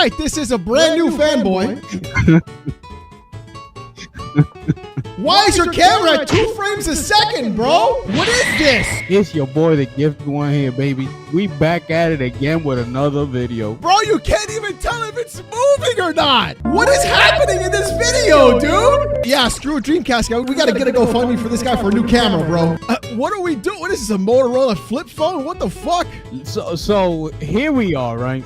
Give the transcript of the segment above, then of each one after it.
like this is a brand new fanboy. Why is your camera at 2 frames a second, bro? What is this? It's your boy, the gift one here, baby. We back at it again with another video. Bro, you can't even tell if it's moving or not. What is happening in this video, dude? Yeah, screw a Dreamcast guy. We gotta get a GoFundMe for this guy for a new camera, bro. What are we doing? What is this, a Motorola flip phone? What the fuck? So here we are, right?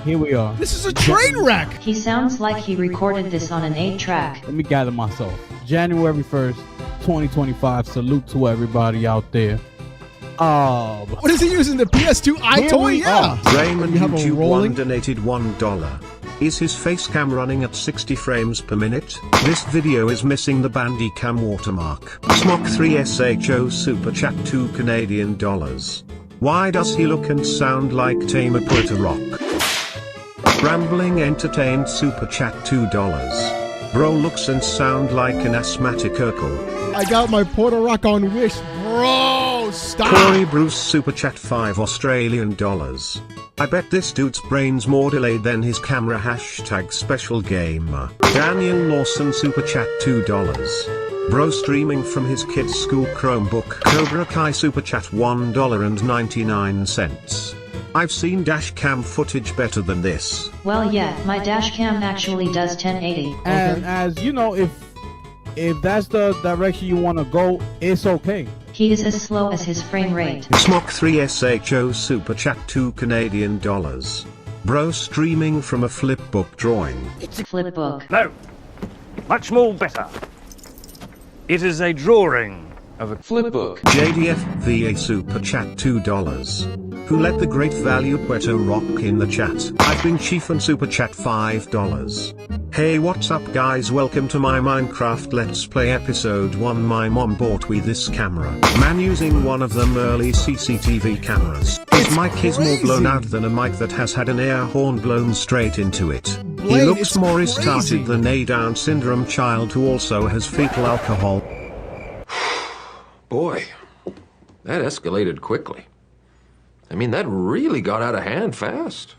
Here we are. This is a train wreck. He sounds like he recorded this on an 8-track. Let me gather myself. January 1st, 2025. Salute to everybody out there. What is he using? The PS2 iToy? Yeah. Raymond YouTube One donated $1. Is his face cam running at 60 frames per minute? This video is missing the Bandicam watermark. Smok3SHO Super Chat $2 Canadian. Why does he look and sound like Tamer Puerto Rock? Rambling Entertained Super Chat $2. Bro looks and sound like an asthmatic Urkel. I got my Puerto Rock on Wish. Bro, stop. Corey Bruce Super Chat $5 Australian. I bet this dude's brain's more delayed than his camera. #special gamer. Daniel Lawson Super Chat $2. Bro streaming from his kid's school Chromebook. Cobra Kai Super Chat $1.99. I've seen dash cam footage better than this. Well, yeah, my dash cam actually does 1080. And as you know, if that's the direction you want to go, it's okay. He is as slow as his frame rate. Smok3SHO Super Chat $2 Canadian. Bro streaming from a flipbook drawing. It's a flipbook. No, much more better. It is a drawing of a flipbook. JDFVA Super Chat $2. Who let the great value Puerto Rock in the chat? I've been Chief and Super Chat $5. Hey, what's up guys, welcome to my Minecraft Let's Play episode 1. My mom bought me this camera. Man using one of them early CCTV cameras. His mic is more blown out than a mic that has had an air horn blown straight into it. He looks more retarded than a Down syndrome child who also has fetal alcohol. Boy, that escalated quickly. I mean, that really got out of hand fast.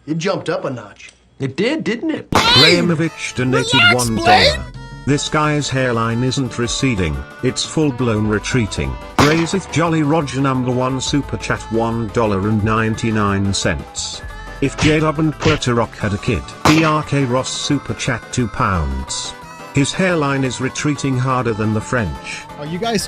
It jumped up a notch. It did, didn't it? Grahamovich donated $1. This guy's hairline isn't receding, it's full-blown retreating. Razeth Jolly Roger #1 Super Chat $1.99. If J-Dub and Puerto Rock had a kid. BRK Ross Super Chat £2. His hairline is retreating harder than the French. Are you guys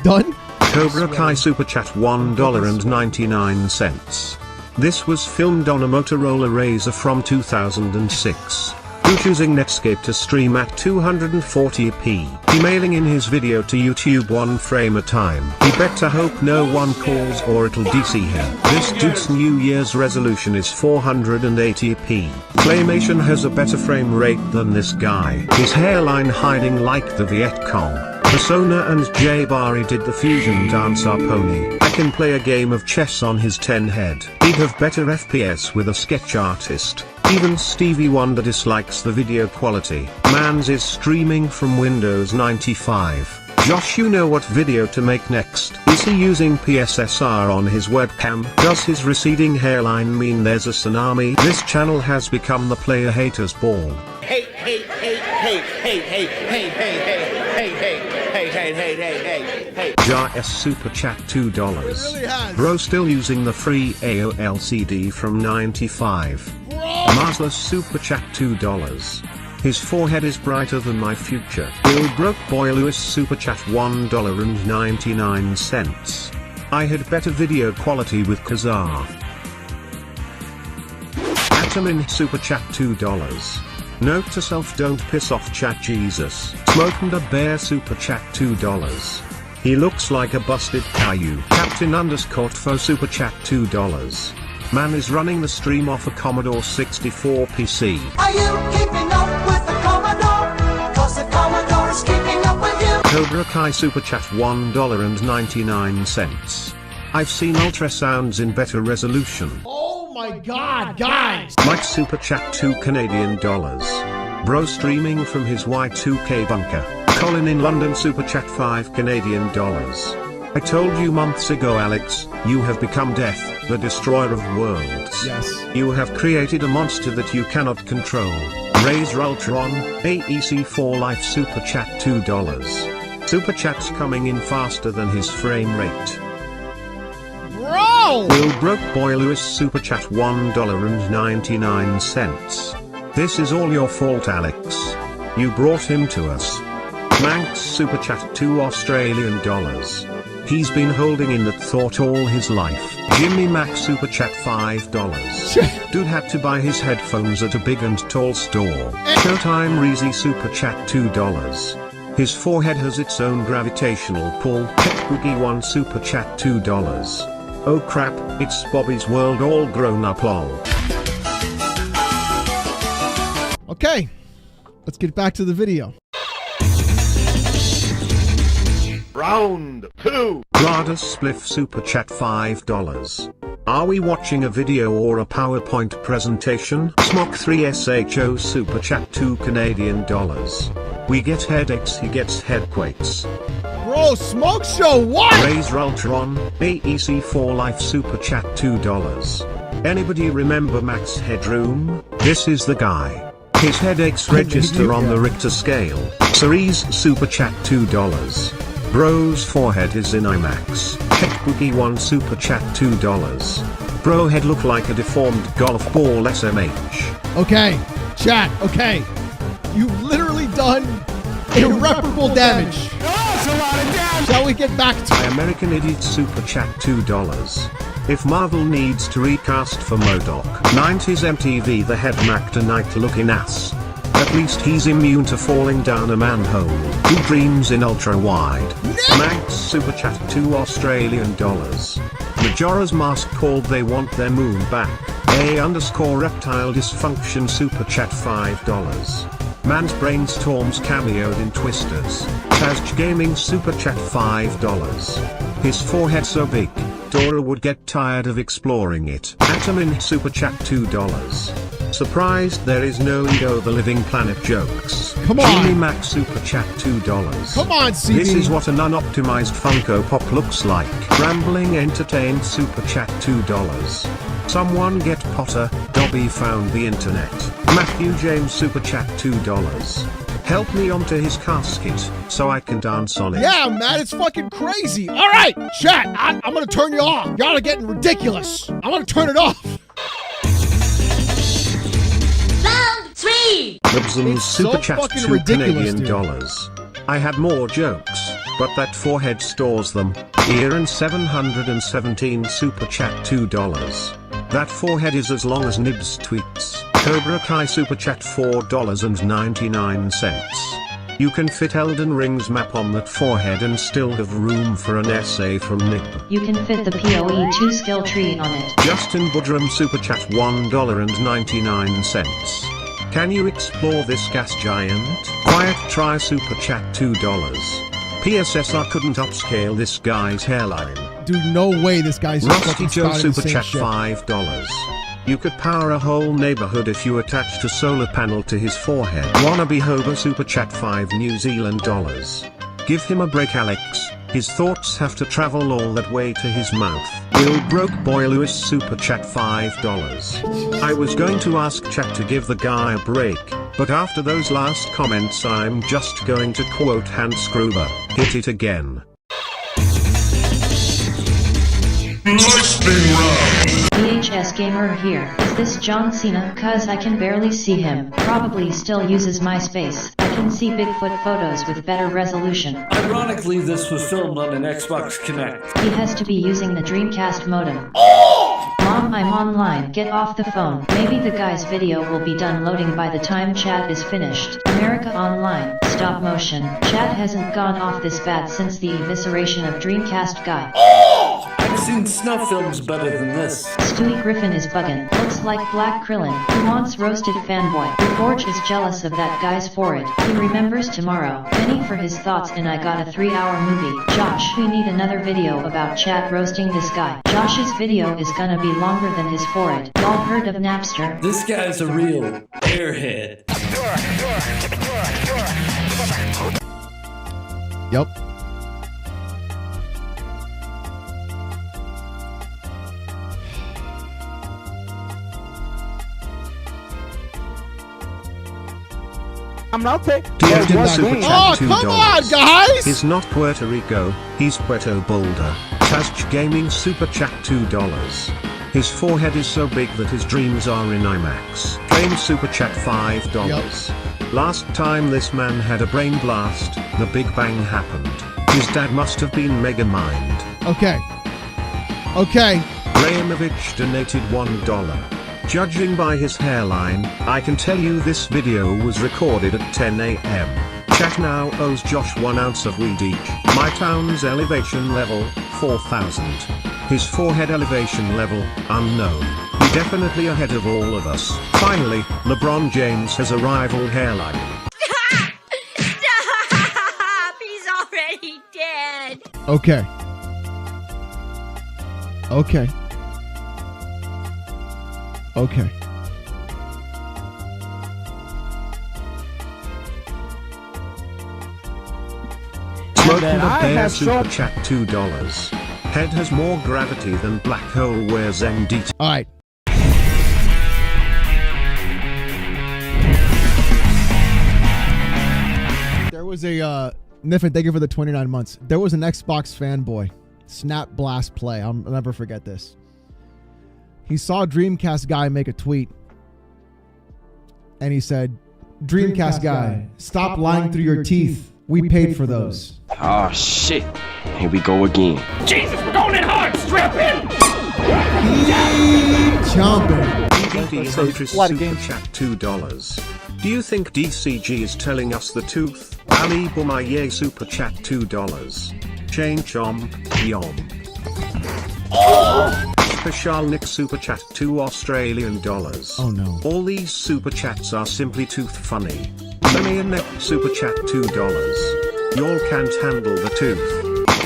done? Cobra Kai Super Chat $1.99. This was filmed on a Motorola Razr from 2006. Who choosing Netscape to stream at 240p. Emailing in his video to YouTube 1 frame a time. He better hope no one calls or it'll DC him. This dude's New Year's resolution is 480p. Claymation has a better frame rate than this guy. His hairline hiding like the Viet Cong. Persona and J Bari did the fusion dance our pony. I can play a game of chess on his 10 head. He'd have better FPS with a sketch artist. Even Stevie Wonder dislikes the video quality. Mans is streaming from Windows 95. Josh, you know what video to make next. Is he using PSSR on his webcam? Does his receding hairline mean there's a tsunami? This channel has become the player haters ball. Hey. Jar S Super Chat $2. Bro still using the free AOL CD from 95. Masla Super Chat $2. His forehead is brighter than my future. Bill Broke Boy Lewis Super Chat $1.99. I had better video quality with Kazaa. Atamin Super Chat $2. Note to self, don't piss off Chat Jesus. Smoking the Bear Super Chat $2. He looks like a busted Caillou. Captain_Fo Super Chat $2. Man is running the stream off a Commodore 64 PC. Are you keeping up with the Commodore? Cause the Commodore is keeping up with you. Cobra Kai Super Chat $1.99. I've seen ultrasounds in better resolution. Oh my god, guys! Mike Super Chat $2 Canadian. Bro streaming from his Y2K bunker. Colin in London Super Chat $5 Canadian. I told you months ago, Alex, you have become death, the destroyer of worlds. Yes. You have created a monster that you cannot control. Razor Ultron, AEC for Life Super Chat $2. Super Chat's coming in faster than his frame rate. Bro! Will Broke Boy Lewis Super Chat $1.99. This is all your fault, Alex. You brought him to us. Manx Super Chat $2 Australian. He's been holding in that thought all his life. Jimmy Mac Super Chat $5. Dude had to buy his headphones at a big and tall store. Showtime Reezy Super Chat $2. His forehead has its own gravitational pull. Tech Boogie 1 Super Chat $2. Oh crap, it's Bobby's World all grown up lol. Okay, let's get back to the video. Round 2. Rada Spliff Super Chat $5. Are we watching a video or a PowerPoint presentation? Smock 3SHO Super Chat $2 Canadian. We get headaches, he gets headquakes. Bro, Smoke Show, what? Razor Ultron, AEC for Life Super Chat $2. Anybody remember Max Headroom? This is the guy. His headaches register on the Richter scale. Cerise Super Chat $2. Bro's forehead is in IMAX. Tech Boogie 1 Super Chat $2. Bro head look like a deformed golf ball SMH. Okay, chat, okay. You've literally done irreparable damage. That's a lot of damage. Shall we get back to American Idiot Super Chat $2. If Marvel needs to recast for MODOK, 90s MTV the head Mac tonight looking ass. At least he's immune to falling down a manhole. Who dreams in ultra wide? Max Super Chat $2 Australian. Majora's Mask called they want their moon back. A_reptile dysfunction Super Chat $5. Man's Brainstorms cameoed in Twisters. Tazj Gaming Super Chat $5. His forehead so big, Dora would get tired of exploring it. Atamin Super Chat $2. Surprised there is no Ego the Living Planet jokes. Come on. Jimmy Mac Super Chat $2. Come on, CB. This is what an unoptimized Funko Pop looks like. Rambling Entertained Super Chat $2. Someone get Potter, Dobby found the internet. Matthew James Super Chat $2. Help me onto his casket, so I can dance on it. Yeah, man, it's fucking crazy. All right, chat, I'm gonna turn you off. Y'all are getting ridiculous. I'm gonna turn it off. Round 3. Libson's It's Super so Chat fucking $2 ridiculous, Canadian dude. dollars. I had more jokes, but that forehead stores them. Ear 717 Super Chat $2. That forehead is as long as Nibs tweets. Cobra Kai Super Chat $4.99. You can fit Elden Ring's map on that forehead and still have room for an essay from Nib. You can fit the PoE2 skill tree on it. Justin Budram Super Chat $1.99. Can you explore this gas giant? Quiet Try Super Chat $2. PSSR couldn't upscale this guy's hairline. Dude, no way this guy's just Rusty fucking Joe spouting the Super same Chat shit. $5. You could power a whole neighborhood if you attached a solar panel to his forehead. Wannabe Hober Super Chat $5 New Zealand dollars. Give him a break, Alex. His thoughts have to travel all that way to his mouth. Will Broke Boy Lewis Super Chat $5. I was going to ask chat to give the guy a break, but after those last comments I'm just going to quote Hans Gruber. Hit it again. VHS Gamer here. Is this John Cena? Cause I can barely see him. Probably still uses MySpace. I can see Bigfoot photos with better resolution. Ironically, this was filmed on an Xbox Kinect. He has to be using the Dreamcast modem. Mom, I'm online. Get off the phone. Maybe the guy's video will be done loading by the time chat is finished. America Online. Stop motion. Chat hasn't gone off this bad since the evisceration of Dreamcast guy. I've seen snuff films better than this. Stewie Griffin is buggin'. Looks like Black Krillin. Who wants roasted fanboy? The Forge is jealous of that guy's forehead. He remembers tomorrow. Penny for his thoughts and I got a 3-hour movie. Josh, we need another video about chat roasting this guy. Josh's video is gonna be longer than his forehead. Y'all heard of Napster? This guy's a real airhead. Yep. I'll take. Diego Super Chat $2. Come on, guys! He's not Puerto Rico, he's Puerto Boulder. Tazch Gaming Super Chat $2. His forehead is so big that his dreams are in IMAX. Flame Super Chat $5. Last time this man had a brain blast, the Big Bang happened. His dad must have been Mega Mind. Okay. Okay. Rayamovich donated $1. Judging by his hairline, I can tell you this video was recorded at 10 AM. Chat now owes Josh 1 ounce of weed each. My town's elevation level, 4,000. His forehead elevation level, unknown. He definitely ahead of all of us. Finally, LeBron James has a rival hairline. Stop! He's already dead. Okay. Okay. Okay. Smoking the Bear Super Chat $2. Head has more gravity than black hole wears NDT. Alright. There was a, Niffin, thank you for the 29 months. There was an Xbox fanboy. Snap Blast Play. I'll never forget this. He saw a Dreamcast guy make a tweet. And he said, Dreamcast guy, stop lying through your teeth. We paid for those. Oh shit. Here we go again. Jesus, we're going in hard. Strap in. Chomping. Super Chat $2. Do you think DCG is telling us the truth? Ali Bumaye Super Chat $2. Chain Chomp, Yom. Special Nick Super Chat $2 Australian. Oh no. All these super chats are simply tooth funny. Lemmy Neck Super Chat $2. Y'all can't handle the tooth.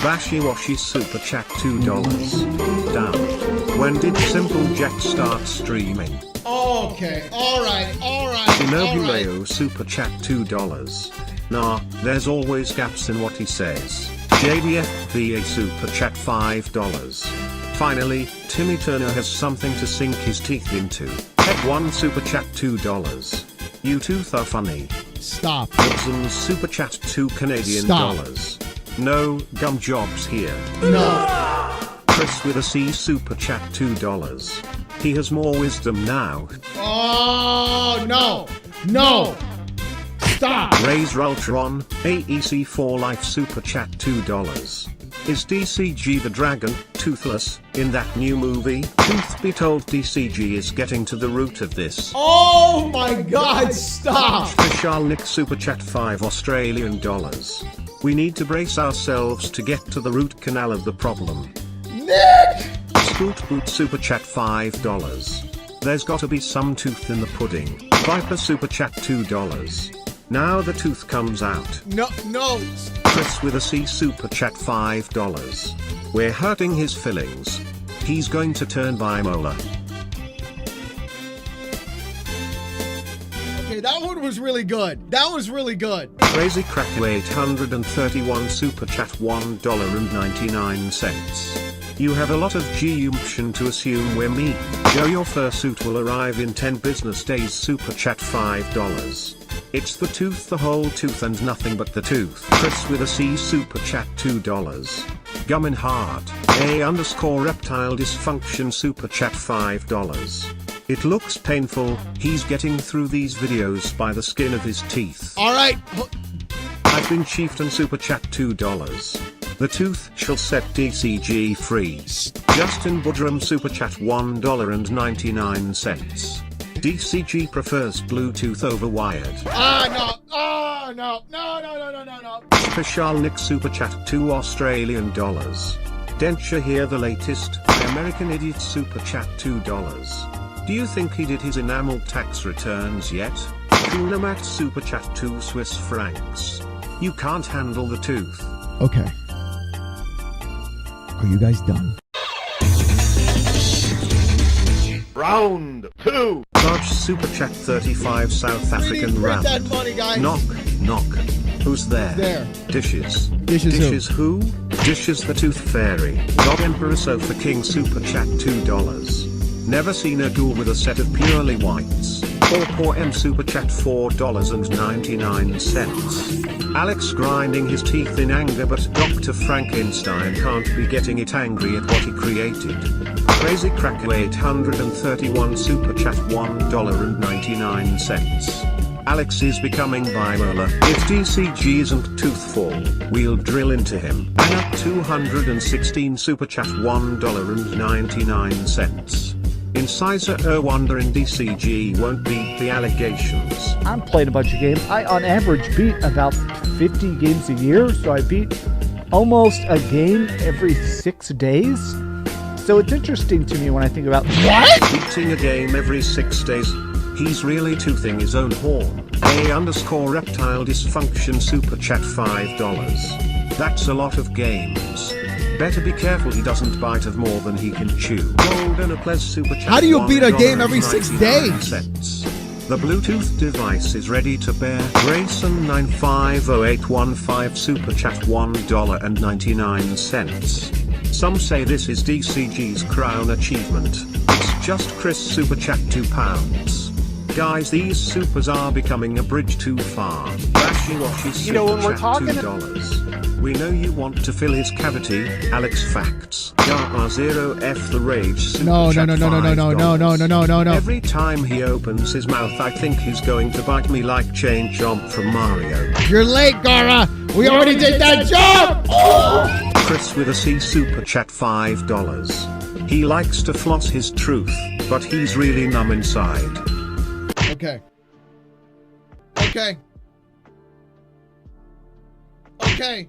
Bashy Washy Super Chat $2. Down. When did Simple Jack start streaming? Okay, alright. Inobuleo Super Chat $2. Nah, there's always gaps in what he says. JDFVA Super Chat $5. Finally, Timmy Turner has something to sink his teeth into. Head 1 Super Chat $2. You tooth are funny. Stop. Hudson Super Chat $2 Canadian dollars. No gum jobs here. No. Chris with a C Super Chat $2. He has more wisdom now. Oh no. No. Stop. Razor Ultron, AEC 4 Life Super Chat $2. Is DCG the dragon, toothless, in that new movie? Truth be told, DCG is getting to the root of this. Oh my god, stop! Special Nick Super Chat $5 Australian. We need to brace ourselves to get to the root canal of the problem. Nick! Scoot Boot Super Chat $5. There's gotta be some tooth in the pudding. Viper Super Chat $2. Now the tooth comes out. No. Chris with a C Super Chat $5. We're hurting his fillings. He's going to turn bimolar. Okay, that one was really good. That was really good. Crazy Cracker 831 Super Chat $1.99. You have a lot of gumption to assume we're me. Joe, your fursuit will arrive in 10 business days. Super Chat $5. It's the tooth, the whole tooth and nothing but the tooth. Chris with a C Super Chat $2. Gummin Heart, A_reptile dysfunction Super Chat $5. It looks painful, he's getting through these videos by the skin of his teeth. Alright. I've been Chieftain Super Chat $2. The tooth shall set DCG free. Justin Budrum Super Chat $1.99. DCG prefers Bluetooth over wired. No. Special Nick Super Chat $2 Australian. Denture here the latest. American Idiot Super Chat $2. Do you think he did his enamel tax returns yet? Kunamat Super Chat 2 Swiss francs. You can't handle the tooth. Okay. Are you guys done? Round 2. Dodge Super Chat 35 South African Rand. That money, guys. Knock. Who's there? There. Dishes. Dishes who? Dishes the Tooth Fairy. God Emperor Sofa King Super Chat $2. Never seen a ghoul with a set of purely whites. 4M Super Chat $4.99. Alex grinding his teeth in anger, but Dr. Frankenstein can't be getting it angry at what he created. Crazy Cracker 831 Super Chat $1.99. Alex is becoming bipolar. If DCG isn't toothful, we'll drill into him. Anna 216 Super Chat $1.99. Incisor wondering DCG won't beat the allegations. I'm playing a bunch of games. I on average beat about 50 games a year, so I beat almost a game every 6 days. So it's interesting to me when I think about what? Beating a game every 6 days. He's really toothing his own horn. A_reptile dysfunction Super Chat $5. That's a lot of games. Better be careful he doesn't bite of more than he can chew. Golden Applause Super Chat. How do you beat a game every 6 days? The Bluetooth device is ready to bear. Grayson 950815 Super Chat $1.99. Some say this is DCG's crown achievement. It's just Chris Super Chat £2. Guys, these supers are becoming a bridge too far. Bashy Washy Super when we're Chat talking $2. We know you want to fill his cavity, Alex Facts. R0F the Rage Super Chat $5. Every time he opens his mouth, I think he's going to bite me like Chain Jump from Mario. You're late, Gara. We already did that job. Chris with a C Super Chat $5. He likes to floss his truth, but he's really numb inside. Okay. Okay. Okay.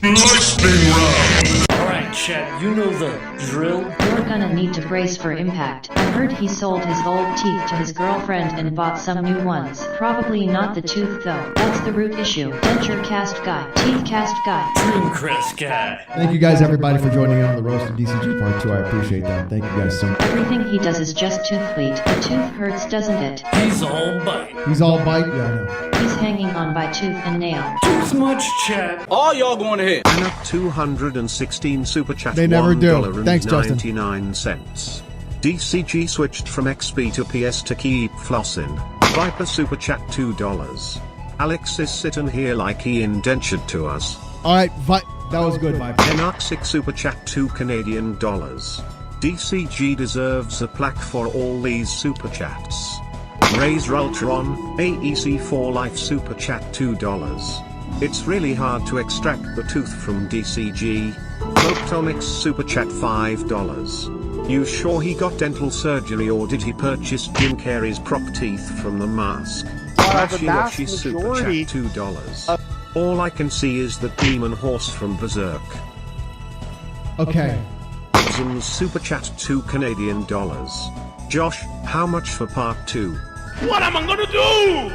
Lightning round. Alright, chat, you know the drill. You're gonna need to brace for impact. I heard he sold his old teeth to his girlfriend and bought some new ones. Probably not the tooth though. That's the root issue. Denture cast guy. Teeth cast guy. Dream Chris guy. Thank you guys, everybody, for joining in on the Roast of DCG Part 2. I appreciate that. Thank you guys so much. Everything he does is just tooth fleet. The tooth hurts, doesn't it? He's all bite. He's all bite? Yeah, I know. He's hanging on by tooth and nail. Too much chat. All y'all going ahead. Anna 216 Super Chat. They never do. Thanks, Justin. 99 cents. DCG switched from XP to PS to keep flossing. Viper Super Chat $2. Alex is sitting here like he indentured to us. Alright, that was good, Viper. Enoxic Super Chat $2 Canadian. DCG deserves a plaque for all these super chats. Razor Ultron, AEC for Life Super Chat $2. It's really hard to extract the tooth from DCG. Photonics Super Chat $5. You sure he got dental surgery or did he purchase Jim Carrey's prop teeth from the mask? Bashiyoshi Super Chat $2. All I can see is the demon horse from Berserk. Okay. Zim's Super Chat $2 Canadian. Josh, how much for part 2? What am I gonna do?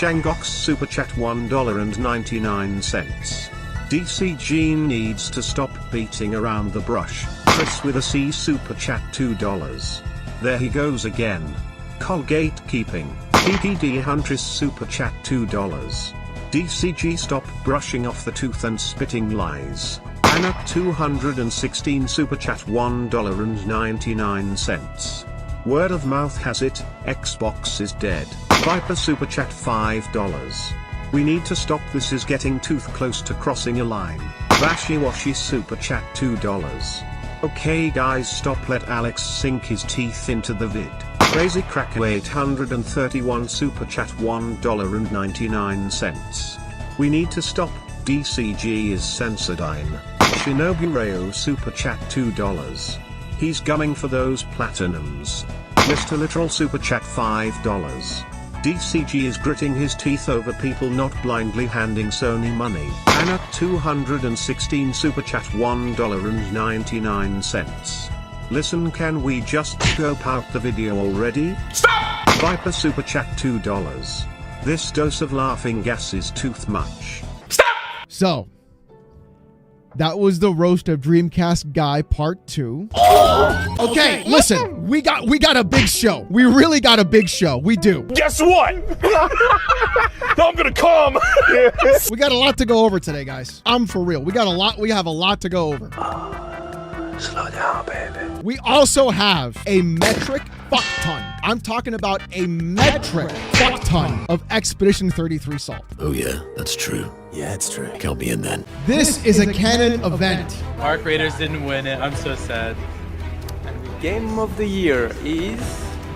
Shangox Super Chat $1.99. DCG needs to stop beating around the brush. Chris with a C Super Chat $2. There he goes again. Colgate Keeping. PPD Huntress Super Chat $2. DCG stop brushing off the tooth and spitting lies. Anna 216 Super Chat $1.99. Word of mouth has it, Xbox is dead. Viper Super Chat $5. We need to stop, this is getting tooth close to crossing a line. Bashiwashi Super Chat $2. Okay guys, stop, let Alex sink his teeth into the vid. Crazy Cracker 831 Super Chat $1.99. We need to stop, DCG is Sensodyne. Shinobi Rayo Super Chat $2. He's gunning for those platinums. Mr. Literal Super Chat $5. DCG is gritting his teeth over people not blindly handing Sony money. Anna 216 Super Chat $1.99. Listen, can we just scope out the video already? Stop! Viper Super Chat $2. This dose of laughing gas is tooth much. Stop! So, that was the Roast of Dreamcast Guy Part 2. Okay, listen, we got a big show. We really got a big show. We do. Guess what? I'm gonna come. We got a lot to go over today, guys. I'm for real. We have a lot to go over. Slow down, baby. We also have a metric fuck ton. I'm talking about a metric fuck ton of Expedition 33 salt. Oh yeah, that's true. Yeah, it's true. Count me in then. This is a canon event. Our creators didn't win it. I'm so sad. And the game of the year is...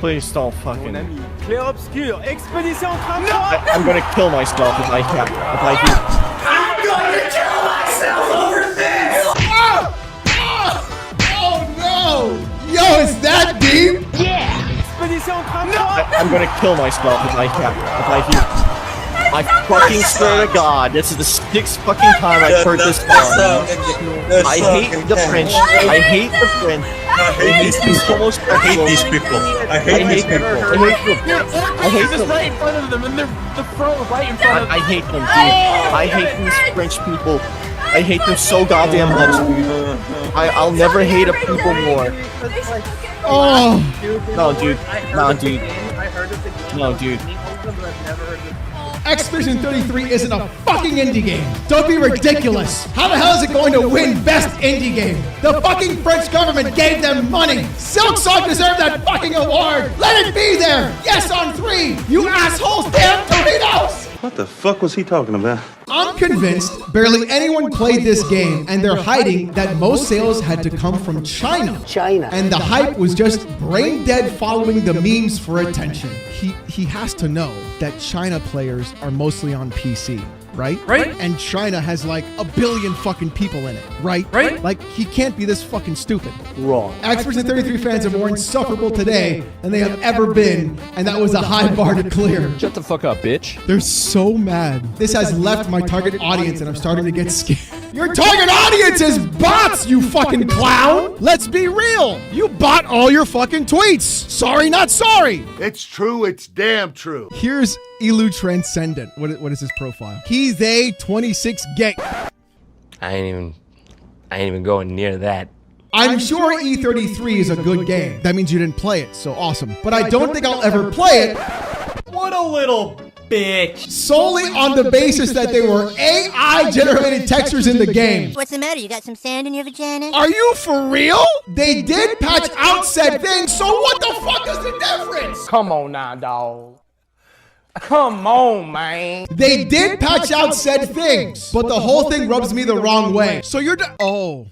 Please don't fucking... Clair Obscur, Expedition 33. I'm gonna kill myself if I have... I'm gonna kill myself over this! Oh no! Yo, is that deep? Yeah! Expedition 33. I'm gonna kill myself if I have... I fucking swear to God, this is the 6th fucking time I've heard this song. I hate the French. I hate the French. I hate these homosexuals. I hate these people. I hate these people. I hate them. Right in front of them, and they're the front right in front of them. I hate them, dude. I hate these French people. I hate them so goddamn much, dude. I'll never hate a people more. Oh! No, dude. No, dude. No, dude. Expedition 33 isn't a fucking indie game. Don't be ridiculous. How the hell is it going to win Best Indie Game? The fucking French government gave them money. Silksong deserved that fucking award. Let it be there. Yes on 3. You assholes. Damn Doritos. What the fuck was he talking about? I'm convinced barely anyone played this game, and they're hiding that most sales had to come from China. And the hype was just brain dead following the memes for attention. He has to know that China players are mostly on PC, right? Right. And China has like 1 billion fucking people in it, right? Right. Like, he can't be this fucking stupid. Wrong. Expedition 33 fans are more insufferable today than they have ever been, and that was a high bar to clear. Shut the fuck up, bitch. They're so mad. This has left my target audience, and I'm starting to get scared. Your target audience is bots, you fucking clown! Let's be real. You bought all your fucking tweets. Sorry, not sorry. It's true. It's damn true. Here's Elu Transcendent. What is his profile? He's a 26 gay. I ain't even going near that. I'm sure E33 is a good game. That means you didn't play it, so awesome. But I don't think I'll ever play it. What a little bitch. Solely on the basis that they were AI-generated textures in the game. What's the matter? You got some sand in your vagina? Are you for real? They did patch out said thing, so what the fuck is the difference? Come on now, dog. Come on, man. They did patch out said things, but the whole thing rubs me the wrong way. So you're oh.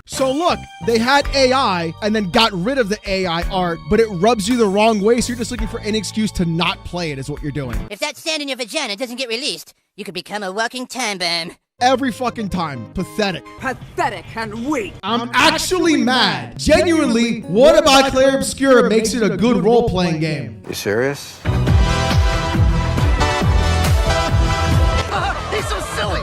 So look, they had AI and then got rid of the AI art, but it rubs you the wrong way, so you're just looking for any excuse to not play it is what you're doing. If that sand in your vagina doesn't get released, you could become a walking time bomb. Every fucking time. Pathetic. Pathetic and weak. I'm actually mad. Genuinely, what about Clair Obscur makes it a good role-playing game? You serious? He's so silly.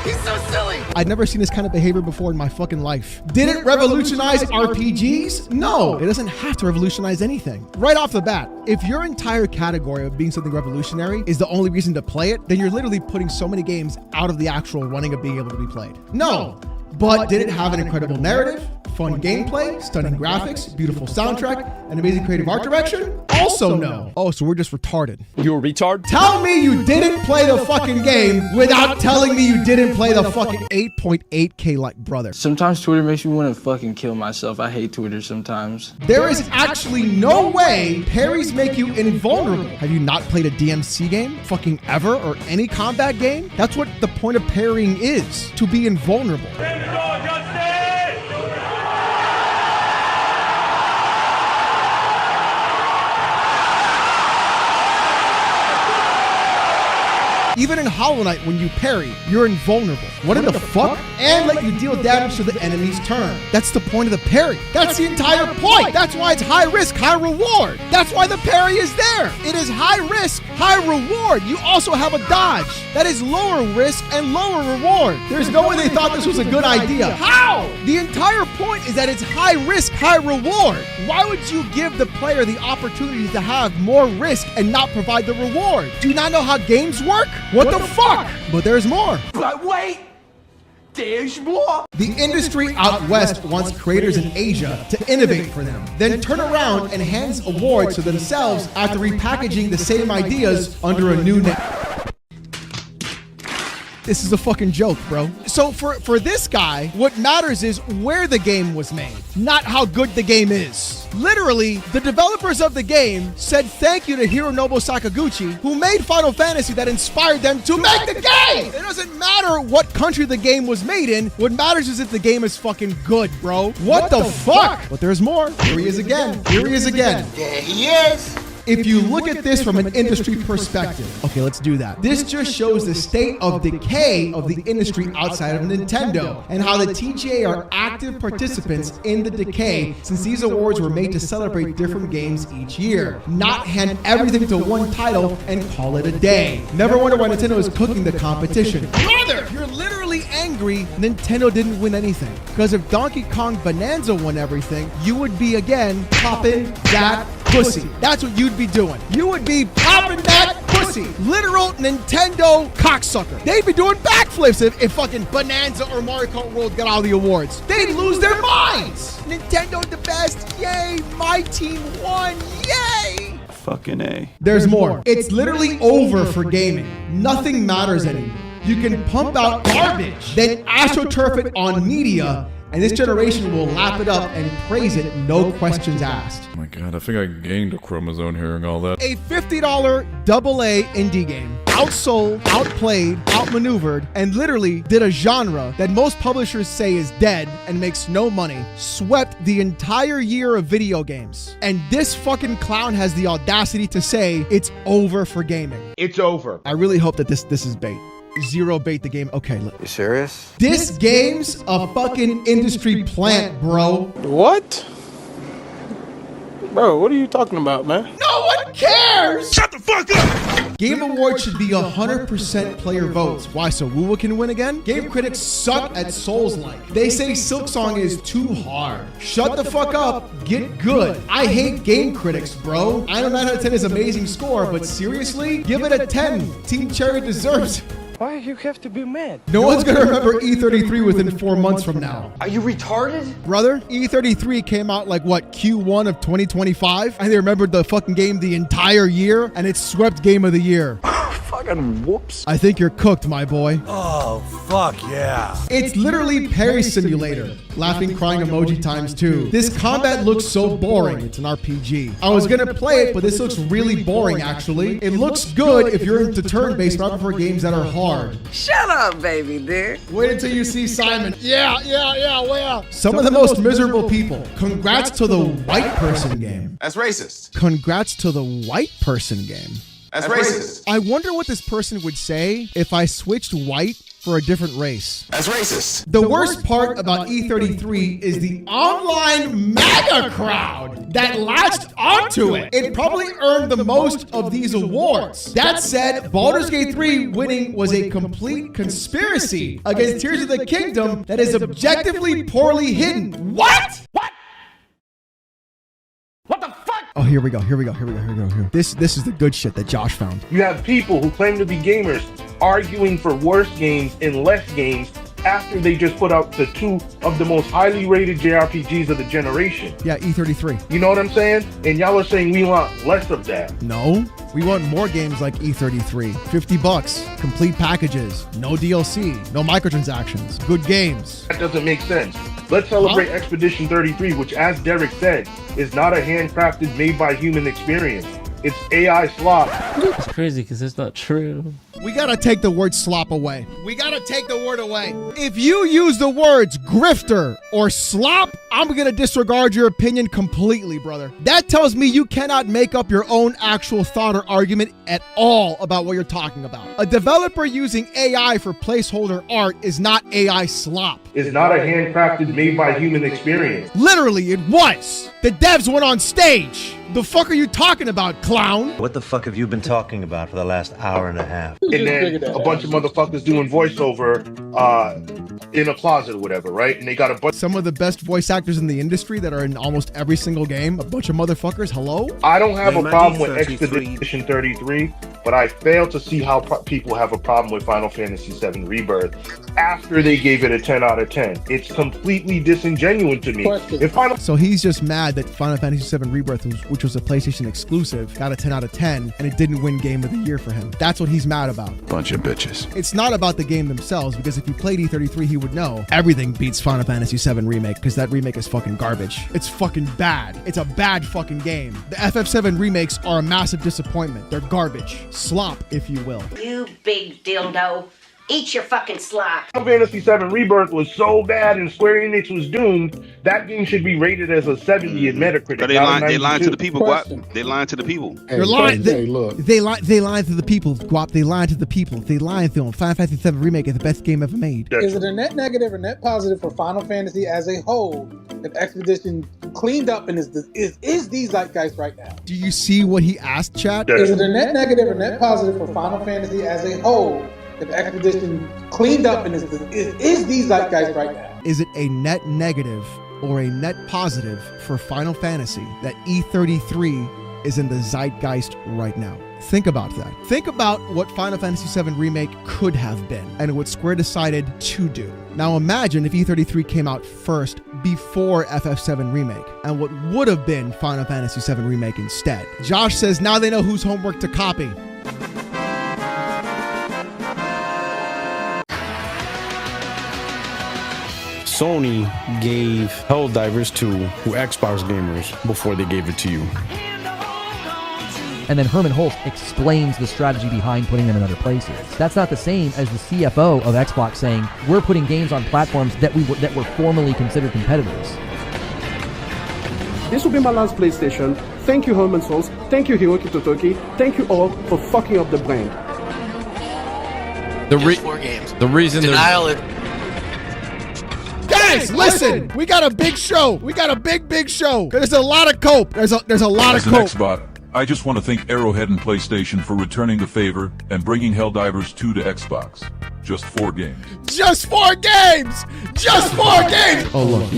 He's so silly. I'd never seen this kind of behavior before in my fucking life. Did it revolutionize RPGs? No, it doesn't have to revolutionize anything. Right off the bat, if your entire category of being something revolutionary is the only reason to play it, then you're literally putting so many games out of the actual running of being able to be played. No, but did it have an incredible narrative, fun gameplay, stunning graphics, beautiful soundtrack, and amazing creative art direction? Also no. Oh, so we're just retarded. You a retard? Tell me you didn't play the fucking game without telling me you didn't play the fucking 8.8K like brother. Sometimes Twitter makes me want to fucking kill myself. I hate Twitter sometimes. There is actually no way parries make you invulnerable. Have you not played a DMC game fucking ever, or any combat game? That's what the point of parrying is, to be invulnerable. Even in Hollow Knight, when you parry, you're invulnerable. What in the fuck? And let you deal damage to the enemy's turn. That's the point of the parry. That's the entire point. That's why it's high risk, high reward. That's why the parry is there. It is high risk, high reward. You also have a dodge. That is lower risk and lower reward. There's no way they thought this was a good idea. How? The entire point is that it's high risk, high reward. Why would you give the player the opportunity to have more risk and not provide the reward? Do you not know how games work? What the fuck? But there's more. But wait, there's more. The industry out west wants creators in Asia to innovate for them, then turn around and hands awards to themselves after repackaging the same ideas under a new name. This is a fucking joke, bro. So for this guy, what matters is where the game was made, not how good the game is. Literally, the developers of the game said thank you to Hironobu Sakaguchi, who made Final Fantasy that inspired them to make the game. It doesn't matter what country the game was made in. What matters is if the game is fucking good, bro. What the fuck? But there's more. Here he is again. Here he is again. There he is. If you look at this from an industry perspective, okay, let's do that. This just shows the state of decay of the industry outside of Nintendo and how the TGA are active participants in the decay since these awards were made to celebrate different games each year, not hand everything to one title and call it a day. Never wonder why Nintendo is cooking the competition. Brother, you're literally angry Nintendo didn't win anything. Because if Donkey Kong Bonanza won everything, you would be again popping that pussy. That's what you'd be doing. You would be popping that pussy. Literal Nintendo cocksucker. They'd be doing backflips if fucking Bonanza or Mario Kart World got all the awards. They'd lose their minds. Nintendo the best. Yay. My team won. Yay. Fucking A. There's more. It's literally over for gaming. Nothing matters anymore. You can pump out garbage, then astroturf it on media, and this generation will lap it up and praise it, no questions asked. Oh my god, I think I gained a chromosome hearing all that. A $50 AA indie game, outsold, outplayed, outmaneuvered, and literally did a genre that most publishers say is dead and makes no money, swept the entire year of video games. And this fucking clown has the audacity to say it's over for gaming. It's over. I really hope that this is bait. Zero bait the game. Okay, look. You serious? This game's a fucking industry plant, bro. What? Bro, what are you talking about, man? No one cares! Shut the fuck up! Game Awards should be 100% player votes. Why, so Woo can win again? Game critics suck at Souls-like. They say Silksong is too hard. Shut the fuck up. Get good. I hate game critics, bro. I know 9 out of 10 is amazing score, but seriously? Give it a 10. Team Cherry deserves it. Why you have to be mad? No one's gonna remember E33 within 4 months from now. Are you retarded? Brother, E33 came out like what, Q1 of 2025? And they remembered the fucking game the entire year, and it swept Game of the Year. Fucking whoops. I think you're cooked, my boy. Oh, fuck yeah. It's literally Parry Simulator. Laughing, crying emoji times 2. This combat looks so boring. It's an RPG. I was gonna play it, but this looks really boring, actually. It looks good if you're into turn-based, but I prefer games that are hard. Shut up, baby dick. Wait until you see Simon. Yeah, where? Some of the most miserable people. Congrats to the white person game. That's racist. Congrats to the white person game. That's racist. I wonder what this person would say if I switched white for a different race. That's racist. The worst part about E33 is the online MAGA crowd that latched onto it. It probably earned the most of these awards. That said, Baldur's Gate 3 winning was a complete conspiracy against Tears of the Kingdom that is objectively poorly hidden. What? What the fuck? Oh, here we go. This is the good shit that Josh found. You have people who claim to be gamers arguing for worse games and less games after they just put out the 2 of the most highly rated JRPGs of the generation. Yeah, E33. You know what I'm saying? And y'all are saying we want less of that. No, we want more games like E33. $50, complete packages, no DLC, no microtransactions, good games. That doesn't make sense. Let's celebrate Expedition 33, which, as Derek said, is not a handcrafted, made by human experience. It's AI slop. It's crazy because it's not true. We gotta take the word slop away. We gotta take the word away. If you use the words grifter or slop, I'm gonna disregard your opinion completely, brother. That tells me you cannot make up your own actual thought or argument at all about what you're talking about. A developer using AI for placeholder art is not AI slop. It's not a handcrafted, made by human experience. Literally, it was. The devs went on stage. The fuck are you talking about, clown? What the fuck have you been talking about for the last hour and a half? And then a bunch of motherfuckers doing voiceover in a closet or whatever, right? And they got a bunch. Some of the best voice actors in the industry that are in almost every single game. A bunch of motherfuckers. Hello? I don't have a problem with Expedition 33. but I fail to see how people have a problem with Final Fantasy VII Rebirth after they gave it a 10 out of 10. It's completely disingenuous to me. So he's just mad that Final Fantasy VII Rebirth, which was a PlayStation exclusive, got a 10 out of 10, and it didn't win Game of the Year for him. That's what he's mad about. Bunch of bitches. It's not about the game themselves, because if he played E33, he would know everything beats Final Fantasy VII Remake, because that remake is fucking garbage. It's fucking bad. It's a bad fucking game. The FF7 remakes are a massive disappointment. They're garbage. Slop, if you will. You big dildo. Eat your fucking slop. Final Fantasy VII Rebirth was so bad and Square Enix was doomed, that game should be rated as a 70 in Metacritic. But they lying to the people, Guap. They lying to the people. They're lying. They lying to the people, Guap. They lying to the people. They lying to them. Final Fantasy VII Remake is the best game ever made. Is it a net negative or net positive for Final Fantasy as a whole if Expedition cleaned up and is the zeitgeist right now? Do you see what he asked, chat? Is it a net negative or net positive for Final Fantasy as a whole if Expedition cleaned up and is the zeitgeist right now? Is it a net negative or a net positive for Final Fantasy that E33 is in the zeitgeist right now? Think about that. Think about what Final Fantasy VII Remake could have been and what Square decided to do. Now imagine if E33 came out first before FF7 Remake and what would have been Final Fantasy VII Remake instead. Josh says now they know whose homework to copy. Sony gave Helldivers 2 to Xbox gamers before they gave it to you. And then Herman Hulst explains the strategy behind putting them in other places. That's not the same as the CFO of Xbox saying, we're putting games on platforms that were formerly considered competitors. This will be my last PlayStation. Thank you, Herman Hulst. Thank you, Hiroki Totoki. Thank you all for fucking up the brand. The reason denial is... Guys, listen! We got a big show. We got a big show. There's a lot of cope. There's a lot of cope. As an Xbot, I just want to thank Arrowhead and PlayStation for returning the favor and bringing Helldivers 2 to Xbox. Just 4 games. Just 4 games! Just 4 games! Oh, look.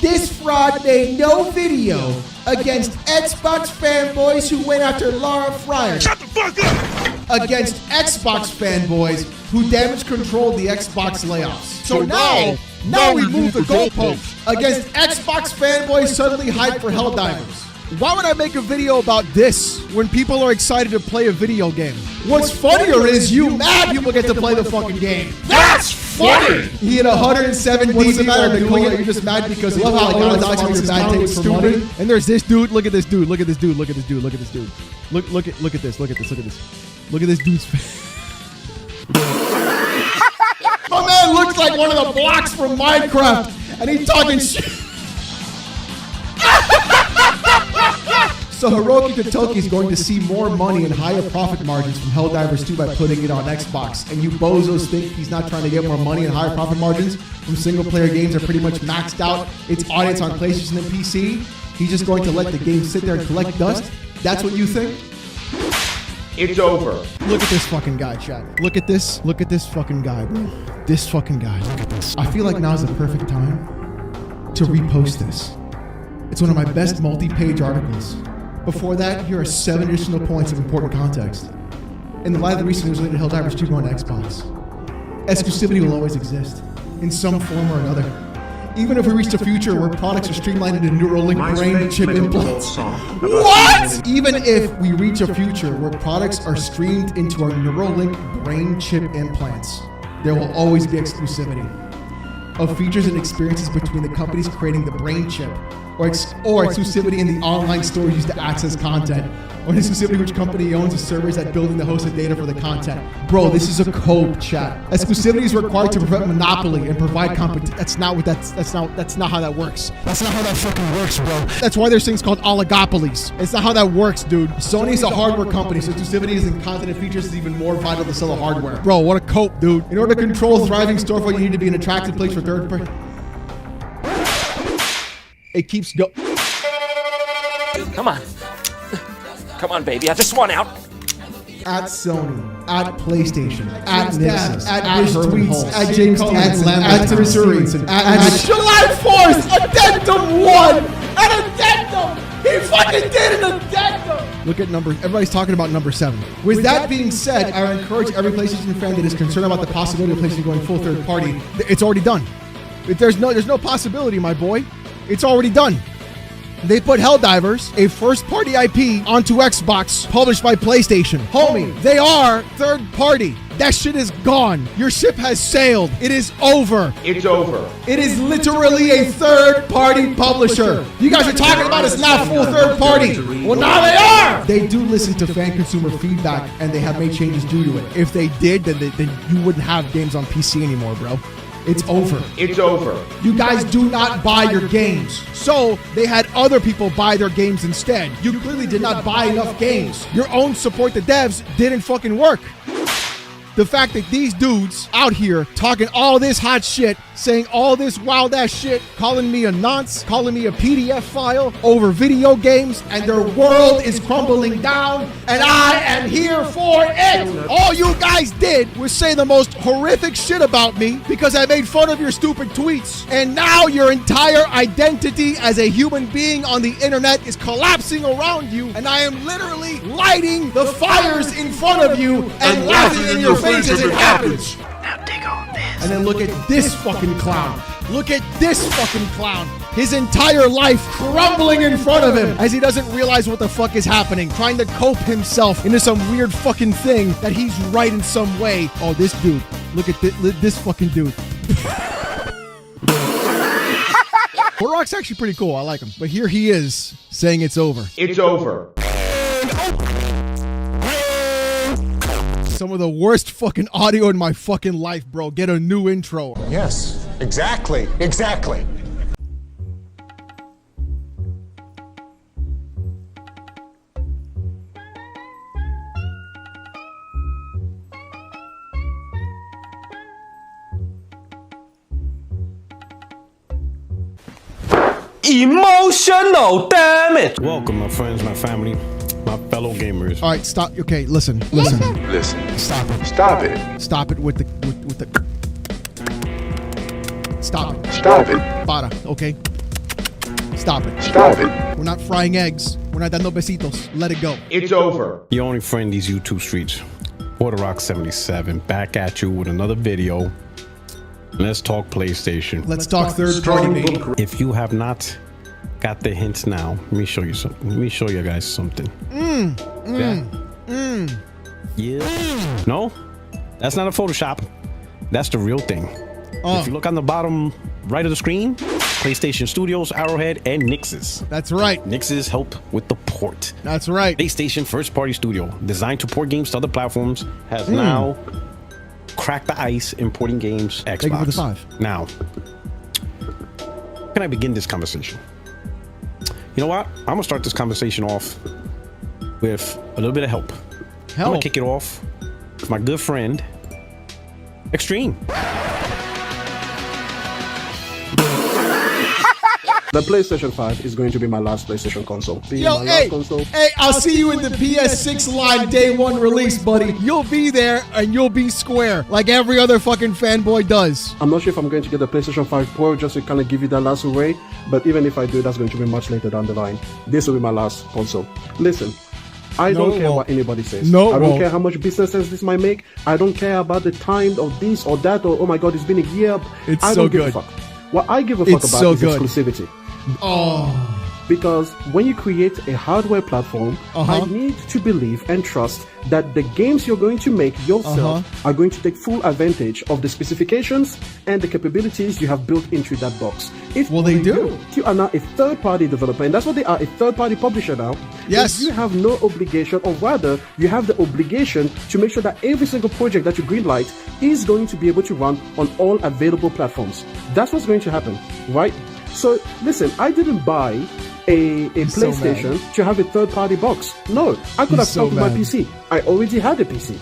This Friday, no video against Xbox fanboys who went after Lara Fryer. Shut the fuck up! Against Xbox fanboys who damage controlled the Xbox layoffs. So now we move the goalposts against Xbox fanboys suddenly hyped for Helldivers. Why would I make a video about this when people are excited to play a video game? What's funnier is you mad people get to play the fucking game. That's funny! He had 107 What's the matter doing it? You're just mad because you love how God talks about your bad takes for money. And there's this dude. Look at this dude. Look at this dude. Look at this dude. Look at this dude. Look at this. Look at this. Look at this. Look at this dude's face. My man looks like one of the blocks from Minecraft, and he's talking shit. So Hiroki Totoki is going to see more money and higher profit margins from Helldivers 2 by putting it on Xbox. And you bozos think he's not trying to get more money and higher profit margins from single-player games that are pretty much maxed out its audience on PlayStation and PC? He's just going to let the game sit there and collect dust? That's what you think? It's over. Look at this fucking guy, chat. Look at this fucking guy, bro. This fucking guy. Look at this. I feel like now's the perfect time to repost this. It's one of my best multi-page articles. Before that, here are 7 additional points of important context. In the light of the recent news related to Helldivers 2 going to Xbox, exclusivity will always exist, in some form or another. Even if we reach a future where products are streamlined into Neuralink brain chip implants. What? Even if we reach a future where products are streamed into our Neuralink brain chip implants, there will always be exclusivity of features and experiences between the companies creating the brain chip, or exclusivity in the online stores used to access content, or an exclusivity which company owns the servers that build in the hosted data for the content. Bro, this is a code, chat. Exclusivity is required to prevent monopoly and provide competition. That's not how that works. That's not how that fucking works, bro. That's why there's things called oligopolies. It's not how that works, dude. Sony's a hardware company, so exclusivity is in content and features is even more vital to sell the hardware. Bro, what a cope, dude. In order to control a thriving storefront, you need to be an attractive place for third party. It keeps go. Come on. Come on, baby. I just want out. At Sony, at PlayStation, at Nixon, at Dish Tweets, at James, at Lamb, at Missouri, at July 4th, Addendum 1. An addendum! He fucking did an addendum! Look at number, everybody's talking about number 7. With that being said, I encourage every PlayStation fan that is concerned about the possibility of PlayStation going full third party. It's already done. There's no possibility, my boy. It's already done. They put Helldivers, a first-party IP, onto Xbox, published by PlayStation. Homie, they are third-party. That shit is gone. Your ship has sailed. It is over. It's over. It is literally a third-party publisher. You guys are talking about it's not full third-party. Well, now they are. They do listen to fan consumer feedback, and they have made changes due to it. If they did, then you wouldn't have games on PC anymore, bro. It's over. It's over. You guys do not buy your games. So they had other people buy their games instead. You clearly did not buy enough games. Your own support the devs didn't fucking work. The fact that these dudes out here talking all this hot shit, saying all this wild ass shit, calling me a nonce, calling me a PDF file over video games, and their world is crumbling down, and I am here for it. All you guys did was say the most horrific shit about me because I made fun of your stupid tweets. And now your entire identity as a human being on the internet is collapsing around you, and I am literally lighting the fires in front of you and laughing in your face as it happens. Now dig on this. And then look at this fucking clown. Look at this fucking clown. His entire life crumbling in front of him as he doesn't realize what the fuck is happening, trying to cope himself into some weird fucking thing that he's right in some way. Oh, this dude. Look at this fucking dude. Borok's actually pretty cool. I like him. But here he is saying it's over. It's over. Some of the worst fucking audio in my fucking life, bro. Get a new intro. Yes, exactly. Exactly. Emotional damage. Welcome, my friends, my family, my fellow gamers. All right, stop. Okay, listen. Stop it. Stop it. Stop it with the Stop it. Stop it. Para, okay? Stop it. Stop it. We're not frying eggs. We're not dando besitos. Let it go. It's over. Your only friend these YouTube streets, WaterRock77, back at you with another video. Let's talk PlayStation. Let's talk third party, baby. If you have not got the hints now, let me show you something. Let me show you guys something. Yeah. No, that's not a Photoshop. That's the real thing. If you look on the bottom right of the screen, PlayStation Studios, Arrowhead, and Nix's. That's right. Nix's help with the port. That's right. PlayStation first-party studio, designed to port games to other platforms, has now cracked the ice importing games Xbox. Thank you for the 5. Now, can I begin this conversation? You know what? I'm gonna start this conversation off with a little bit of help. I'm gonna kick it off with my good friend, Extreme. The PlayStation 5 is going to be my last PlayStation console. Yo, hey, I'll see you in the PS6 line day 1 release, buddy. You'll be there and you'll be square like every other fucking fanboy does. I'm not sure if I'm going to get the PlayStation 5 Pro just to kind of give you that last hooray, but even if I do, that's going to be much later down the line. This will be my last console. Listen, I don't care what anybody says. I don't care how much businesses this might make. I don't care about the time of this or that or, oh my god, it's been a year. I don't give a fuck. What I give a fuck about is exclusivity. Because when you create a hardware platform, I need to believe and trust that the games you're going to make yourself are going to take full advantage of the specifications and the capabilities you have built into that box. They do. You are now a third-party developer, and that's what they are, a third-party publisher now. Yes. You have no obligation, or rather, you have the obligation to make sure that every single project that you greenlight is going to be able to run on all available platforms. That's what's going to happen, right? So, listen, I didn't buy a PlayStation to have a third-party box. No, I could have stuck with my PC. I already had a PC.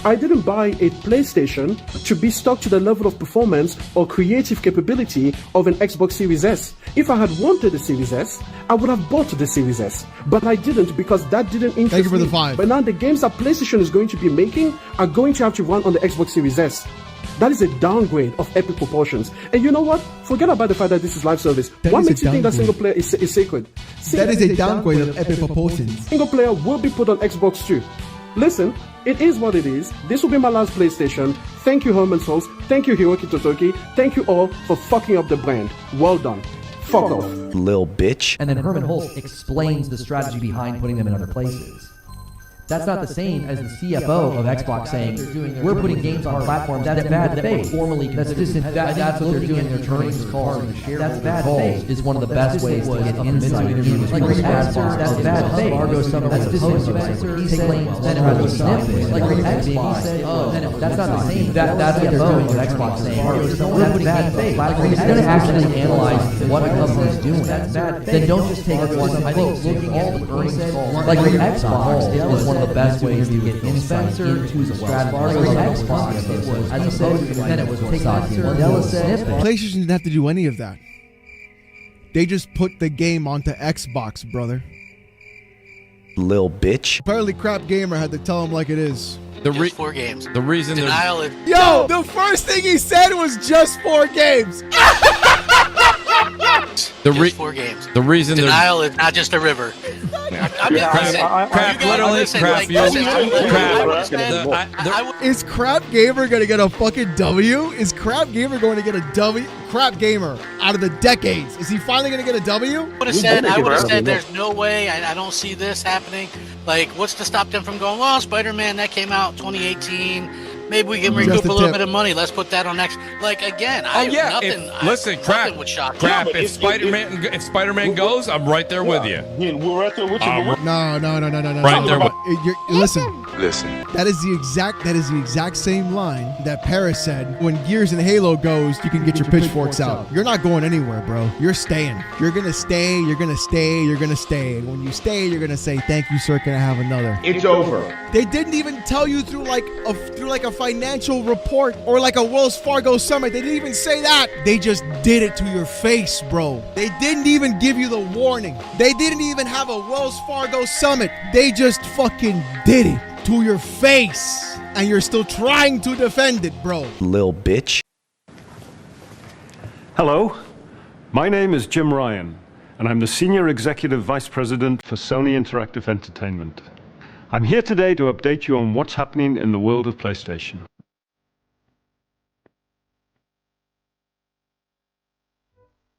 I didn't buy a PlayStation to be stuck to the level of performance or creative capability of an Xbox Series S. If I had wanted a Series S, I would have bought the Series S. But I didn't because that didn't interest me. Thank you for the 5. But now the games that PlayStation is going to be making are going to have to run on the Xbox Series S. That is a downgrade of epic proportions. And you know what? Forget about the fact that this is live service. What makes you think that single player is sacred? That is a downgrade of epic proportions. Single player will be put on Xbox too. Listen, it is what it is. This will be my last PlayStation. Thank you, Herman Souls. Thank you, Hiroki Totoki. Thank you all for fucking up the brand. Well done. Fuck off. Lil bitch. And then Herman Hulst explains the strategy behind putting them in other places. That's not the same as the CFO of Xbox saying, we're putting games on our platforms. That's bad faith. That's what they're doing. They're turning cars. That's bad faith is one of the best ways to get insight into this. Like that's bad faith. That's disinformation. He claims then it was snippets. Like Xbox. That's not the same. That's what they're doing with Xbox saying, we're putting bad faith. If you're going to actually analyze what a company is doing, then don't just take one. I think looking at the earnings calls, like Xbox is one of the best ways to get insight into the strategy. Xbox, as I said, then it was PlayStation didn't have to do any of that. They just put the game onto Xbox, brother. Lil bitch. Apparently, Crap Gamer had to tell him like it is. Just 4 games. The reason Denial Yo, the first thing he said was just 4 games. Just 4 games. The reason Denial is not just a river. Is Crap Gamer gonna get a fucking W? Is Crap Gamer going to get a W? Crap Gamer out of the decades. Is he finally gonna get a W? I would have said there's no way. I don't see this happening. Like, what's to stop them from going, well, Spider-Man, that came out 2018. Maybe we can recoup a little bit of money. Let's put that on next. Like, again, nothing would shock me. If Spider-Man goes, I'm right there with you. We're right there with you. No. Right there with Listen. That is the exact same line that Paris said. When Gears and Halo goes, you can get your pitchforks out. You're not going anywhere, bro. You're staying. You're gonna stay. You're gonna stay. You're gonna stay. And when you stay, you're gonna say, "Thank you, sir. Can I have another?" It's over. They didn't even tell you through like a financial report or like a Wells Fargo summit. They didn't even say that. They just did it to your face, bro. They didn't even give you the warning. They didn't even have a Wells Fargo summit. They just fucking did it to your face. And you're still trying to defend it, bro. Lil bitch. Hello, my name is Jim Ryan, and I'm the Senior Executive Vice President for Sony Interactive Entertainment. I'm here today to update you on what's happening in the world of PlayStation.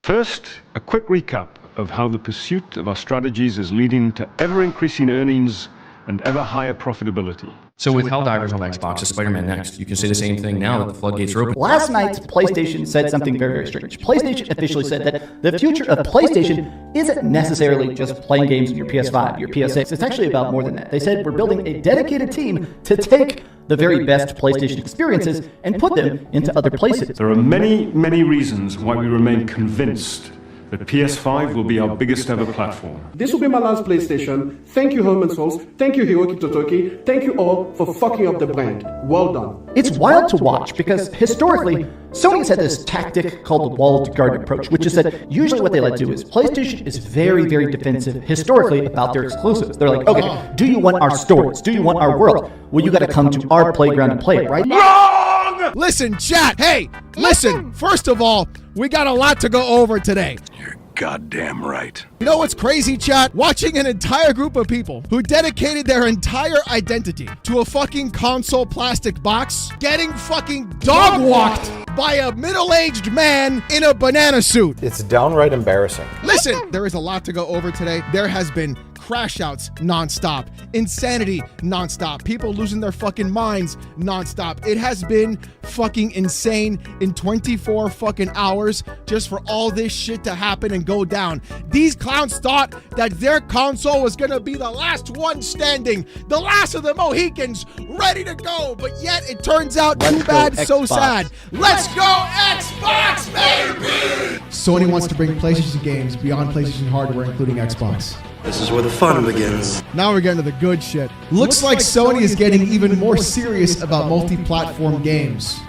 First, a quick recap of how the pursuit of our strategies is leading to ever-increasing earnings and ever higher profitability. So with Helldivers on Xbox and Spider-Man Next, you can say the same thing now that the floodgates are open. Last night, PlayStation said something very, very strange. PlayStation officially said that the future of PlayStation isn't necessarily just playing games on your PS5, your PS6. It's actually about more than that. They said we're building a dedicated team to take the very best PlayStation experiences and put them into other places. There are many, many reasons why we remain convinced that PS5 will be our biggest ever platform. This will be my last PlayStation. Thank you, Herman Souls. Thank you, Hiroki Totoki. Thank you all for fucking up the brand. Well done. It's wild to watch because historically, Sony's had this tactic called the walled garden approach, which is that usually what they like to do is PlayStation is very, very defensive historically about their exclusives. They're like, okay, do you want our stories? Do you want our world? Well, you got to come to our playground and play it, right? Wrong! Listen, chat. Hey, listen. First of all, we got a lot to go over today. You're goddamn right. You know what's crazy, chat? Watching an entire group of people who dedicated their entire identity to a fucking console plastic box, getting fucking dog walked by a middle-aged man in a banana suit. It's downright embarrassing. Listen, there is a lot to go over today. There has been crash outs nonstop, insanity nonstop, people losing their fucking minds nonstop. It has been fucking insane in 24 fucking hours just for all this shit to happen and go down. These clowns thought that their console was gonna be the last one standing, the last of the Mohicans ready to go, but yet it turns out too bad, so sad. Let's go Xbox, baby! Sony wants to bring PlayStation games beyond PlayStation hardware, including Xbox. This is where the fun begins. Now we're getting to the good shit. Looks like Sony is getting even more serious about multi-platform games.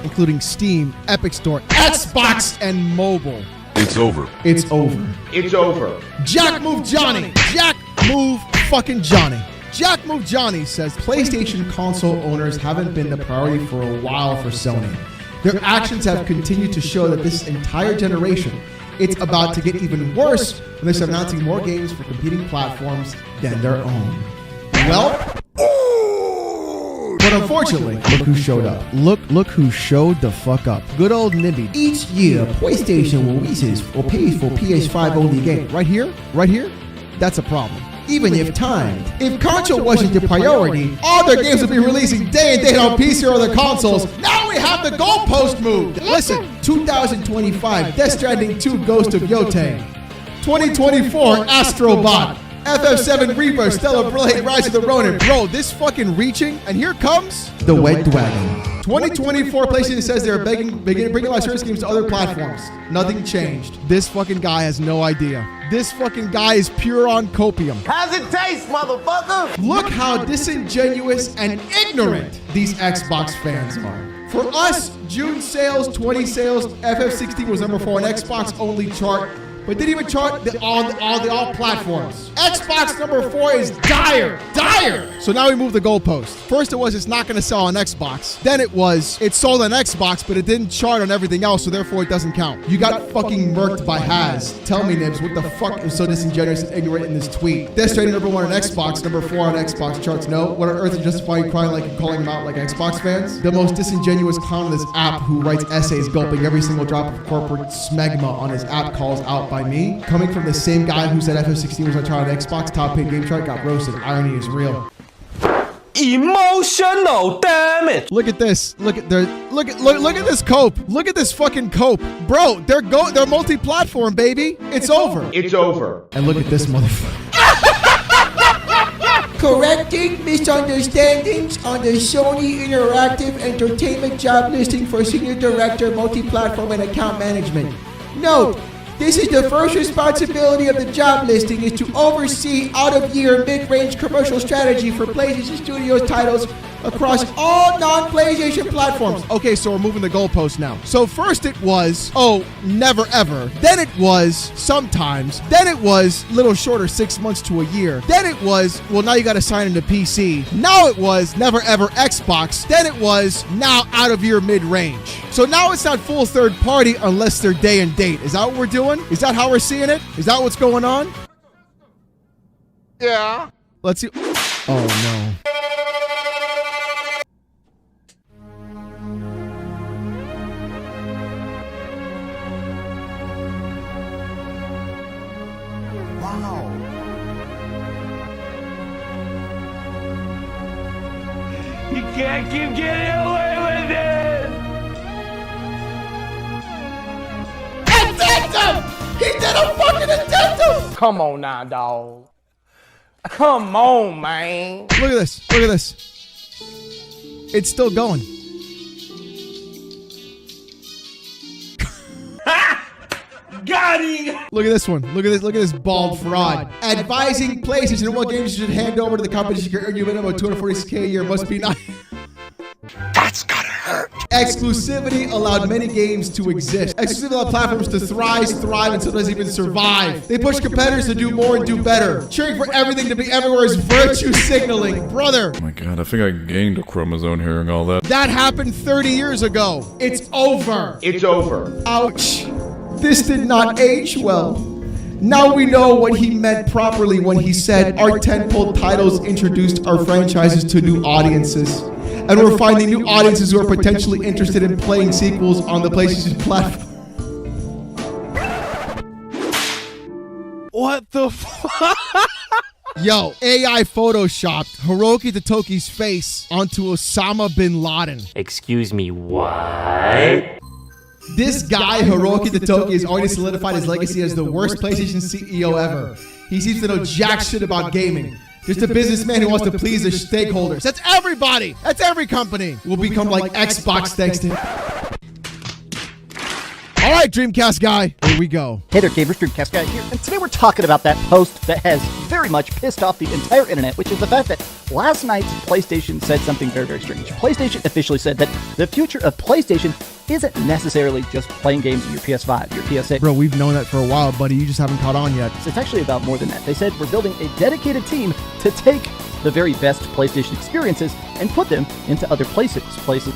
Including Steam, Epic Store, Xbox, and mobile. It's over. It's over. It's over. Jack move Johnny. Jack move fucking Johnny. Jack Move Johnny says PlayStation console owners haven't been the priority for a while for Sony. Their actions have continued to show that this entire generation, it's about to get even worse when they start announcing more games for competing platforms than their own. Well, but unfortunately, look who showed up. Look who showed the fuck up. Good old Nibby. Each year, PlayStation releases or pays for PS5 only games. Right here, that's a problem. Even if timed. If console wasn't the priority, all their games would be releasing day and date on PC or other consoles. Now we have the goalpost moved. Listen, 2025, Death Stranding 2 Ghost of Yotei. 2024, Astrobot. FF7 Reaper, Stellar Blade, Rise of the Ronin. Bro, this fucking reaching, and here comes the Wet Dragon. 2024, PlayStation says they're bringing live service games to other platforms. Nothing changed. This fucking guy has no idea. This fucking guy is pure on copium. How's it taste, motherfucker? Look how disingenuous and ignorant these Xbox fans are. For us, June sales, 20 sales, FF16 was number 4 on Xbox only chart, but didn't even chart on all platforms. Xbox number 4 is dire. So now we move the goalpost. First it was it's not going to sell on Xbox. Then it was it sold on Xbox, but it didn't chart on everything else, so therefore it doesn't count. You got fucking murked by Haz. Tell me, Nibs, what the fuck was so disingenuous and ignorant in this tweet? Death Stranding number 1 on Xbox, number 4 on Xbox charts. No, what on earth is justifying crying like and calling them out like Xbox fans? The most disingenuous clown on this app who writes essays gulping every single drop of corporate smegma on his app calls out by me, coming from the same guy who said FF16 was on chart on Xbox, top paid game chart, got roasted. Irony is real. Emotional damage. Look at this. Look at this cope. Look at this fucking cope. Bro, they're multi-platform, baby. It's over. It's over. And look at this motherfucker. Correcting misunderstandings on the Sony Interactive Entertainment job listing for Senior Director, Multi-Platform and Account Management. Note, this is the first responsibility of the job listing is to oversee out-of-year mid-range commercial strategy for PlayStation Studios titles across all non-PlayStation platforms. Okay, so we're moving the goalpost now. So first it was, oh, never ever. Then it was sometimes. Then it was a little shorter, 6 months to a year. Then it was, well, now you got to sign into PC. Now it was never ever Xbox. Then it was now out-of-year mid-range. So now it's not full third party unless they're day and date. Is that what we're doing? Is that how we're seeing it? Is that what's going on? Yeah. Let's see. Oh, no. Wow. You can't keep getting away with it. Addendum! He did a fucking addendum! Come on now, dog. Come on, man. Look at this. Look at this. It's still going. Got him! Look at this one. Look at this bald fraud. Advising PlayStation on what games you should hand over to the company to earn you a minimum of $246K a year must be nice. That's gotta hurt. Exclusivity allowed many games to exist. Exclusivity allowed platforms to thrive, and sometimes even survive. They push competitors to do more and do better. Cheering for everything to be everywhere is virtue signaling. Brother. Oh my god, I think I gained a chromosome hearing all that. That happened 30 years ago. It's over. It's over. Ouch. This did not age well. Now we know what he meant properly when he said our tentpole titles introduced our franchises to new audiences. And we're finding new audiences who are potentially interested in playing sequels on the PlayStation platform. What the fuck? Yo, AI photoshopped Hiroki Totoki's face onto Osama bin Laden. Excuse me, what? This guy, Hiroki Totoki, has already solidified his legacy as the worst PlayStation CEO ever. He seems to know jack shit about gaming. Just a businessman who wants to please his stakeholders. That's everybody. That's every company. Will become like Xbox thanks to him. All right, Dreamcast guy, here we go. Hey there, gamers, Dreamcast guy here, and today we're talking about that post that has very much pissed off the entire internet, which is the fact that last night PlayStation said something very, very strange. PlayStation officially said that the future of PlayStation isn't necessarily just playing games on your PS5, your PS6. Bro, we've known that for a while, buddy. You just haven't caught on yet. It's actually about more than that. They said we're building a dedicated team to take the very best PlayStation experiences and put them into other places.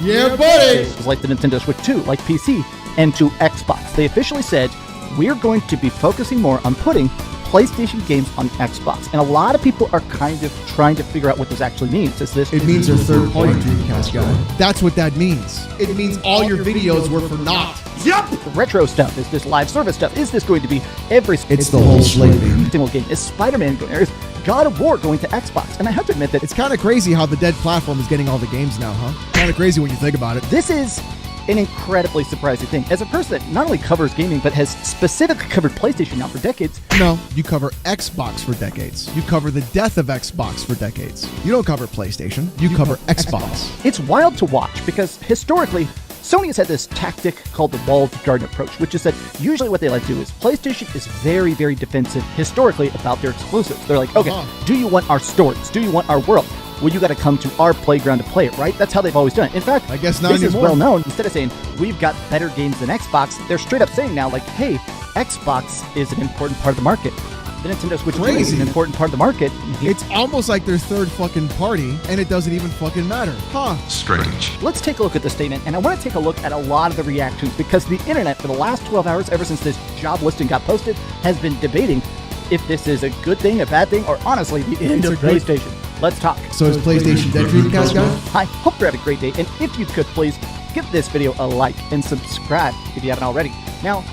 Yeah, buddy! Like the Nintendo Switch 2, like PC, and to Xbox. They officially said, we're going to be focusing more on putting PlayStation games on Xbox. And a lot of people are kind of trying to figure out what this actually means. It means they're third-party Dreamcast guy. That's what that means. It means all your videos were for naught. Yep! The retro stuff, is this live service stuff? Is this going to be every... It's the whole slate, baby. Single game. Is Spider-Man going... Is God of War going to Xbox? And I have to admit that... It's kind of crazy how the dead platform is getting all the games now, huh? Kind of crazy when you think about it. This is an incredibly surprising thing. As a person that not only covers gaming, but has specifically covered PlayStation now for decades. No, you cover Xbox for decades. You cover the death of Xbox for decades. You don't cover PlayStation. You cover Xbox. It's wild to watch because historically, Sony has had this tactic called the walled garden approach, which is that usually what they like to do is PlayStation is very, very defensive historically about their exclusives. They're like, okay, do you want our stories? Do you want our world? Well, you got to come to our playground to play it, right? That's how they've always done it. In fact, I guess not this anymore. is well known. Instead of saying, we've got better games than Xbox, they're straight up saying now, like, hey, Xbox is an important part of the market. The Nintendo Switch 2 is an important part of the market. It's almost like their third fucking party, and it doesn't even fucking matter. Huh. Strange. Let's take a look at the statement, and I want to take a look at a lot of the reactions because the internet, for the last 12 hours, ever since this job listing got posted, has been debating if this is a good thing, a bad thing, or honestly, the end of PlayStation. Let's talk. So is PlayStation dead, Dreamcast guy? I hope you're having a great day, and if you could, please give this video a like and subscribe if you haven't already. Now,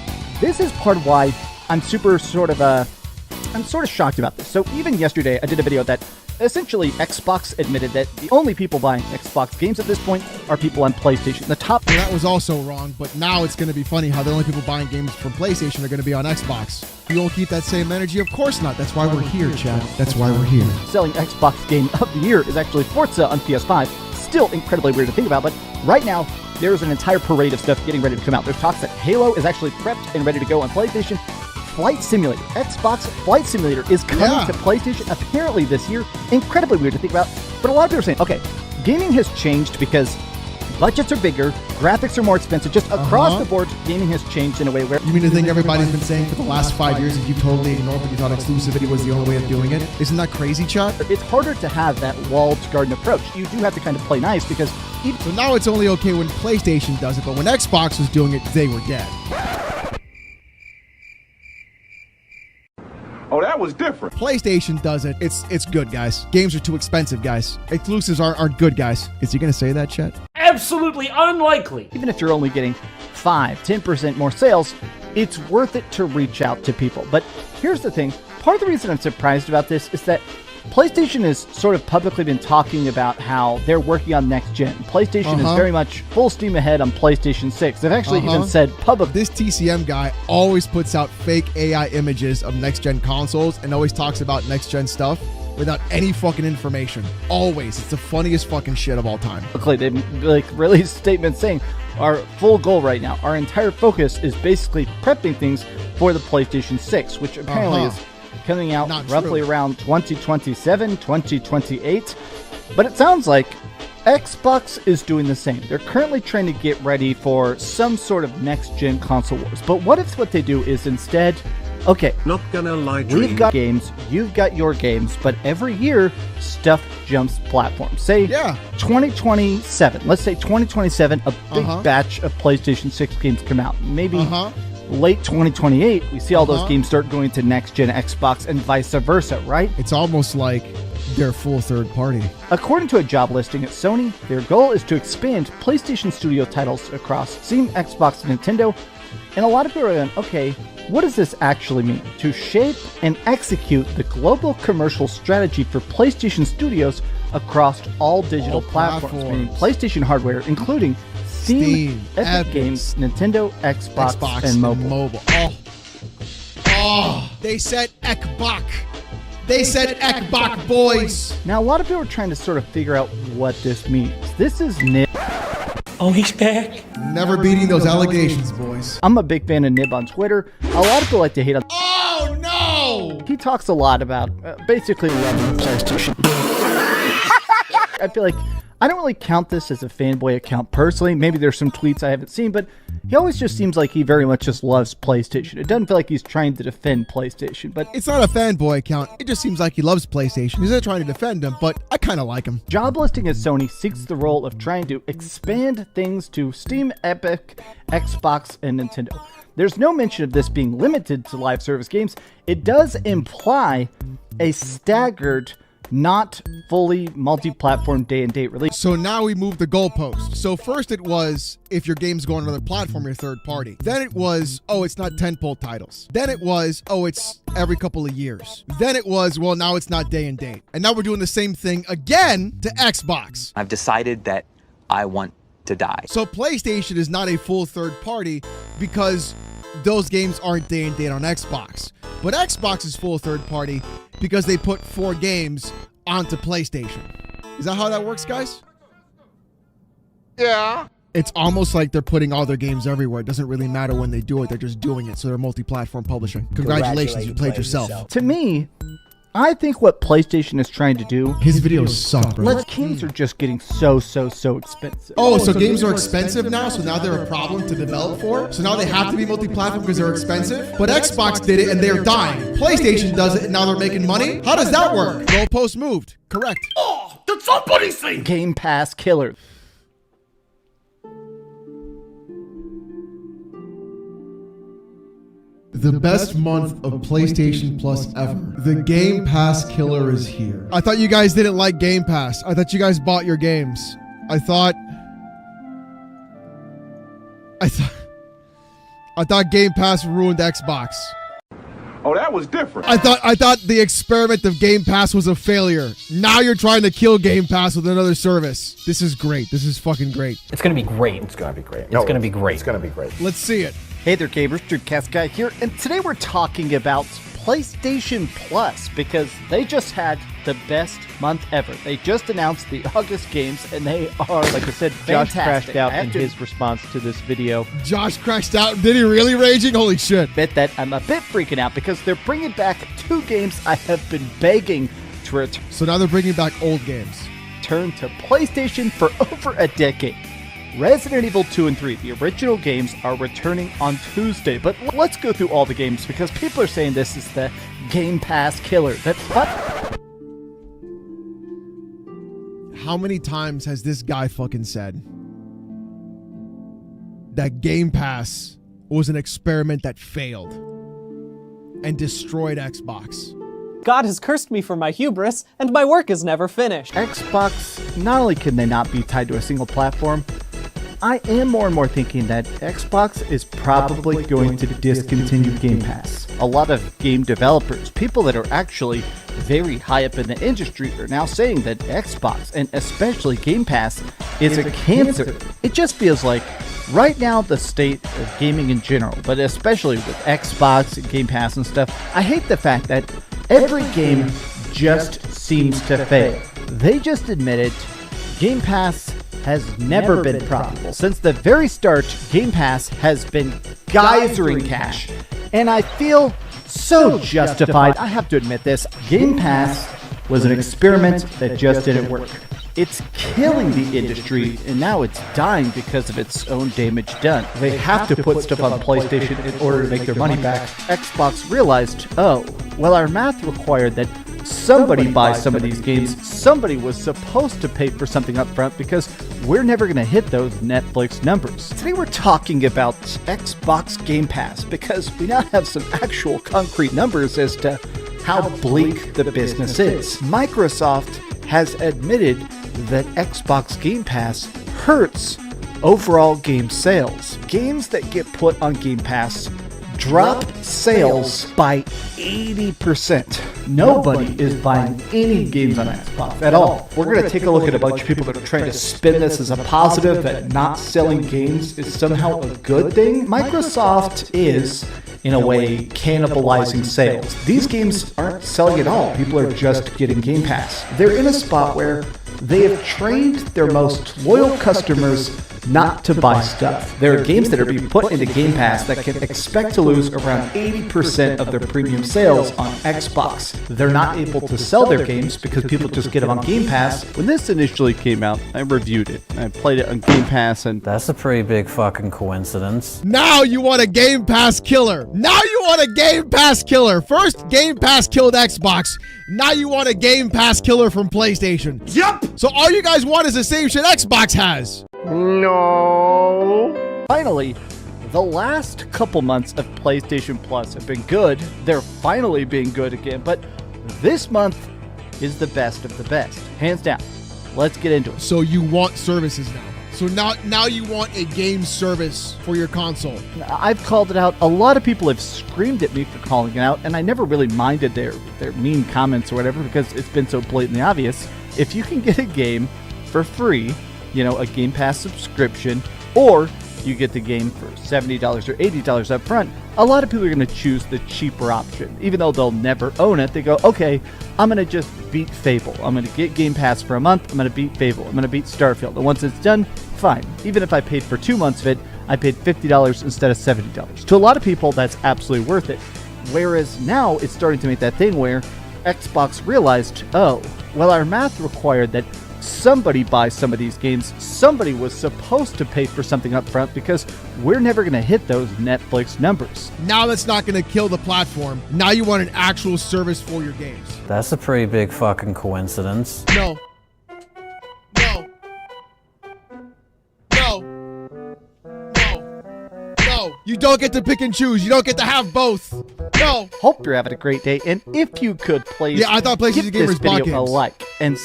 this is part of why I'm sort of shocked about this. So even yesterday, I did a video that essentially Xbox admitted that the only people buying Xbox games at this point are people on PlayStation. The top... Well, that was also wrong, but now it's going to be funny how the only people buying games from PlayStation are going to be on Xbox. You won't keep that same energy? Of course not. That's why we're here, Chad. That's why we're here. Selling Xbox game of the year is actually Forza on PS5. Still incredibly weird to think about, but right now, there's an entire parade of stuff getting ready to come out. There's talks that Halo is actually prepped and ready to go on PlayStation. Flight Simulator, Xbox Flight Simulator is coming to PlayStation apparently this year. Incredibly weird to think about, but a lot of people are saying, okay, gaming has changed because budgets are bigger, graphics are more expensive, just across the board, gaming has changed in a way where... You mean the thing everybody's been saying for the last 5 years and you totally ignored, but you thought exclusivity was the only way of doing it? Isn't that crazy, Chuck? It's harder to have that walled garden approach. You do have to kind of play nice because... So now it's only okay when PlayStation does it, but when Xbox was doing it, they were dead. Oh, that was different. PlayStation does it. It's good, guys. Games are too expensive, guys. Exclusives aren't good, guys. Is he going to say that, Chet? Absolutely unlikely. Even if you're only getting 5-10% more sales, it's worth it to reach out to people. But here's the thing. Part of the reason I'm surprised about this is that PlayStation has sort of publicly been talking about how they're working on next gen. PlayStation is very much full steam ahead on PlayStation 6. They've actually even said publicly. This TCM guy always puts out fake AI images of next gen consoles and always talks about next gen stuff without any fucking information. Always. It's the funniest fucking shit of all time. They've released statements saying our full goal right now, our entire focus is basically prepping things for the PlayStation 6, which apparently is coming out roughly around 2027, 2028. But it sounds like Xbox is doing the same. They're currently trying to get ready for some sort of next-gen console wars. But what if what they do is instead, okay, not gonna lie, we've got games, you've got your games, but every year stuff jumps platforms. Say 2027. Let's say 2027, a big batch of PlayStation 6 games come out. Maybe late 2028, we see all those games start going to next-gen Xbox and vice versa, right? It's almost like they're full third party. According to a job listing at Sony, their goal is to expand PlayStation Studio titles across Steam, Xbox, and Nintendo. And a lot of people are going, okay, what does this actually mean? To shape and execute the global commercial strategy for PlayStation Studios across all digital platforms, meaning PlayStation hardware, including Steam, Epic Games, Nintendo, Xbox, and mobile. They said Xbox. They said Xbox, boys. Now, a lot of people are trying to sort of figure out what this means. This is Nib. Oh, he's back. Never beating those allegations, boys. I'm a big fan of Nib on Twitter. A lot of people like to hate on... Oh, no! He talks a lot about basically loving PlayStation. I feel like I don't really count this as a fanboy account personally. Maybe there's some tweets I haven't seen, but he always just seems like he very much just loves PlayStation. It doesn't feel like he's trying to defend PlayStation, but it's not a fanboy account. It just seems like he loves PlayStation. He's not trying to defend him, but I kind of like him. Job listing at Sony seeks the role of trying to expand things to Steam, Epic, Xbox, and Nintendo. There's no mention of this being limited to live service games. It does imply a staggered, not fully multi-platform day-and-date release. So now we move the goalpost. So first it was, if your game's going on another platform, you're third party. Then it was, oh, it's not tentpole titles. Then it was, oh, it's every couple of years. Then it was, well, now it's not day-and-date. And now we're doing the same thing again to Xbox. I've decided that I want to die. So PlayStation is not a full third party because those games aren't day-and-date on Xbox. But Xbox is full third party because they put 4 games onto PlayStation. Is that how that works, guys? Yeah. It's almost like they're putting all their games everywhere. It doesn't really matter when they do it. They're just doing it. So they're multi-platform publishing. Congratulations, you played yourself. To me, I think what PlayStation is trying to do... His videos suck, bro. Games are just getting so expensive. Oh, so games are expensive now? So now they're a problem to develop for? So now they have to be multi-platform because they're expensive? But Xbox did it and they're dying. PlayStation does it and now they're making money? How does that work? Goalpost moved. Correct. Oh, did somebody say Game Pass killer? The best month of PlayStation Plus ever. The Game Pass killer is here. I thought you guys didn't like Game Pass. I thought you guys bought your games. I thought Game Pass ruined Xbox. Oh, that was different. I thought the experiment of Game Pass was a failure. Now you're trying to kill Game Pass with another service. This is great. This is fucking great. It's gonna be great. It's gonna be great. It's gonna be great. It's gonna be great. Let's see it. Hey there, gamers, Dreamcast Guy here, and today we're talking about PlayStation Plus because they just had the best month ever. They just announced the August games, and they are, like I said, Josh crashed out in his response to this video. Josh crashed out? Did he really raging? Holy shit. Bet that I'm a bit freaking out because they're bringing back 2 games I have been begging to return. So now they're bringing back old games. Turn to PlayStation for over a decade. Resident Evil 2 and 3, the original games, are returning on Tuesday. But let's go through all the games because people are saying this is the Game Pass killer. How many times has this guy fucking said that Game Pass was an experiment that failed and destroyed Xbox? God has cursed me for my hubris, and my work is never finished. Xbox, not only can they not be tied to a single platform, I am more and more thinking that Xbox is probably going to discontinue Game Pass. A lot of game developers, people that are actually very high up in the industry, are now saying that Xbox, and especially Game Pass, is a cancer. It just feels like right now the state of gaming in general, but especially with Xbox and Game Pass and stuff, I hate the fact that every game just seems to fail. They just admitted Game Pass has never been profitable. Since the very start, Game Pass has been geysering cash. And I feel so justified. I have to admit this. Game Pass was an experiment that just didn't work. It's killing the industry, and now it's dying because of its own damage done. They have to put stuff on PlayStation in order to make their money back. Xbox realized, oh, well, our math required that somebody buys some of these games. Somebody was supposed to pay for something up front because we're never going to hit those Netflix numbers. Today we're talking about Xbox Game Pass because we now have some actual concrete numbers as to how bleak the business is. Microsoft has admitted that Xbox Game Pass hurts overall game sales. Games that get put on Game Pass drop sales by 80%. Nobody is buying any games on Xbox at all. We're going to take a look at a bunch of people that are trying to spin this as a positive, that not selling games is somehow a good thing. Microsoft is, in a way, cannibalizing sales. These games aren't selling at all. People are just getting Game Pass. They're in a spot where they have trained their most loyal customers not to buy stuff. There are games that are being put into Game Pass that can expect to lose around 80% of their premium sales on Xbox. They're not able to sell their games because people just get them on Game Pass. When this initially came out, I reviewed it. I played it on Game Pass, and that's a pretty big fucking coincidence. Now you want a Game Pass killer. Now you want a Game Pass killer. First, Game Pass killed Xbox. Now you want a Game Pass killer from PlayStation. Yep. So all you guys want is the same shit Xbox has. No. Finally, the last couple months of PlayStation Plus have been good. They're finally being good again, but this month is the best of the best. Hands down. Let's get into it. So you want services now. So now you want a game service for your console. I've called it out. A lot of people have screamed at me for calling it out, and I never really minded their mean comments or whatever because it's been so blatantly obvious. If you can get a game for free, a Game Pass subscription, or you get the game for $70 or $80 up front, a lot of people are going to choose the cheaper option. Even though they'll never own it, they go, okay, I'm going to just beat Fable. I'm going to get Game Pass for a month. I'm going to beat Fable. I'm going to beat Starfield. And once it's done, fine. Even if I paid for 2 months of it, I paid $50 instead of $70. To a lot of people, that's absolutely worth it. Whereas now it's starting to make that thing where Xbox realized, oh, well, our math required that somebody buys some of these games. Somebody was supposed to pay for something up front because we're never going to hit those Netflix numbers. Now that's not going to kill the platform. Now you want an actual service for your games. That's a pretty big fucking coincidence. No. No. No. No. No. You don't get to pick and choose. You don't get to have both. No. Hope you're having a great day, and if you could please, I thought PlayStation give this Gamers bought video a games. like and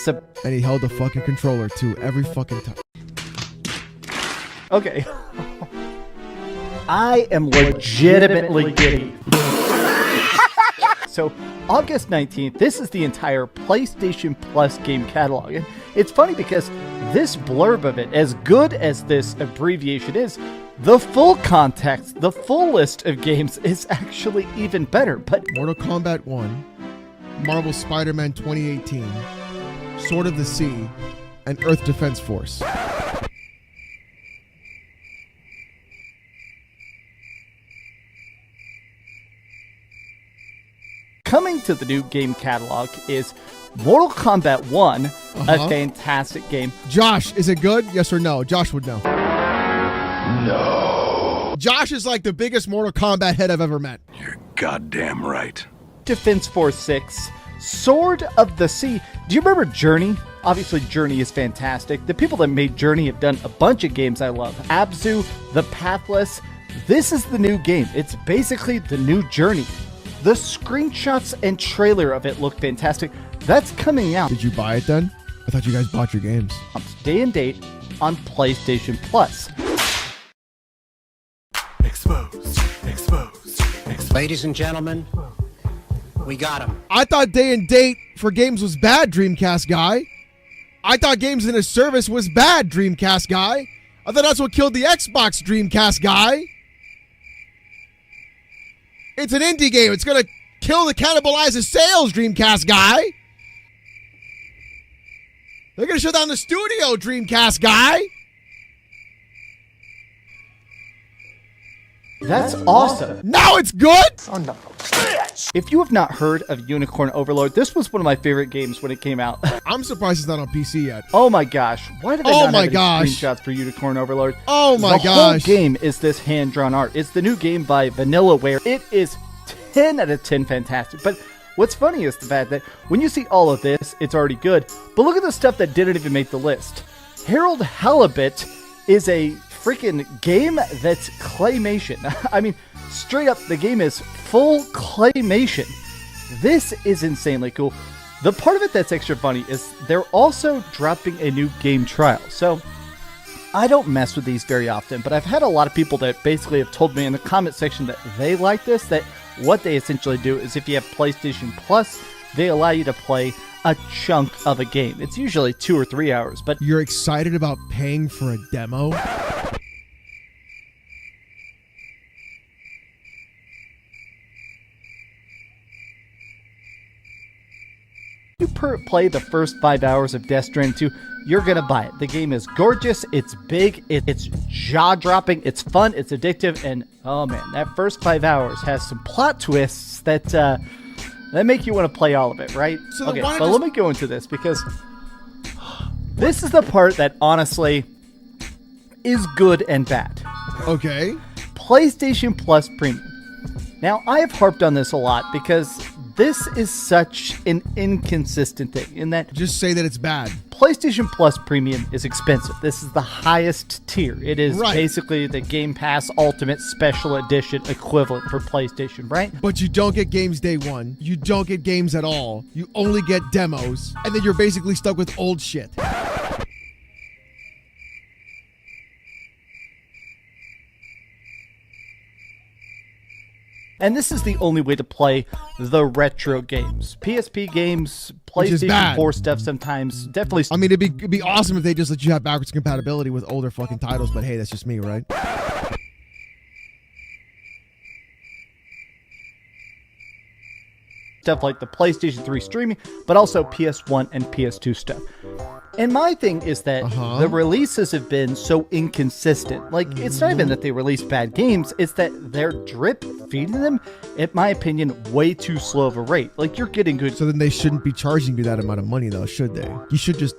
And he held the fucking controller too every fucking time. Okay. I am legitimately giddy. So, August 19th, this is the entire PlayStation Plus game catalog. And it's funny because this blurb of it, as good as this abbreviation is, the full context, the full list of games is actually even better. But Mortal Kombat 1, Marvel Spider-Man 2018, Sword of the Sea, and Earth Defense Force. coming to the new game catalog is Mortal Kombat 1, a fantastic game. Josh, is it good? Yes or no? Josh would know. No. Josh is like the biggest Mortal Kombat head I've ever met. You're goddamn right. Defense Force 6, Sword of the Sea. Do you remember Journey? Obviously, Journey is fantastic. The people that made Journey have done a bunch of games I love. Abzu, The Pathless. This is the new game. It's basically the new Journey. The screenshots and trailer of it look fantastic. That's coming out. Did you buy it then? I thought you guys bought your games. Day and date on PlayStation Plus. Exposed. Ladies and gentlemen, we got him. I thought day and date for games was bad, Dreamcast guy. I thought games in a service was bad, Dreamcast guy. I thought that's what killed the Xbox, Dreamcast guy. It's an indie game. It's going to kill the cannibalize the sales, Dreamcast guy. They're going to shut down the studio, Dreamcast guy. That's awesome. Now it's good? Oh, no. If you have not heard of Unicorn Overlord, this was one of my favorite games when it came out. I'm surprised it's not on PC yet. Oh my gosh. Why did they not have any screenshots for Unicorn Overlord? Oh my gosh. The whole game is this hand-drawn art. It's the new game by Vanillaware. It is 10 out of 10 fantastic. But what's funny is the fact that when you see all of this, it's already good. But look at the stuff that didn't even make the list. Harold Halibut is a freaking game that's claymation. I mean, straight up, the game is full claymation. This is insanely cool. The part of it that's extra funny is they're also dropping a new game trial. So I don't mess with these very often, but I've had a lot of people that basically have told me in the comment section that they like this, that what they essentially do is if you have PlayStation Plus, they allow you to play a chunk of a game. It's usually 2 or 3 hours, but you're excited about paying for a demo? play the first 5 hours of Death Stranding 2, you're going to buy it. The game is gorgeous, it's big, it's jaw-dropping, it's fun, it's addictive, and oh man, that first 5 hours has some plot twists that make you want to play all of it, right? So okay, but let me go into this, because this is the part that honestly is good and bad. Okay. PlayStation Plus Premium. Now, I have harped on this a lot because this is such an inconsistent thing in that... Just say that it's bad. PlayStation Plus Premium is expensive. This is the highest tier. It is basically the Game Pass Ultimate Special Edition equivalent for PlayStation, right? But you don't get games day one. You don't get games at all. You only get demos. And then you're basically stuck with old shit. And this is the only way to play the retro games. PSP games, PlayStation 4 stuff sometimes, definitely... I mean, it'd be awesome if they just let you have backwards compatibility with older fucking titles, but hey, that's just me, right? Stuff like the PlayStation 3 streaming, but also PS1 and PS2 stuff. And my thing is that the releases have been so inconsistent. Like, it's not even that they release bad games, it's that they're drip feeding them, in my opinion, way too slow of a rate. Like, you're getting good... So then they shouldn't be charging you that amount of money, though, should they? You should just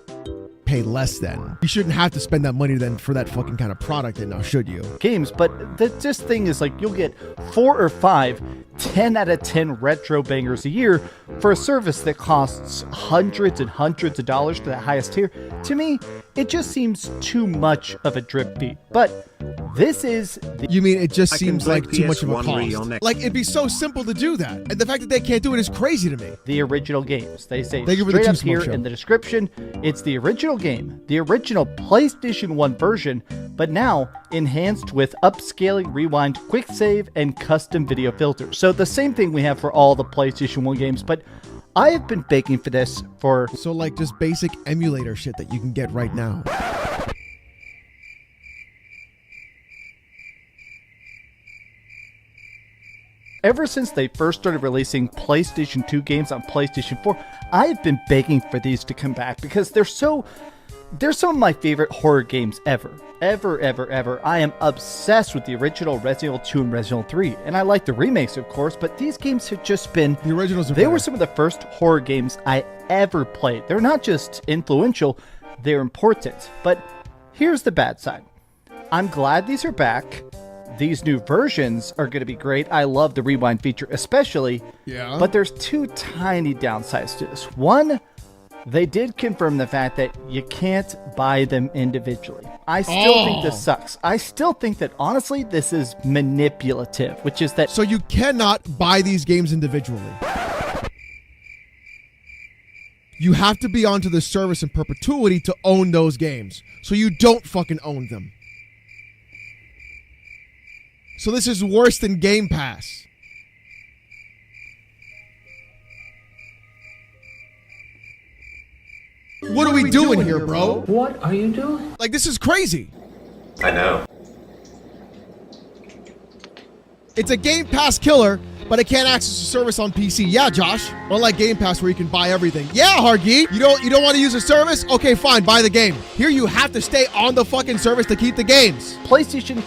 pay less then. You shouldn't have to spend that money then for that fucking kind of product then, now, should you? Games, but this thing is like, you'll get 4 or 5 10 out of 10 retro bangers a year for a service that costs hundreds and hundreds of dollars for that highest tier. To me, it just seems too much of a drip feed. But this is... You mean it just seems like too much of a cost? Like, it'd be so simple to do that. And the fact that they can't do it is crazy to me. The original games. They say straight up here in the description, it's the original game, the original PlayStation 1 version, but now enhanced with upscaling, rewind, quick save, and custom video filters. So the same thing we have for all the PlayStation 1 games, but I have been begging for this for... So like just basic emulator shit that you can get right now. Ever since they first started releasing PlayStation 2 games on PlayStation 4, I've been begging for these to come back because they're some of my favorite horror games ever. Ever. I am obsessed with the original Resident Evil 2 and Resident Evil 3. And I like the remakes, of course, but these games have just been... The originals are They were some of the first horror games I ever played. They're not just influential, they're important. But here's the bad side. I'm glad these are back. These new versions are going to be great. I love the rewind feature especially. Yeah. But there's 2 tiny downsides to this. One, they did confirm the fact that you can't buy them individually. I still think this sucks. I still think that, honestly, this is manipulative, which is that... So you cannot buy these games individually. You have to be onto the service in perpetuity to own those games. So you don't fucking own them. So this is worse than Game Pass. What are we doing here, bro? What are you doing? Like, this is crazy. I know. It's a Game Pass killer, but it can't access the service on PC. Yeah, Josh. Unlike Game Pass where you can buy everything. Yeah, Hargeet. You don't want to use a service? Okay, fine, buy the game. Here you have to stay on the fucking service to keep the games. PlayStation,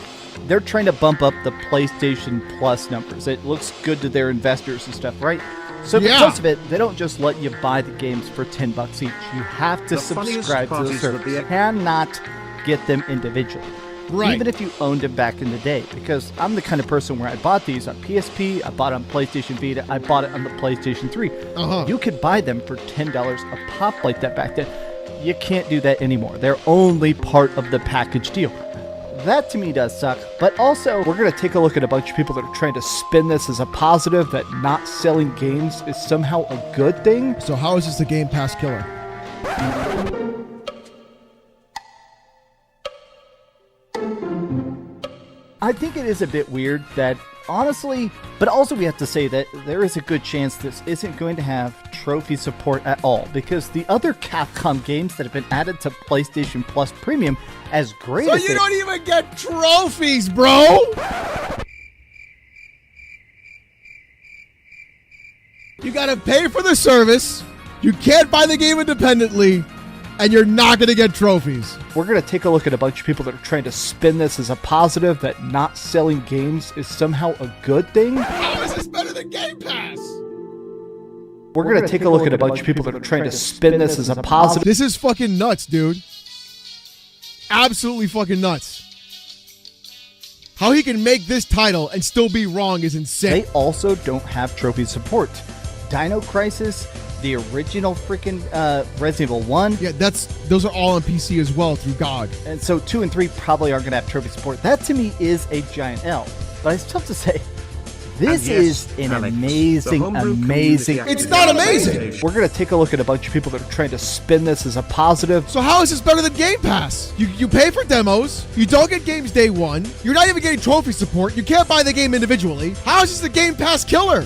they're trying to bump up the PlayStation Plus numbers. It looks good to their investors and stuff, right? So because of it, they don't just let you buy the games for $10 each. You have to subscribe to the service. You cannot get them individually. Right. Even if you owned them back in the day. Because I'm the kind of person where I bought these on PSP, I bought it on PlayStation Vita, I bought it on the PlayStation 3. You could buy them for $10 a pop like that back then. You can't do that anymore. They're only part of the package deal. That to me does suck, but also we're going to take a look at a bunch of people that are trying to spin this as a positive, that not selling games is somehow a good thing. So how is this a Game Pass killer? I think it is a bit weird that, honestly, but also we have to say that there is a good chance this isn't going to have trophy support at all, because the other Capcom games that have been added to PlayStation Plus Premium, as great as you don't even get trophies, bro! You gotta pay for the service, You can't buy the game independently, and you're not going to get trophies. We're going to take a look at a bunch of people that are trying to spin this as a positive, that not selling games is somehow a good thing. How is this better than Game Pass? We're going to take a look at a bunch of people that are trying to spin this as a positive. This is fucking nuts, dude. Absolutely fucking nuts. How he can make this title and still be wrong is insane. They also don't have trophy support. Dino Crisis, the original freaking Resident Evil 1. Yeah, those are all on PC as well through GOG. And so 2 and 3 probably aren't going to have trophy support. That to me is a giant L. But I still have to say, this is an amazing. It's not amazing. We're going to take a look at a bunch of people that are trying to spin this as a positive. So how is this better than Game Pass? You pay for demos. You don't get games day one. You're not even getting trophy support. You can't buy the game individually. How is this the Game Pass killer?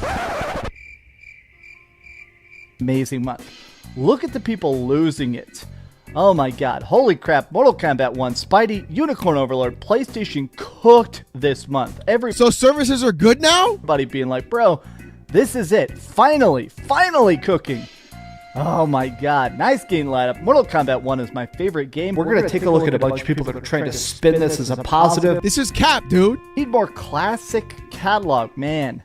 Amazing month. Look at the people losing it. Oh my god. Holy crap. Mortal Kombat 1, Spidey, Unicorn Overlord, PlayStation cooked this month. So services are good now? Everybody being like, bro, this is it. Finally cooking. Oh my god. Nice game lineup. Mortal Kombat 1 is my favorite game. We're going to take a look at a bunch of people that are trying to spin this as a positive. This is cap, dude. Need more classic catalog, man.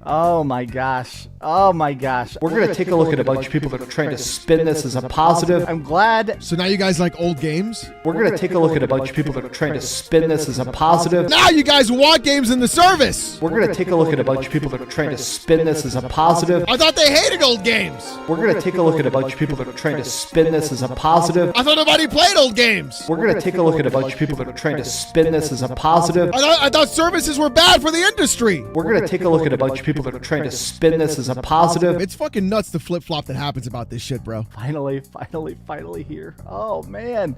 Oh my gosh. Oh my gosh. We're going to take a look at a bunch of people that are trying to spin this as a positive. I'm glad. So now you guys like old games? We're going to take a look at a bunch of people that are trying to spin this as a positive. Now you guys want games in the service. We're going to take a look at a bunch of people that are trying to spin this as a positive. I thought they hated old games. We're going to take a look at a bunch of people that are trying to spin this as a positive. I thought nobody played old games. We're going to take a look at a bunch of people that are trying to spin this as a positive. I thought services were bad for the industry. We're going to take a look at a bunch of people that are trying to spin this as a positive. It's fucking nuts the flip-flop that happens about this shit, bro. Finally here. Oh, man.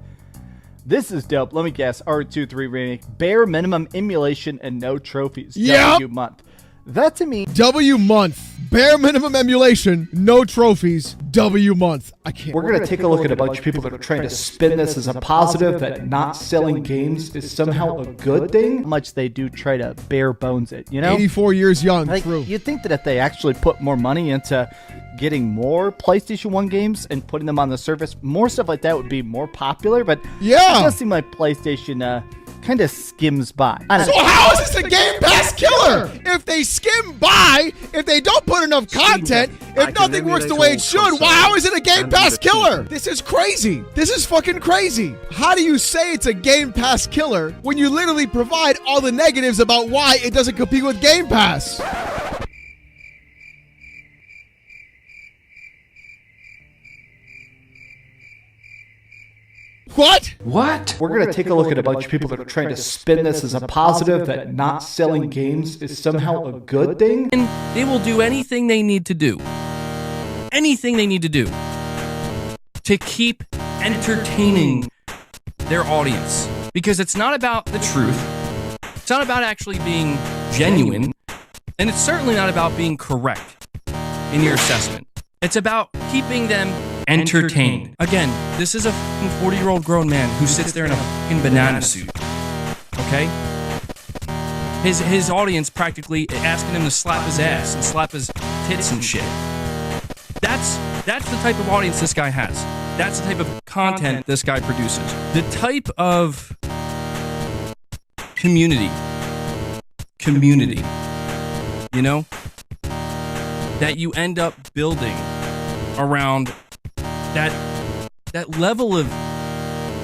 This is dope. Let me guess. R23 remake. Bare minimum emulation and no trophies. Yeah. W month. That to me. W month. Bare minimum emulation, no trophies, W month. I can't. We're going to take a look at a bunch of people that are trying to spin this as a positive, that not selling games is somehow a good thing. How much they do try to bare bones it, you know? 84 years young, like, true. You'd think that if they actually put more money into getting more PlayStation 1 games and putting them on the service, more stuff like that would be more popular, but yeah, it does seem like PlayStation kind of skims by. So how is this a Game Pass killer? If they skim by, if they don't put enough content, if nothing works the way it should, how is it a Game Pass killer? This is crazy. This is fucking crazy. How do you say it's a Game Pass killer when you literally provide all the negatives about why it doesn't compete with Game Pass? What? We're going to take a look at a bunch of people that are trying to spin this as a positive, that not selling games is somehow a good thing. And they will do anything they need to do. Anything they need to do to keep entertaining their audience. Because it's not about the truth. It's not about actually being genuine. And it's certainly not about being correct in your assessment. It's about keeping them entertained. Again, this is a 40-year-old grown man who sits there in a fucking banana suit. Okay? His audience practically asking him to slap his ass and slap his tits and shit. That's the type of audience this guy has. That's the type of content this guy produces. The type of community, you know, that you end up building around that level of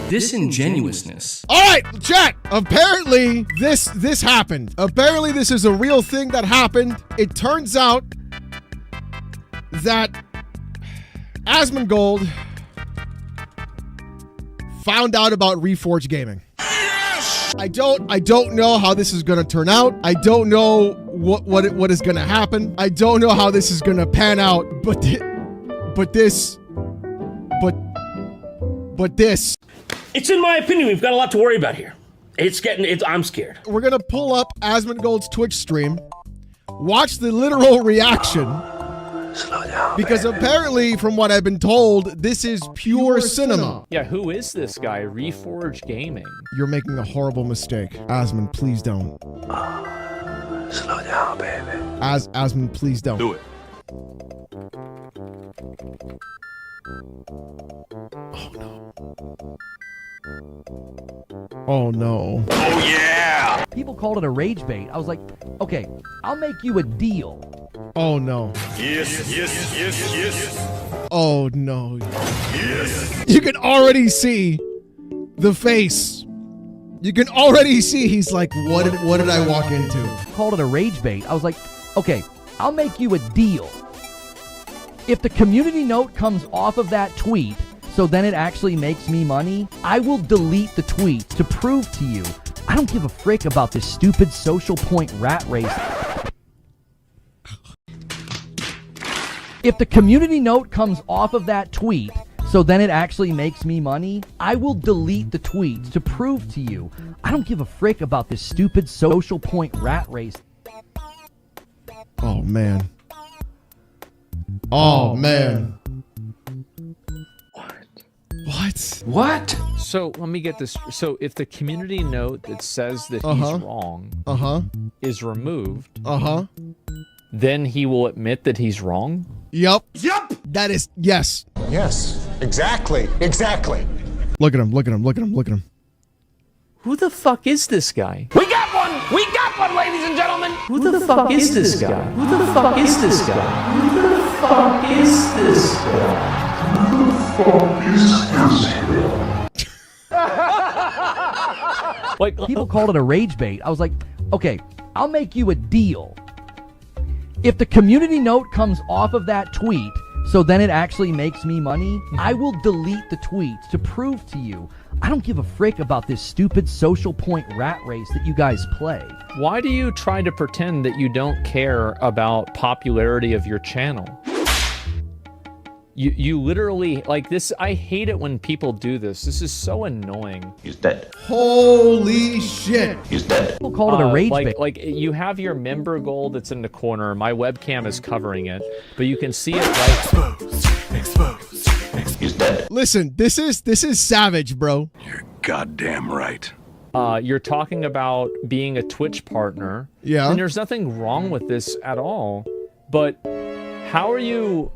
disingenuousness. All right, chat. Apparently, this happened. Apparently, this is a real thing that happened. It turns out that Asmongold found out about Reforged Gaming. I don't know how this is going to turn out. I don't know what is going to happen. I don't know how this is going to pan out. But this. It's in my opinion, we've got a lot to worry about here. I'm scared. We're going to pull up Asmongold's Twitch stream, watch the literal reaction. Slow down, because apparently, from what I've been told, this is pure cinema. Yeah, who is this guy? Reforged Gaming. You're making a horrible mistake. Asmon, please don't. Slow down, baby. Asmon, please don't. Do it. Oh no. Oh no. Oh yeah! People called it a rage bait. I was like, okay, I'll make you a deal. Oh no. Yes, yes, yes, yes. Oh no. Yes. You can already see the face. You can already see he's like, what did I walk into? Called it a rage bait. I was like, okay, I'll make you a deal. If the community note comes off of that tweet, so then it actually makes me money, I will delete the tweet to prove to you I don't give a frick about this stupid social point rat race. If the community note comes off of that tweet, so then it actually makes me money, I will delete the tweets to prove to you I don't give a frick about this stupid social point rat race. Oh man. Oh man. What? So let me get this. So if the community note that says that he's wrong is removed, then he will admit that he's wrong? Yep. That is, yes. Yes, exactly. Look at him, look at him, look at him, look at him. Who the fuck is this guy? We got one! We got one, ladies and gentlemen! Who the fuck is this guy? Who the fuck is this guy? Who the fuck is this guy? Like, people called it a rage bait. I was like, okay, I'll make you a deal. If the community note comes off of that tweet, so then it actually makes me money, I will delete the tweets to prove to you I don't give a frick about this stupid social point rat race that you guys play. Why do you try to pretend that you don't care about popularity of your channel? You literally, like this, I hate it when people do this. This is so annoying. He's dead. Holy shit. He's dead. People called it a rage bait. Like you have your member goal that's in the corner. My webcam is covering it, but you can see it right. Exposed. He's dead. Listen, this is savage, bro. You're goddamn right. You're talking about being a Twitch partner. Yeah. And there's nothing wrong with this at all. But how are you...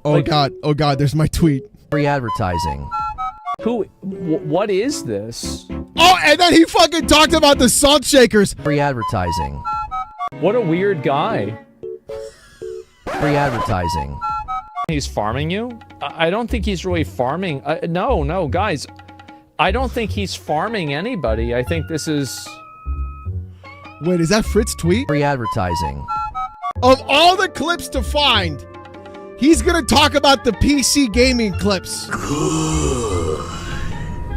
Oh God, there's my tweet. Free advertising. What is this? Oh, and then he fucking talked about the salt shakers. Free advertising. What a weird guy. Free advertising. He's farming you? I don't think he's really farming. No, guys. I don't think he's farming anybody. I think this is... Wait, is that Fritz's tweet? Free advertising. Of all the clips to find, he's gonna talk about the PC gaming clips.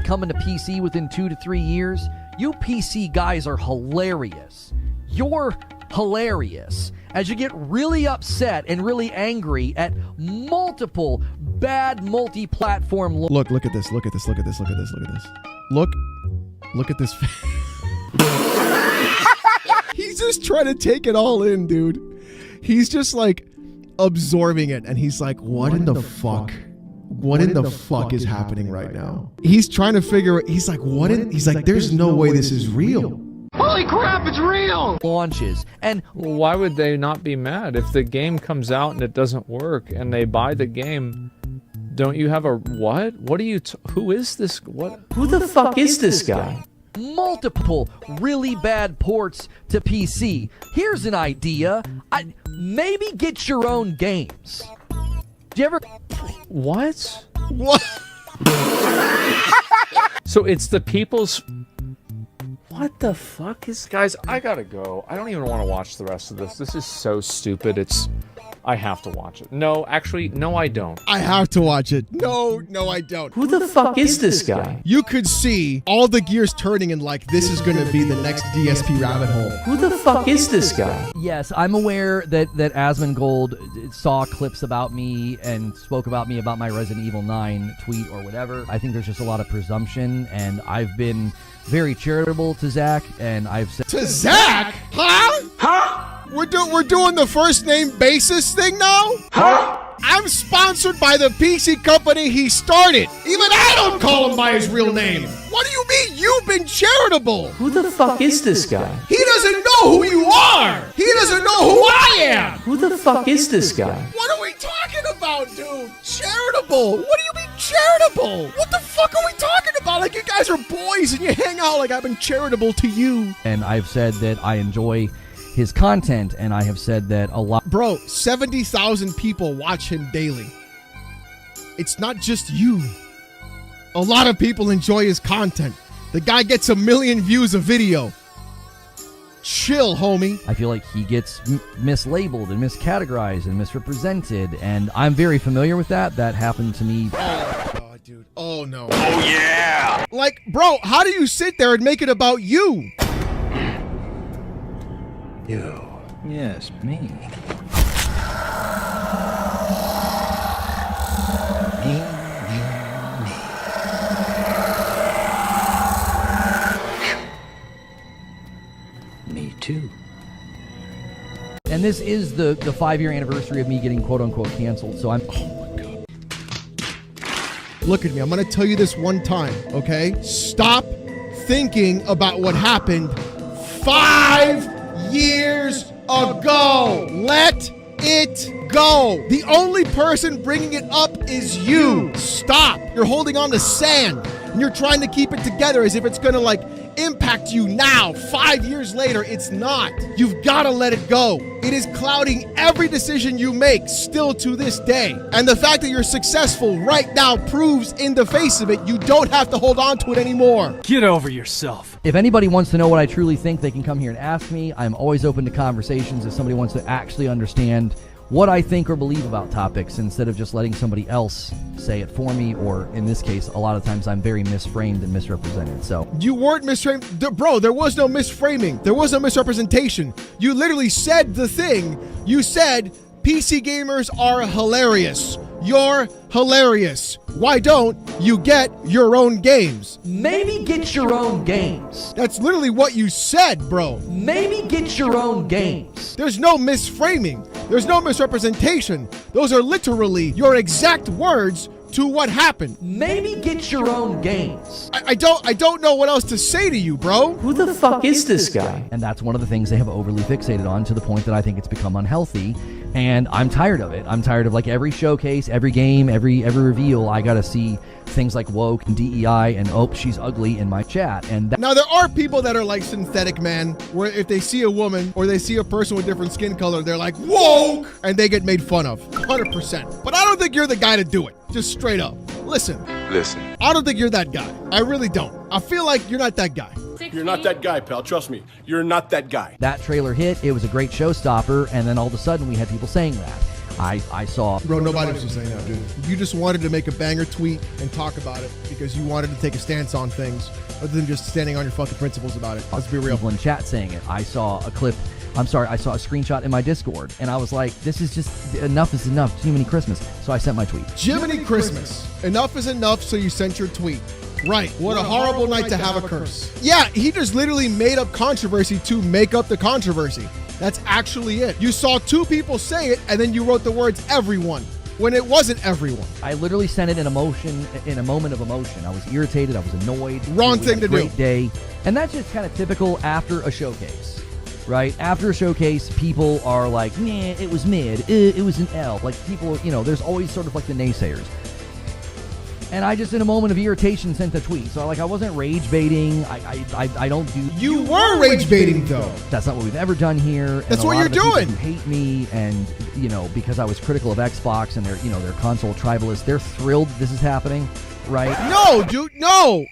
Coming to PC within 2 to 3 years, you PC guys are hilarious. You're hilarious. As you get really upset and really angry at multiple bad multi-platform... Look at this, look at this, look at this, look at this, look at this. Look at this. He's just trying to take it all in, dude. He's just like absorbing it, and he's like, what in the fuck? What in the fuck is happening right now? He's trying to figure, he's like, he's like, there's no way this is real. Holy crap, it's real! Launches. And why would they not be mad? If the game comes out and it doesn't work and they buy the game, don't you have a what? What are you, who is this? What? Who the fuck is this guy? Multiple really bad ports to PC. Here's an idea. Maybe get your own games. Do you ever... What? What? So it's the people's... What the fuck is... Guys, I gotta go. I don't even want to watch the rest of this. This is so stupid. I have to watch it. No, actually, no, I don't. I have to watch it. No, I don't. Who the fuck is this guy? You could see all the gears turning and like, this is going to be the next DSP rabbit hole. Who the fuck is this guy? Yes, I'm aware that Asmongold saw clips about me and spoke about me about my Resident Evil 9 tweet or whatever. I think there's just a lot of presumption, and I've been very charitable to Zach, and I've said... To Zach? Huh? We're doing the first name basis thing now? Huh? I'm sponsored by the PC company he started. Even I don't call him by his real name. What do you mean you've been charitable? Who the fuck is this guy? He doesn't know who you are. He doesn't know who I am. Who the fuck is this guy? What are we talking about, dude? Charitable charitable? What do you mean charitable? What the fuck are we talking about? Like, you guys are boys and you hang out like I've been charitable to you. And I've said that I enjoy his content, and I have said that a lot. Bro, 70,000 people watch him daily. It's not just you. A lot of people enjoy his content. The guy gets 1 million views a video. Chill, homie. I feel like he gets mislabeled and miscategorized and misrepresented, and I'm very familiar with that. That happened to me. Oh, God, dude. Oh, no. Oh, yeah. Like, bro, how do you sit there and make it about you? You. Yes, me. Me too. And this is the 5-year anniversary of me getting quote-unquote canceled, so I'm... Oh, my God. Look at me. I'm going to tell you this one time, okay? Stop thinking about what happened 5 years ago. Let it go. The only person bringing it up is you. Stop. You're holding on to sand, and you're trying to keep it together as if it's going to, like, impact you now. 5 years later, it's not. You've got to let it go. It is clouding every decision you make still to this day. And the fact that you're successful right now proves in the face of it you don't have to hold on to it anymore. Get over yourself. If anybody wants to know what I truly think, they can come here and ask me. I'm always open to conversations if somebody wants to actually understand what I think or believe about topics instead of just letting somebody else say it for me, or in this case, a lot of times I'm very misframed and misrepresented. So you weren't misframed. Bro, there was no misframing. There was no misrepresentation. You literally said the thing. You said PC gamers are hilarious. You're hilarious. Why don't you get your own games? Maybe get your own games. That's literally what you said, bro. Maybe get your own games. There's no misframing. There's no misrepresentation. Those are literally your exact words to what happened. Maybe get your own games. I don't know what else to say to you, bro. Who the fuck is this guy? And that's one of the things they have overly fixated on, to the point that I think it's become unhealthy. And I'm tired of it. I'm tired of, like, every showcase, every game, every reveal, I gotta see things like woke and DEI and oh, she's ugly in my chat. And now there are people that are like synthetic, man, where if they see a woman or they see a person with different skin color, they're like woke, and they get made fun of 100%. But I don't think you're the guy to do it. Just straight up. Listen. I don't think you're that guy. I really don't. I feel like you're not that guy. You're not that guy, pal. Trust me. You're not that guy. That trailer hit. It was a great showstopper. And then all of a sudden we had people saying that. I saw... Bro, nobody was saying that, dude. You just wanted to make a banger tweet and talk about it because you wanted to take a stance on things other than just standing on your fucking principles about it. Let's be real. People in chat saying it. I saw a clip... I saw a screenshot in my Discord, and I was like, this is just... Enough is enough. Jiminy Christmas. So I sent my tweet. Jiminy Christmas. Enough is enough, so you sent your tweet. Right. What a horrible night to have a curse. Yeah, he just literally made up controversy to make up the controversy. That's actually it. You saw 2 people say it, and then you wrote the words everyone, when it wasn't everyone. I literally sent it in a moment of emotion. I was irritated. I was annoyed. Wrong thing to do. Great day. And that's just kind of typical after a showcase, right? After a showcase, people are like, nah, it was mid. It was an L. Like, people, there's always sort of like the naysayers. And I just, in a moment of irritation, sent a tweet. So, I wasn't rage baiting. I don't do... You were rage baiting, though. That's not what we've ever done here. That's what you're doing. People who hate me, and, because I was critical of Xbox and they're console tribalists, they're thrilled this is happening, right? No, dude, no.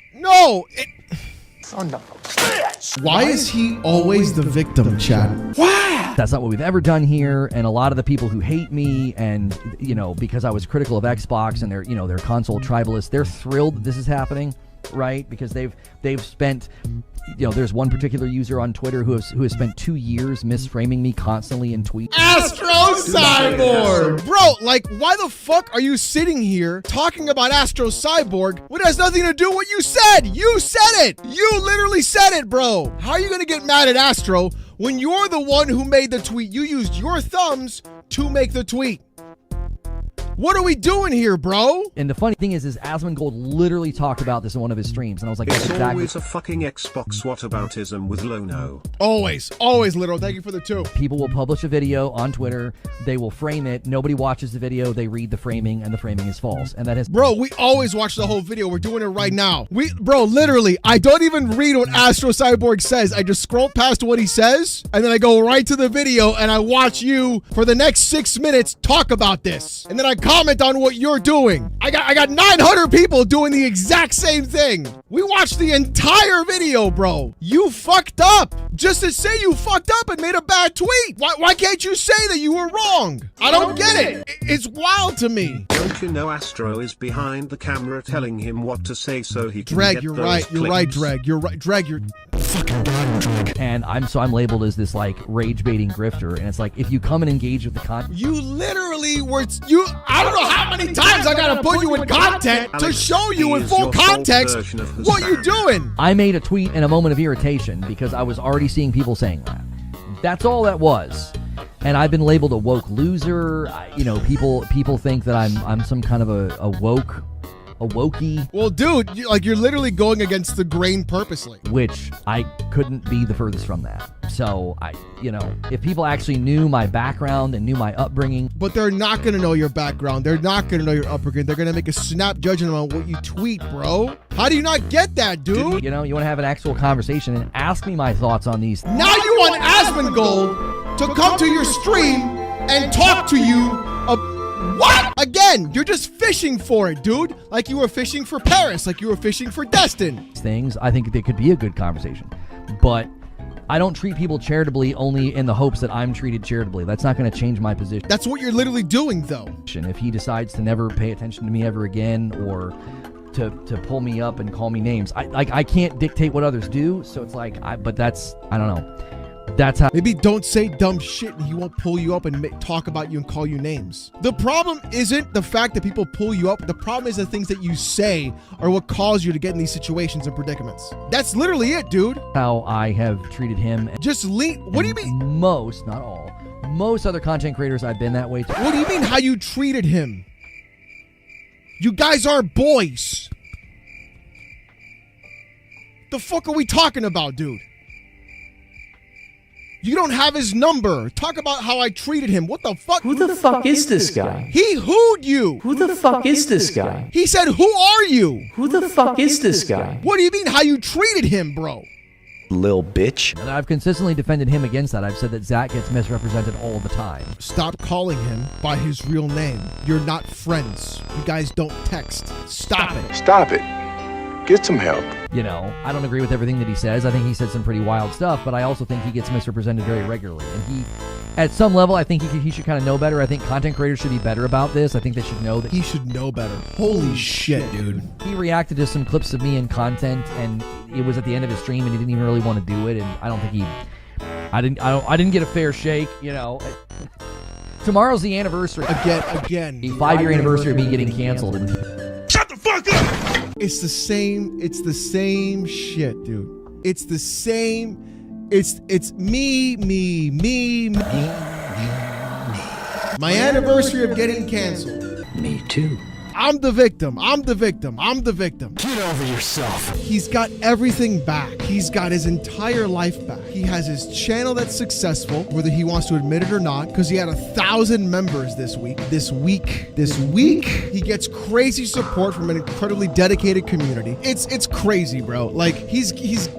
Son of a bitch. Why is he always the victim, chat? Why? That's not what we've ever done here. And a lot of the people who hate me and, because I was critical of Xbox and they're console tribalists, they're thrilled this is happening, right? Because they've spent, there's one particular user on Twitter who has spent 2 years misframing me constantly in tweets. Astro Cyborg! Bro, why the fuck are you sitting here talking about Astro Cyborg when it has nothing to do with what you said? You said it! You literally said it, bro! How are you gonna get mad at Astro when you're the one who made the tweet? You used your thumbs to make the tweet. What are we doing here, bro? And the funny thing is Asmongold literally talked about this in one of his streams, and I was like, it's always a fucking Xbox whataboutism with Lono. Always, Literal. Thank you for the 2. People will publish a video on Twitter, they will frame it, nobody watches the video, they read the framing, and the framing is false. And that is... Bro, we always watch the whole video. We're doing it right now. Bro, literally, I don't even read what Astro Cyborg says. I just scroll past what he says, and then I go right to the video, and I watch you for the next 6 minutes talk about this. And then I comment on what you're doing. I got 900 people doing the exact same thing. We watched the entire video, bro. You fucked up. Just to say you fucked up and made a bad tweet. Why can't you say that you were wrong? I don't get it. It's wild to me. Don't you know Astro is behind the camera telling him what to say so he can Dreg, get you're those right. You're right, clicks? Dreg. You're right. Dreg, you're fucking right, Dreg. And I'm labeled as this like rage baiting grifter, and it's like if you come and engage with the content, you literally were I don't know how many times I gotta put you in content to show you in full context what you're doing. I made a tweet in a moment of irritation because I was already seeing people saying that. That's all that was. And I've been labeled a woke loser. People think that I'm some kind of a wokey. Well, dude, you're literally going against the grain purposely. Which I couldn't be the furthest from that. So if people actually knew my background and knew my upbringing. But they're not going to know your background. They're not going to know your upbringing. They're going to make a snap judgment on what you tweet, bro. How do you not get that, dude? You want to have an actual conversation and ask me my thoughts on these. Now you want Asmongold to come to your stream and talk to you. What? Again, you're just fishing for it, dude. Like you were fishing for Paris, like you were fishing for Destin. Things, I think they could be a good conversation. But I don't treat people charitably only in the hopes that I'm treated charitably. That's not going to change my position. That's what you're literally doing, though. If he decides to never pay attention to me ever again or to pull me up and call me names, I can't dictate what others do. So it's like, I don't know. That's how. Maybe don't say dumb shit and he won't pull you up and talk about you and call you names. The problem isn't the fact that people pull you up. The problem is the things that you say are what cause you to get in these situations and predicaments. That's literally it, dude. How I have treated him. Just lean. What do you mean? Most, not all. Most other content creators I've been that way to. What do you mean how you treated him? You guys are boys. The fuck are we talking about, dude? You don't have his number. Talk about how I treated him. What the fuck? Who the fuck is this guy? He who'd you. Who the fuck is this guy? He said, who are you? Who the fuck is this guy? What do you mean how you treated him, bro? Lil bitch. And I've consistently defended him against that. I've said that Zach gets misrepresented all the time. Stop calling him by his real name. You're not friends. You guys don't text. Stop it. Stop it. Get some help. I don't agree with everything that he says. I think he said some pretty wild stuff, but I also think he gets misrepresented very regularly. And at some level, I think he should kind of know better. I think content creators should be better about this. I think they should know that. He should know better. Holy shit, dude. He reacted to some clips of me in content, and it was at the end of his stream, and he didn't even really want to do it. And I don't think I didn't get a fair shake. Tomorrow's the anniversary. Again. The 5-year anniversary of me getting canceled. Shut the fuck up! It's the same shit, dude. It's the same. It's me. My anniversary of getting canceled. Me too. I'm the victim. Get over yourself. He's got everything back. He's got his entire life back. He has his channel that's successful, whether he wants to admit it or not, because he had 1,000 members this week. This week, he gets crazy support from an incredibly dedicated community. It's crazy, bro. Like, he's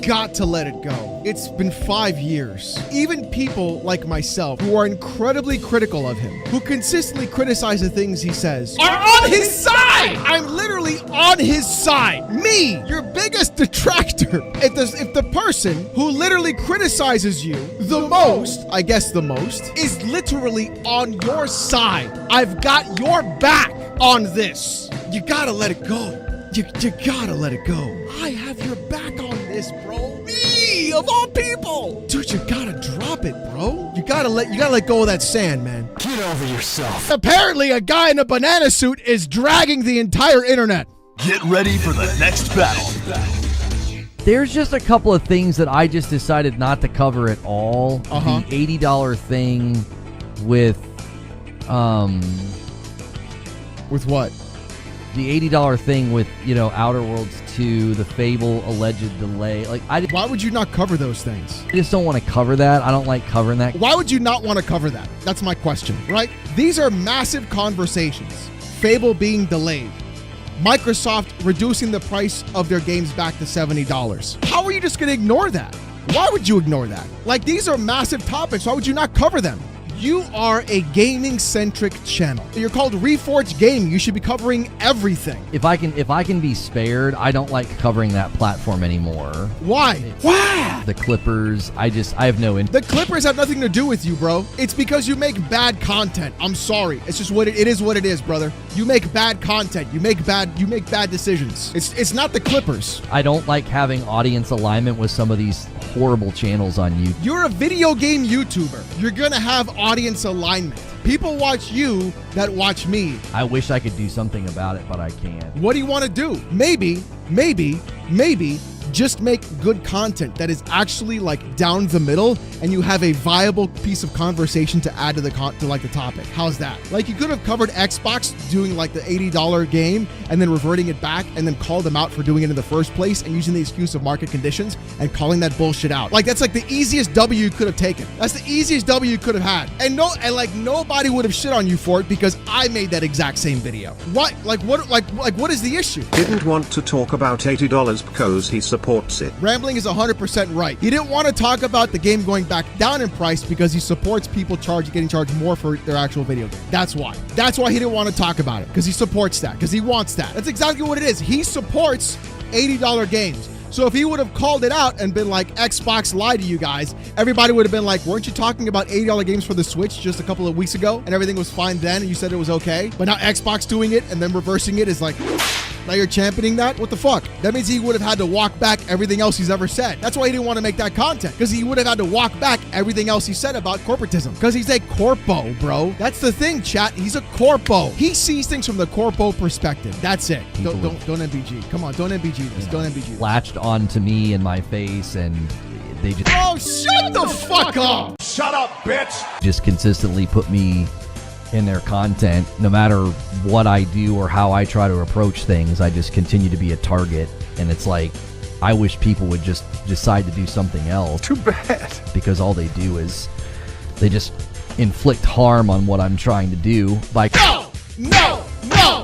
got to let it go. It's been 5 years. Even people like myself, who are incredibly critical of him, who consistently criticize the things he says, are on his side. I'm literally on his side. Me, your biggest detractor. If the person who literally criticizes you the most, is literally on your side. I've got your back on this. You gotta let it go. You gotta let it go. I have your back on this, bro. Me, of all people. Dude, you gotta drop it, bro. You gotta let go of that sand, man. Get over yourself. Apparently, a guy in a banana suit is dragging the entire internet. Get ready for the next battle. There's just a couple of things that I just decided not to cover at all. The $80 thing with With what? The $80 thing with, you know, Outer Worlds 2, the Fable alleged delay. Like, why would you not cover those things? I just don't want to cover that. I don't like covering that. Why would you not want to cover that? That's my question, right? These are massive conversations. Fable being delayed. Microsoft reducing the price of their games back to $70. How are you just going to ignore that? Why would you ignore that? Like, these are massive topics. Why would you not cover them? You are a gaming-centric channel. You're called Reforged Gaming. You should be covering everything. If I can be spared, I don't like covering that platform anymore. Why? Why? The Clippers, I have no interest. The Clippers have nothing to do with you, bro. It's because you make bad content. I'm sorry. It's just what it is what it is, brother. You make bad content. You make bad decisions. It's not the Clippers. I don't like having audience alignment with some of these horrible channels on YouTube. You're a video game YouTuber. You're gonna have audience alignment. People watch you that watch me. I wish I could do something about it, but I can't. What do you want to do? Maybe just make good content that is actually like down the middle, and you have a viable piece of conversation to add to the topic. How's that? Like, you could have covered Xbox doing like the $80 game and then reverting it back, and then called them out for doing it in the first place and using the excuse of market conditions and calling that bullshit out. Like, that's like the easiest W you could have taken. That's the easiest W you could have had. And nobody would have shit on you for it because I made that exact same video. What? Like what is the issue? Didn't want to talk about $80 because he supports it. Rambling is 100% right. He didn't want to talk about the game going back down in price because he supports people getting charged more for their actual video game. That's why. That's why he didn't want to talk about it, because he supports that, because he wants that. That's exactly what it is. He supports $80 games. So if he would have called it out and been like, Xbox lied to you guys, everybody would have been like, weren't you talking about $80 games for the Switch just a couple of weeks ago and everything was fine then and you said it was okay? But now Xbox doing it and then reversing it is like, now you're championing that? What the fuck? That means he would have had to walk back everything else he's ever said. That's why he didn't want to make that content, because he would have had to walk back everything else he said about corporatism, because he's a corpo, bro. That's the thing, chat. He's a corpo. He sees things from the corpo perspective. That's it. Don't MBG. Come on, don't MBG this. Don't MBG this. Latched on to me and my face, and they just... Oh, shut the fuck up! Shut up, bitch! Just consistently put me in their content. No matter what I do or how I try to approach things, I just continue to be a target. And it's like, I wish people would just decide to do something else. Too bad. Because all they do is they just inflict harm on what I'm trying to do. Like, No!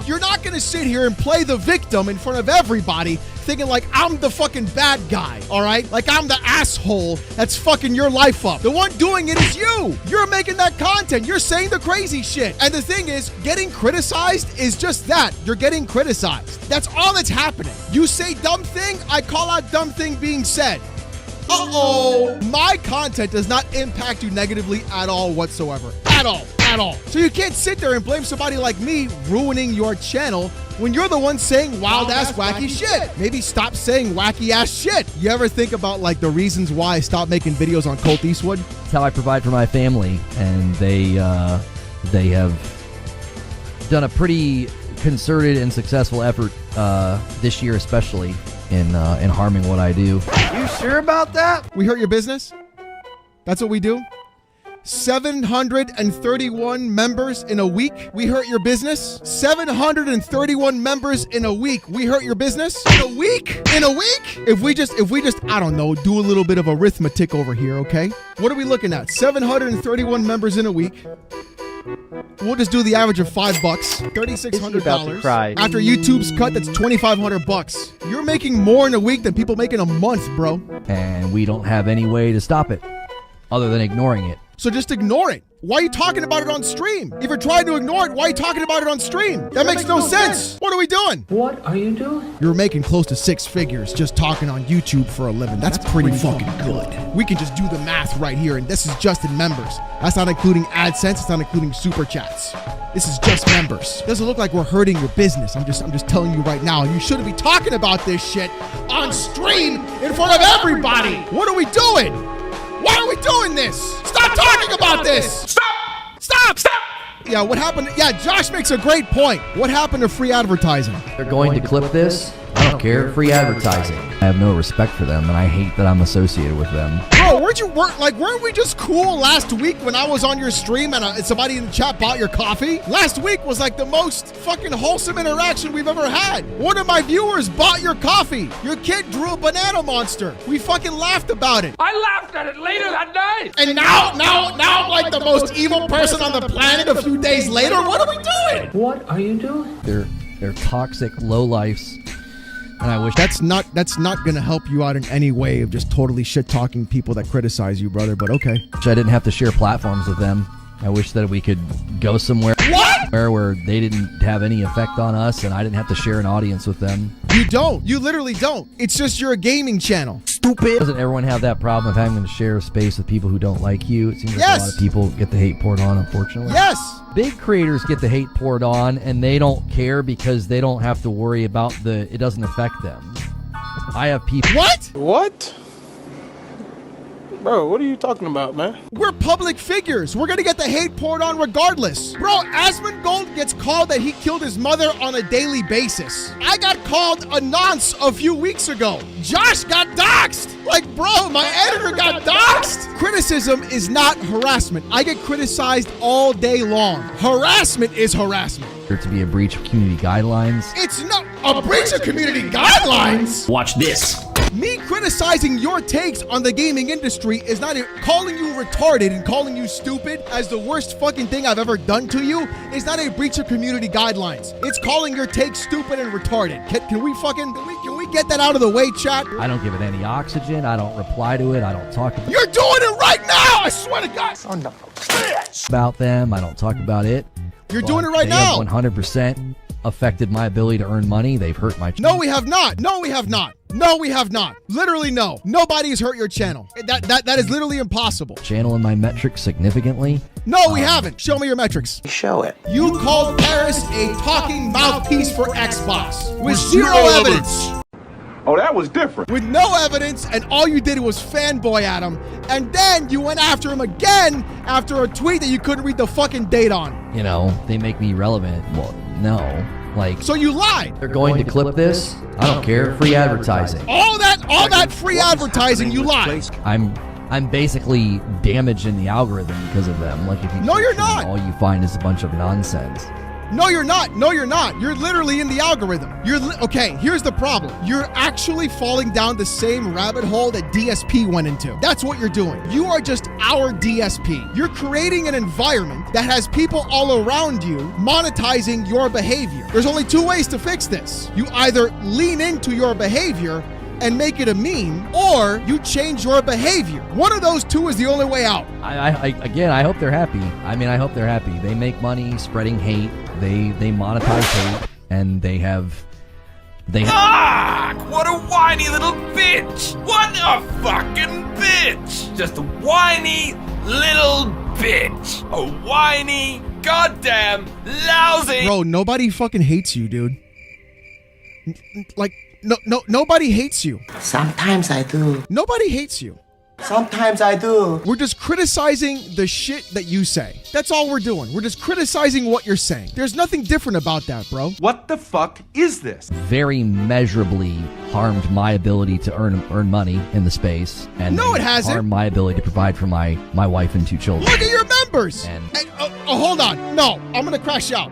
You're not gonna sit here and play the victim in front of everybody thinking like I'm the fucking bad guy, all right? Like I'm the asshole that's fucking your life up. The one doing it is you. You're making that content. You're saying the crazy shit. And the thing is, getting criticized is just that. You're getting criticized. That's all that's happening. You say dumb thing, I call out dumb thing being said. Uh-oh. My content does not impact you negatively at all whatsoever. At all. So you can't sit there and blame somebody like me ruining your channel when you're the one saying wild-ass wacky shit. Maybe stop saying wacky-ass shit. You ever think about like the reasons why I stopped making videos on Colt Eastwood? It's how I provide for my family, and they have done a pretty concerted and successful effort this year, especially in harming what I do. You sure about that? We hurt your business? That's what we do? 731 members in a week. We hurt your business. 731 members in a week. We hurt your business. In a week? If we just, I don't know, do a little bit of arithmetic over here, okay? What are we looking at? 731 members in a week. We'll just do the average of $5, $3,600. After YouTube's cut, that's $2,500. You're making more in a week than people make in a month, bro. And we don't have any way to stop it other than ignoring it. So just ignore it. Why are you talking about it on stream? If you're trying to ignore it, why are you talking about it on stream? That makes no sense. What are we doing? What are you doing? You're making close to 6 figures just talking on YouTube for a living. That's pretty fucking good. We can just do the math right here, and this is just in members. That's not including AdSense. It's not including super chats. This is just members. Doesn't look like we're hurting your business. I'm just telling you right now. You shouldn't be talking about this shit on stream in front of everybody. What are we doing? Why are we doing this? Stop talking about this! Stop! Yeah, what happened? Yeah, Josh makes a great point. What happened to free advertising? They're going to clip this I don't care. Free advertising. I have no respect for them, and I hate that I'm associated with them. Bro, weren't we just cool last week when I was on your stream and somebody in the chat bought your coffee? Last week was like the most fucking wholesome interaction we've ever had. One of my viewers bought your coffee. Your kid drew a banana monster. We fucking laughed about it. I laughed at it later that night. And now I'm like the most evil person on the planet a few days later? What are we doing? What are you doing? They're toxic lowlifes. And I wish that's not gonna help you out in any way of just totally shit talking people that criticize you, brother, but okay. I didn't have to share platforms with them. I wish that we could go somewhere where they didn't have any effect on us and I didn't have to share an audience with them. You don't. You literally don't. It's just you're a gaming channel. Stupid. Doesn't everyone have that problem of having to share space with people who don't like you? It seems like a lot of people get the hate poured on, unfortunately. Yes. Big creators get the hate poured on and they don't care because they don't have to worry about it doesn't affect them. I have people. What? Bro, what are you talking about, man? We're public figures. We're gonna get the hate poured on regardless. Bro, Asmongold gets called that he killed his mother on a daily basis. I got called a nonce a few weeks ago. Josh got doxxed. Like, bro, my editor got doxxed. Criticism is not harassment. I get criticized all day long. Harassment is harassment. To be a breach of community guidelines. It's not a breach of community guidelines. Watch this. Me criticizing your takes on the gaming industry is not calling you retarded and calling you stupid as the worst fucking thing I've ever done to you is not a breach of community guidelines. It's calling your takes stupid and retarded. Can we get that out of the way, chat? I don't give it any oxygen. I don't reply to it. I don't talk about it. You're doing it right now! I swear to God! Oh, no. Bitch. About them. I don't talk about it. You're doing it right now. They have 100% affected my ability to earn money. They've hurt my channel. No, we have not. No, we have not. No, we have not. Literally, no. Nobody has hurt your channel. That is literally impossible. Channel and my metrics significantly. No, we haven't. Show me your metrics. Show it. You called Paris a talking mouthpiece for Xbox with zero evidence. Oh, that was different. With no evidence, and all you did was fanboy at him. And then you went after him again after a tweet that you couldn't read the fucking date on. You know, they make me relevant. Well, no. Like, so you lied. They're going to clip this. I don't care. Free advertising. All that free advertising, you lied. I'm basically damaged in the algorithm because of them. Like, if you no, you're not. All you find is a bunch of nonsense. No, you're not. No, you're not. You're literally in the algorithm. Okay, here's the problem. You're actually falling down the same rabbit hole that DSP went into. That's what you're doing. You are just our DSP. You're creating an environment that has people all around you monetizing your behavior. There's only two ways to fix this. You either lean into your behavior and make it a meme, or you change your behavior. One of those two is the only way out. Again, I hope they're happy. I mean, I hope they're happy. They make money spreading hate. They monetize hate, and they have. Fuck! What a whiny little bitch! What a fucking bitch! Just a whiny little bitch! A whiny, goddamn, lousy. Bro, nobody fucking hates you, dude. Like. No, nobody hates you. Sometimes I do. Nobody hates you. Sometimes I do. We're just criticizing the shit that you say. That's all we're doing. We're just criticizing what you're saying. There's nothing different about that, bro. What the fuck is this? Very measurably harmed my ability to earn money in the space. And no, it hasn't. Harmed my ability to provide for my wife and 2 children. Look at your members. Hold on. No, I'm gonna crash out.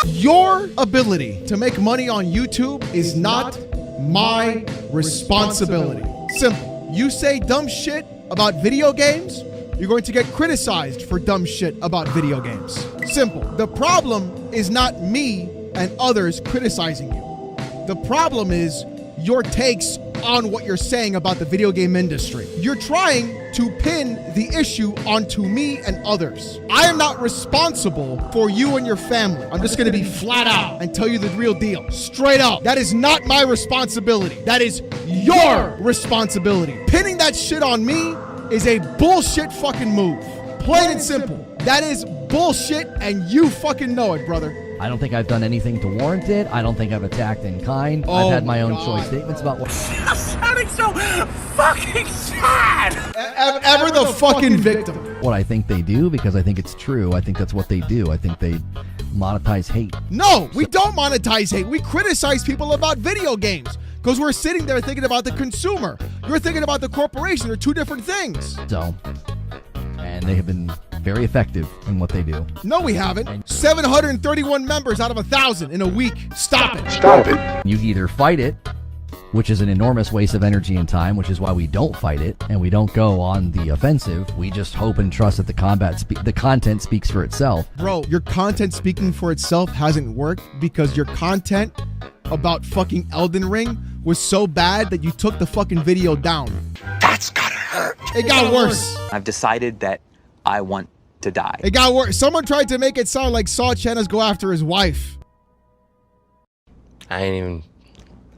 Your ability to make money on YouTube is not my responsibility. Simple. You say dumb shit about video games, you're going to get criticized for dumb shit about video games. Simple. The problem is not me and others criticizing you. The problem is your takes on what you're saying about the video game industry. You're trying to pin the issue onto me and others. I am not responsible for you and your family. I'm just gonna be flat out and tell you the real deal. Straight up. That is not my responsibility. That is your responsibility. Pinning that shit on me is a bullshit fucking move. Plain and simple. That is bullshit and you fucking know it, brother. I don't think I've done anything to warrant it. I don't think I've attacked in kind. I've had my own choice statements about what. You're sounding so fucking sad. Ever the fucking victim. What I think they do, because I think it's true. I think that's what they do. I think they monetize hate. No, we don't monetize hate. We criticize people about video games because we're sitting there thinking about the consumer. You're thinking about the corporation. They're two different things. So, and they have been very effective in what they do. No, we haven't. 731 members out of 1,000 in a week. Stop it. Stop it. You either fight it, which is an enormous waste of energy and time, which is why we don't fight it and we don't go on the offensive. We just hope and trust that the content speaks for itself. Bro, your content speaking for itself hasn't worked because your content about fucking Elden Ring was so bad that you took the fucking video down. That's gotta hurt. It got worse. I've decided that I want to die. It got worse. Someone tried to make it sound like Saw Chena's go after his wife. I ain't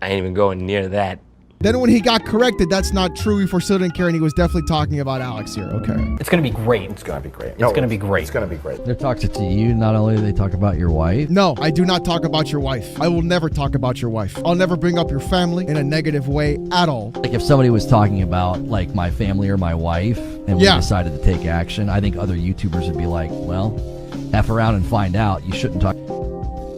even going near that. Then when he got corrected, that's not true. He for still didn't care, and he was definitely talking about Alex here. Okay. It's gonna be great. It's gonna be great. It's gonna be great. It's gonna be great. They're toxic to you. Not only do they talk about your wife. No, I do not talk about your wife. I will never talk about your wife. I'll never bring up your family in a negative way at all. Like if somebody was talking about like my family or my wife and we decided to take action, I think other YouTubers would be like, well, F around and find out. You shouldn't talk.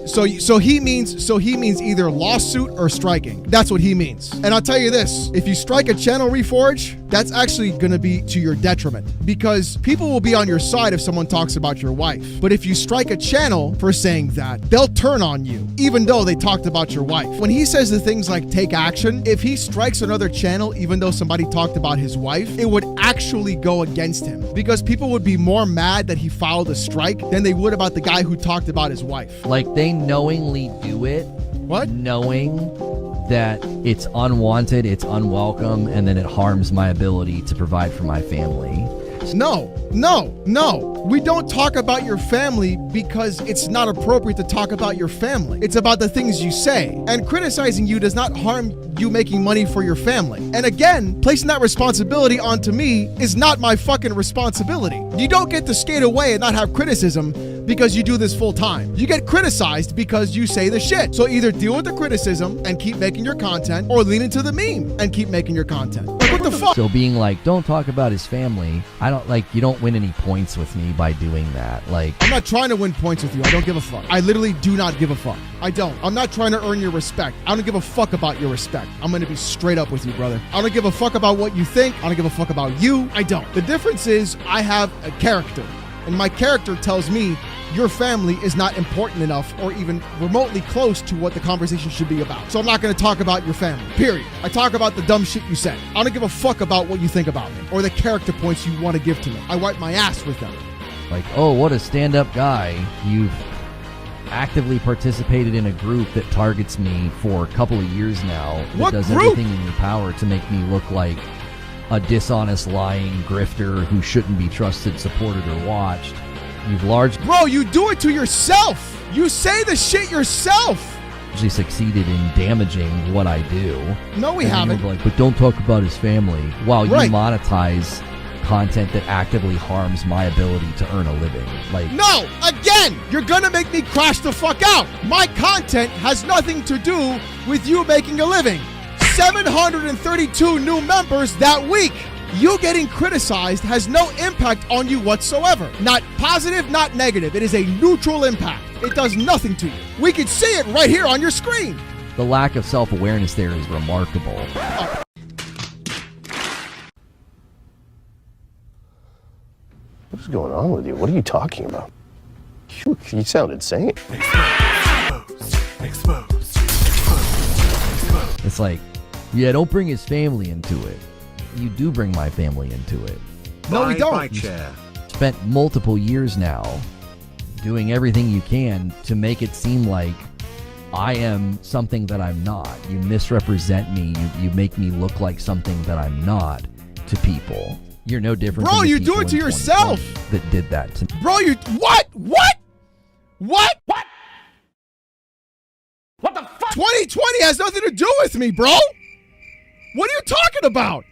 So he means either lawsuit or striking. That's what he means. And I'll tell you this, if you strike a channel reforge, that's actually gonna be to your detriment because people will be on your side if someone talks about your wife. But if you strike a channel for saying that, they'll turn on you, even though they talked about your wife. When he says the things like take action, if he strikes another channel, even though somebody talked about his wife, it would actually go against him because people would be more mad that he filed a strike than they would about the guy who talked about his wife. Like they knowingly do it. What? Knowing that it's unwanted, it's unwelcome, and then it harms my ability to provide for my family. No. We don't talk about your family because it's not appropriate to talk about your family. It's about the things you say. And criticizing you does not harm you making money for your family. And again, placing that responsibility onto me is not my fucking responsibility. You don't get to skate away and not have criticism because you do this full time. You get criticized because you say the shit. So either deal with the criticism and keep making your content or lean into the meme and keep making your content. Like, what the fuck? So being like, don't talk about his family, you don't win any points with me by doing that. Like, I'm not trying to win points with you. I don't give a fuck. I literally do not give a fuck. I don't. I'm not trying to earn your respect. I don't give a fuck about your respect. I'm going to be straight up with you, brother. I don't give a fuck about what you think. I don't give a fuck about you. I don't. The difference is I have a character, and my character tells me your family is not important enough or even remotely close to what the conversation should be about. So I'm not going to talk about your family, period. I talk about the dumb shit you said. I don't give a fuck about what you think about me or the character points you want to give to me. I wipe my ass with them. Like, oh, what a stand-up guy. You've actively participated in a group that targets me for a couple of years now. What does group? Everything in your power to make me look like a dishonest, lying grifter who shouldn't be trusted, supported, or watched. Bro, you do it to yourself. You say the shit yourself. Actually succeeded in damaging what I do. No, we haven't. Like, but don't talk about his family. While you monetize content that actively harms my ability to earn a living. Like, no, again, you're gonna make me crash the fuck out. My content has nothing to do with you making a living. 732 new members that week. You getting criticized has no impact on you whatsoever. Not positive, not negative. It is a neutral impact. It does nothing to you. We can see it right here on your screen. The lack of self-awareness there is remarkable. What is going on with you? What are you talking about? You sound insane. Exposed. It's like, yeah, don't bring his family into it. You do bring my family into it. No, we don't. You spent multiple years now doing everything you can to make it seem like I am something that I'm not. You misrepresent me. You make me look like something that I'm not to people. You're no different. Bro, from the you do people it to in yourself. 2020 that did that to me. Bro, you what? What? What? What? What the fuck? 2020 has nothing to do with me, bro. What are you talking about?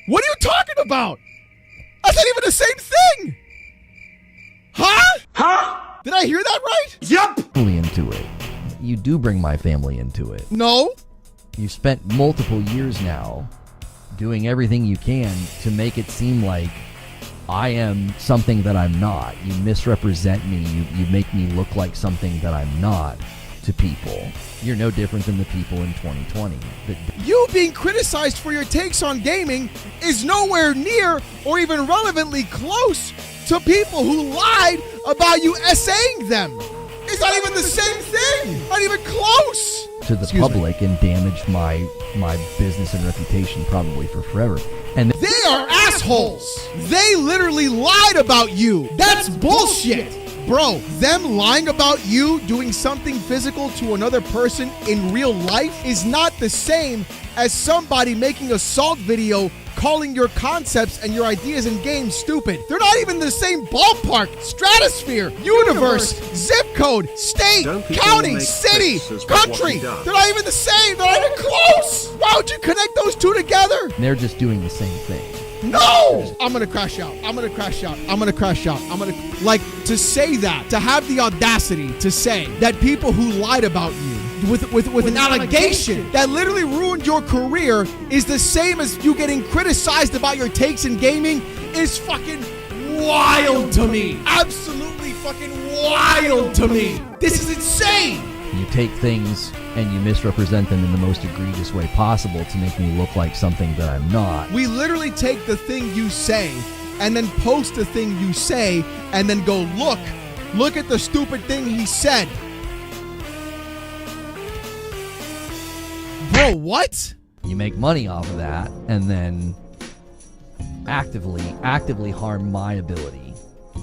What are you talking about? That's not even the same thing. Huh? Huh? Did I hear that right? Yup. Into it. You do bring my family into it. No. You spent multiple years now doing everything you can to make it seem like I am something that I'm not. You misrepresent me. You make me look like something that I'm not to people. You're no different than the people in 2020. You being criticized for your takes on gaming is nowhere near or even relevantly close to people who lied about you essaying them. It's not even the same thing. Not even close. To the public and damaged my business and reputation probably for forever. And they are assholes. They literally lied about you. That's bullshit. Bro, them lying about you doing something physical to another person in real life is not the same as somebody making a salt video calling your concepts and your ideas in games stupid. They're not even the same ballpark, stratosphere, universe, zip code, state, county, city, country. They're not even the same. They're not even close. Why would you connect those two together? They're just doing the same thing. No! I'm gonna crash out. I'm gonna crash out. I'm gonna crash out. I'm gonna, like, to say that, to have the audacity to say that people who lied about you with an allegation that literally ruined your career is the same as you getting criticized about your takes in gaming is fucking wild to me. Absolutely fucking wild to me. This is insane. You take things and you misrepresent them in the most egregious way possible to make me look like something that I'm not. We literally take the thing you say and then post the thing you say and then go, look at the stupid thing he said. Bro, what? You make money off of that and then actively harm my ability.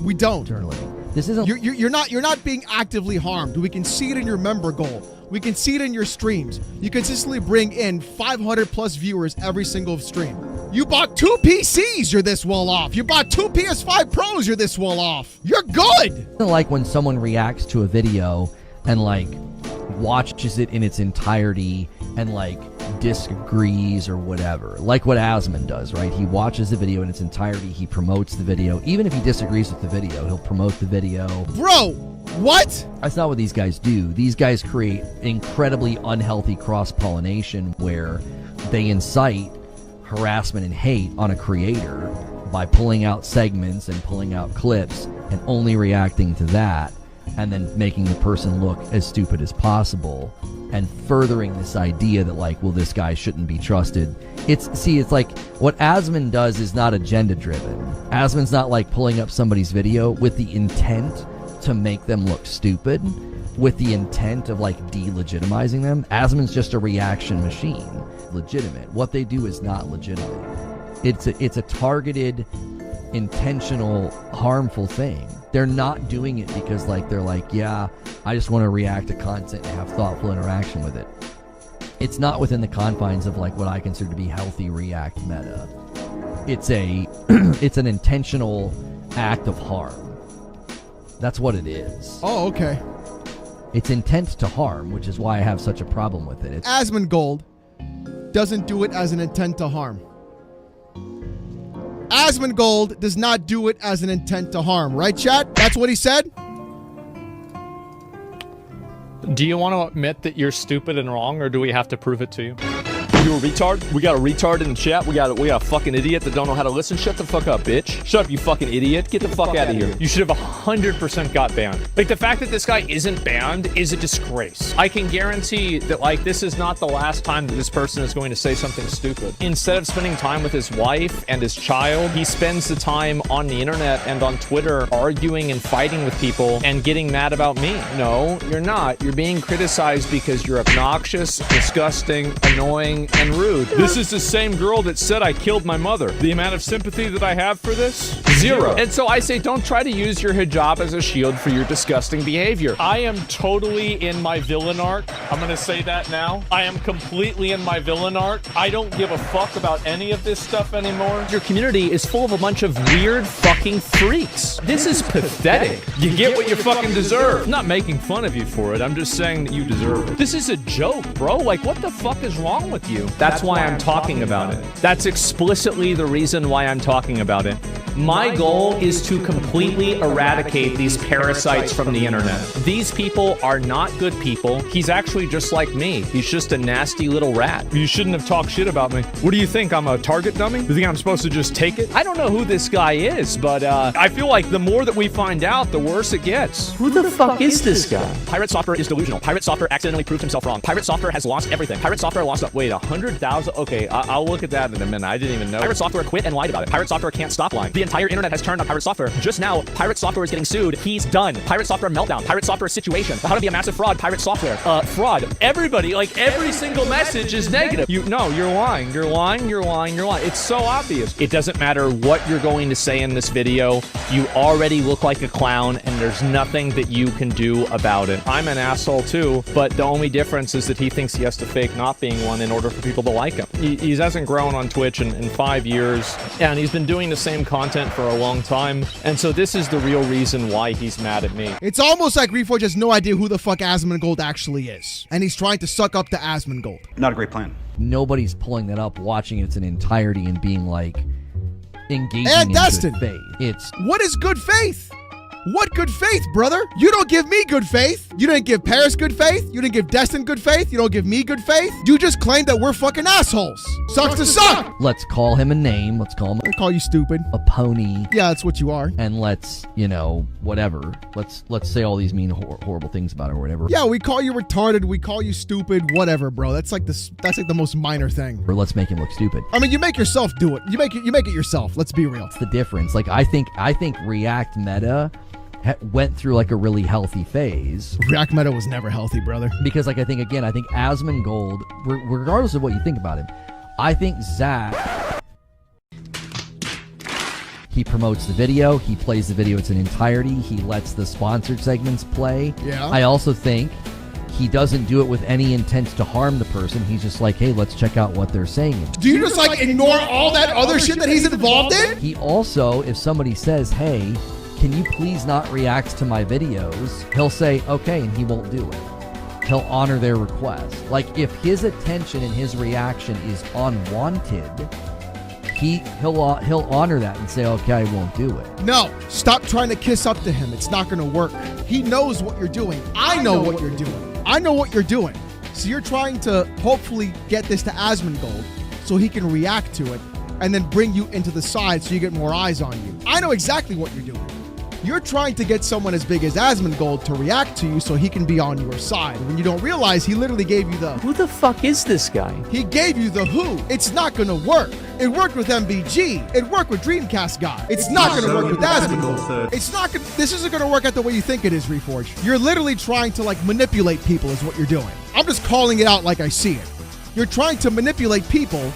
We don't. Internally. This isn't. You're not being actively harmed. We can see it in your member goal. We can see it in your streams. You consistently bring in 500 plus viewers every single stream. You bought 2 PCs, you're this well off. You bought 2 PS5 Pros, you're this well off. You're good. Like when someone reacts to a video and like watches it in its entirety and like disagrees or whatever, like what Asmon does, right? He watches the video in its entirety, he promotes the video. Even if he disagrees with the video, he'll promote the video. Bro, what? That's not what these guys do. These guys create incredibly unhealthy cross-pollination where they incite harassment and hate on a creator by pulling out segments and pulling out clips and only reacting to that, and then making the person look as stupid as possible and furthering this idea that like, well, this guy shouldn't be trusted. It's like what Asmon does is not agenda driven. Asmon's not like pulling up somebody's video with the intent to make them look stupid, with the intent of like delegitimizing them. Asmon's just a reaction machine. Legitimate. What they do is not legitimate. It's a targeted, intentional, harmful thing. They're not doing it because like they're like, yeah, I just want to react to content and have thoughtful interaction with it. It's not within the confines of like what I consider to be healthy React meta. It's an intentional act of harm. That's what it is. Oh, okay. It's intent to harm, which is why I have such a problem with it. Asmongold doesn't do it as an intent to harm. Asmongold does not do it as an intent to harm, right, chat? That's what he said? Do you want to admit that you're stupid and wrong, or do we have to prove it to you? You a retard? We got a retard in the chat. We got a fucking idiot that don't know how to listen. Shut the fuck up, bitch. Shut up, you fucking idiot. Get the fuck out of here. You should have 100% got banned. Like, the fact that this guy isn't banned is a disgrace. I can guarantee that, like, this is not the last time that this person is going to say something stupid. Instead of spending time with his wife and his child, he spends the time on the internet and on Twitter arguing and fighting with people and getting mad about me. No, you're not. You're being criticized because you're obnoxious, disgusting, annoying, and rude. This is the same girl that said I killed my mother. The amount of sympathy that I have for this? Zero. And so I say, don't try to use your hijab as a shield for your disgusting behavior. I am totally in my villain arc. I'm gonna say that now. I am completely in my villain arc. I don't give a fuck about any of this stuff anymore. Your community is full of a bunch of weird fucking freaks. This is pathetic. You get what you fucking deserve. I'm not making fun of you for it. I'm just saying that you deserve it. This is a joke, bro. Like, what the fuck is wrong with you? you. That's why I'm talking about it. That's explicitly the reason why I'm talking about it. My goal is to completely eradicate these parasites from the internet. These people are not good people. He's actually just like me. He's just a nasty little rat. You shouldn't have talked shit about me. What do you think? I'm a target dummy? You think I'm supposed to just take it? I don't know who this guy is, but I feel like the more that we find out, the worse it gets. Who the fuck is this guy? Pirate Software is delusional. Pirate Software accidentally proved himself wrong. Pirate Software has lost everything. Pirate Software lost... Wait, 100,000? Okay, I'll look at that in a minute. I didn't even know. Pirate Software quit and lied about it. Pirate Software can't stop lying. The entire internet has turned on Pirate Software. Just now, Pirate Software is getting sued. He's done. Pirate Software meltdown. Pirate Software situation. How to be a massive fraud. Pirate Software. Fraud. Everybody, like every single message is negative. No, you're lying. You're lying. You're lying. You're lying. It's so obvious. It doesn't matter what you're going to say in this video. You already look like a clown, and there's nothing that you can do about it. I'm an asshole too, but the only difference is that he thinks he has to fake not being one in order for people to like him. He hasn't grown on Twitch in 5 years, and he's been doing the same content for a long time, and so this is the real reason why he's mad at me. It's almost like Reforge has no idea who the fuck Asmongold actually is, and he's trying to suck up to Asmongold. Not a great plan. Nobody's pulling that up, watching it in entirety and being like engaging And in Destin, good faith. It's what is good faith? What good faith, brother? You don't give me good faith. You didn't give Paris good faith. You didn't give Destin good faith. You don't give me good faith. You just claim that we're fucking assholes. Sucks to suck. let's call him a name. Let's call him I call you stupid. a pony. Yeah, that's what you are. And let's, you know, whatever. Let's say all these mean horrible things about it or whatever. Yeah, we call you retarded. We call you stupid. Whatever, bro. That's like the most minor thing. Or let's make him look stupid. I mean, you make yourself do it. You make it yourself. Let's be real. That's the difference. Like I think React Meta went through like a really healthy phase. React Meta was never healthy, brother. Because like I think Asmongold, regardless of what you think about him, I think Zach, he promotes the video, he plays the video its entirety, he lets the sponsored segments play. Yeah. I also think he doesn't do it with any intent to harm the person. He's just like, hey, let's check out what they're saying. Do you just like ignore all that other shit that he's involved in? He also, if somebody says, hey, can you please not react to my videos? He'll say, okay, and he won't do it. He'll honor their request. Like, if his attention and his reaction is unwanted, he'll honor that and say, okay, I won't do it. No, stop trying to kiss up to him. It's not going to work. He knows what you're doing. I know what you're doing. I know what you're doing. So you're trying to hopefully get this to Asmongold so he can react to it and then bring you into the side so you get more eyes on you. I know exactly what you're doing. You're trying to get someone as big as Asmongold to react to you so he can be on your side. When you don't realize, he literally gave you the... Who the fuck is this guy? He gave you the who. It's not going to work. It worked with MBG. It worked with Dreamcast guy. It's not going to work with Asmongold. It's not going to... This isn't going to work out the way you think it is, Reforge. You're literally trying to, like, manipulate people is what you're doing. I'm just calling it out like I see it. You're trying to manipulate people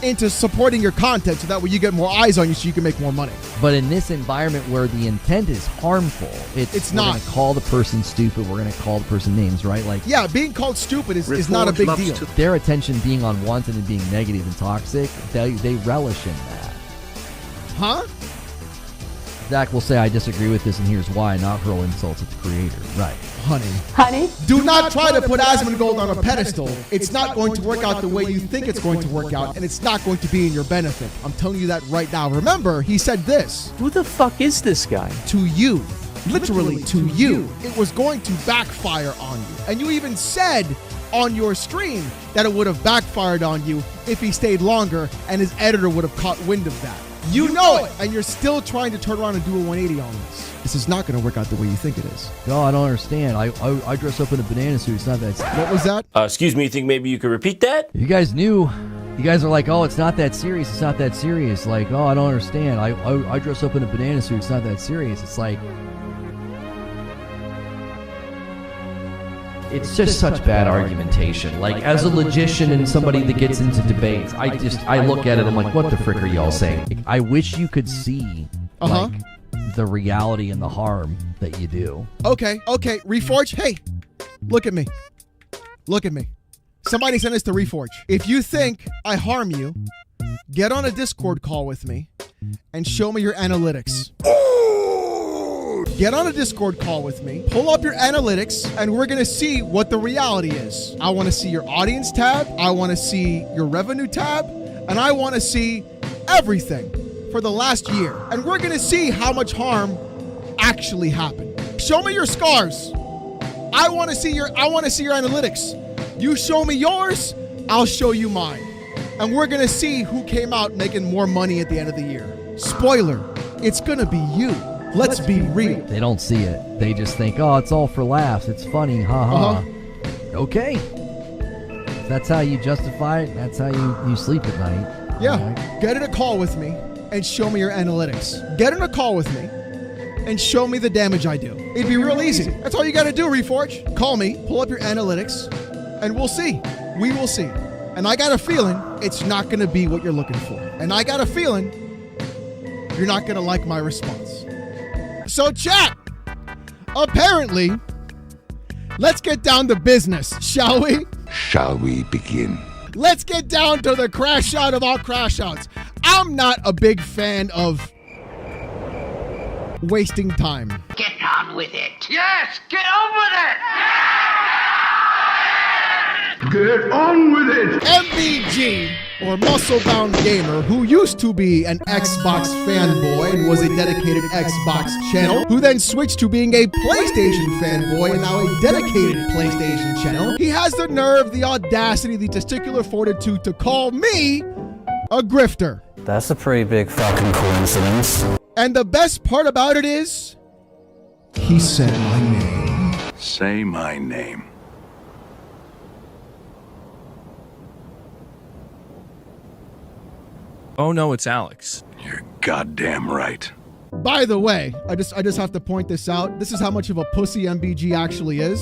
into supporting your content so that way you get more eyes on you so you can make more money. But in this environment where the intent is harmful, it's not. We're going to call the person stupid. We're going to call the person names, right? Like, yeah, being called stupid is not a big deal. Their attention being unwanted and being negative and toxic, they relish in that. Huh? Zach will say, I disagree with this, and here's why, not hurl insults at the creator. Right. Honey? Do not try to put Asmongold on a pedestal. It's not going to work out the way you think it's going to work out, and it's not going to be in your benefit. I'm telling you that right now. Remember, he said this. Who the fuck is this guy? To you. Literally to you. It was going to backfire on you. And you even said on your stream that it would have backfired on you if he stayed longer and his editor would have caught wind of that. You know it, and you're still trying to turn around and do a 180 on this. This is not going to work out the way you think it is. No, I don't understand. I dress up in a banana suit. It's not that. What was that? Excuse me, you think maybe you could repeat that? You guys knew. You guys are like, oh, it's not that serious. It's not that serious. Like, oh, I don't understand. I dress up in a banana suit. It's not that serious. It's like... It's just such bad argumentation. Like, as a logician and somebody that gets into debates, I look at it, I'm like, what the frick are y'all saying? I wish you could see, like, the reality and the harm that you do. Okay. Reforge, hey, look at me. Look at me. Somebody send this to Reforge. If you think I harm you, get on a Discord call with me and show me your analytics. get on a Discord call with me, pull up your analytics, and we're going to see what the reality is. I want to see your audience tab. I want to see your revenue tab. And I want to see everything for the last year. And we're going to see how much harm actually happened. Show me your scars. I want to see your analytics. You show me yours, I'll show you mine. And we're going to see who came out making more money at the end of the year. Spoiler, it's going to be you. Let's be real. They don't see it. They just think, oh, it's all for laughs. It's funny. Ha ha. Okay. If that's how you justify it, that's how you sleep at night. Yeah. Right? Get in a call with me and show me your analytics. Get in a call with me and show me the damage I do. It'd be real easy. That's all you got to do, Reforge. Call me, pull up your analytics, and we'll see. We will see. And I got a feeling it's not going to be what you're looking for. And I got a feeling you're not going to like my response. So chat, apparently, let's get down to business, shall we? Shall we begin? Let's get down to the crash out of all crash outs. I'm not a big fan of wasting time. Get on with it. Yes, get on with it. Get on with it! MBG, or Muscle-Bound Gamer, who used to be an Xbox fanboy and was a dedicated Xbox channel, who then switched to being a PlayStation fanboy and now a dedicated PlayStation channel. He has the nerve, the audacity, the testicular fortitude to call me a grifter. That's a pretty big fucking coincidence. And the best part about it is, he said my name. Say my name. Oh no, it's Alex. You're goddamn right. By the way, I just have to point this out. This is how much of a pussy MBG actually is.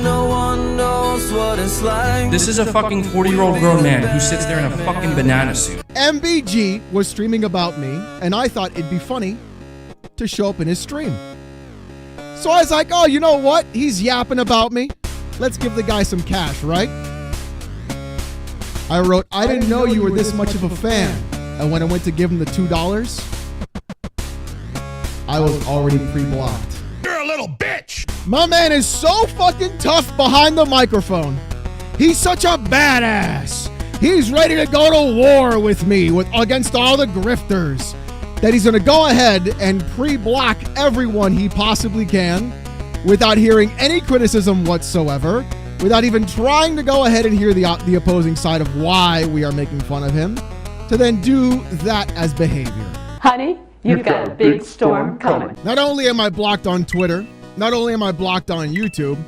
No one knows what it's like. This is a fucking 40-year-old grown man who sits there in a fucking banana suit. MBG was streaming about me, and I thought it'd be funny to show up in his stream. So I was like, oh, you know what? He's yapping about me. Let's give the guy some cash, right? I wrote, I didn't know you were this much of a fan. And when I went to give him the $2, I was already pre-blocked. You're a little bitch! My man is so fucking tough behind the microphone. He's such a badass. He's ready to go to war with me against all the grifters. That he's going to go ahead and pre-block everyone he possibly can without hearing any criticism whatsoever. Without even trying to go ahead and hear the opposing side of why we are making fun of him, to then do that as behavior. Honey, you've got a big storm coming. Not only am I blocked on Twitter, not only am I blocked on YouTube,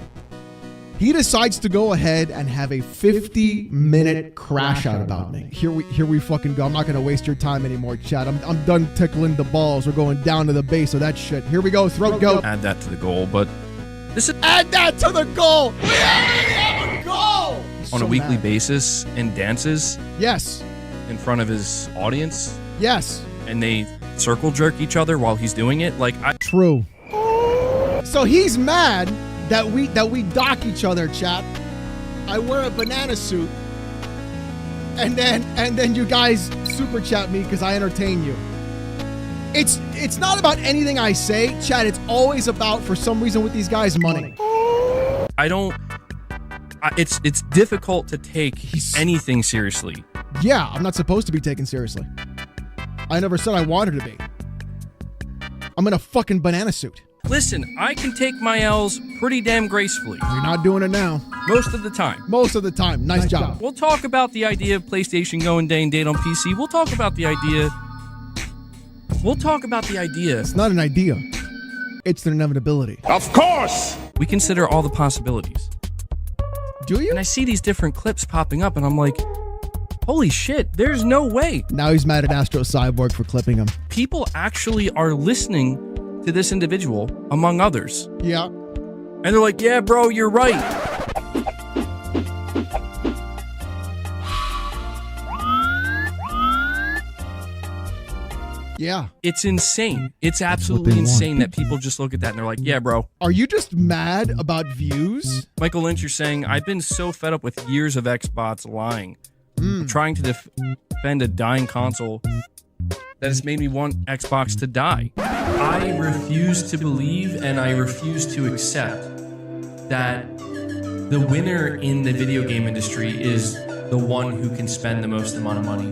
he decides to go ahead and have a 50-minute crash out about me. Here we fucking go. I'm not going to waste your time anymore, chat. I'm done tickling the balls. We're going down to the base of that shit. Here we go, throat go. Add that to the goal, but this is add that to the goal. We already have a goal. On a weekly basis and dances. Yes. In front of his audience. Yes. And they circle jerk each other while he's doing it. True. So he's mad that we dock each other, chat. I wear a banana suit, and then you guys super chat me because I entertain you. It's not about anything I say, chat. It's always about, for some reason with these guys, money. It's difficult to take anything seriously. Yeah, I'm not supposed to be taken seriously. I never said I wanted to be. I'm in a fucking banana suit. Listen, I can take my L's pretty damn gracefully. You're not doing it now. Most of the time. Most of the time. Nice job. We'll talk about the idea of PlayStation going day and date on PC. We'll talk about the idea. It's not an idea. It's an inevitability. Of course! We consider all the possibilities. Do you? And I see these different clips popping up, and I'm like, holy shit, there's no way. Now he's mad at Astro Cyborg for clipping him. People actually are listening to this individual, among others. Yeah. And they're like, yeah, bro, you're right. Yeah. It's insane. It's absolutely insane that people just look at that and they're like, yeah, bro. Are you just mad about views? Michael Lynch, you're saying, I've been so fed up with years of Xbots lying. I'm trying to defend a dying console that has made me want Xbox to die. I refuse to believe and I refuse to accept that the winner in the video game industry is the one who can spend the most amount of money.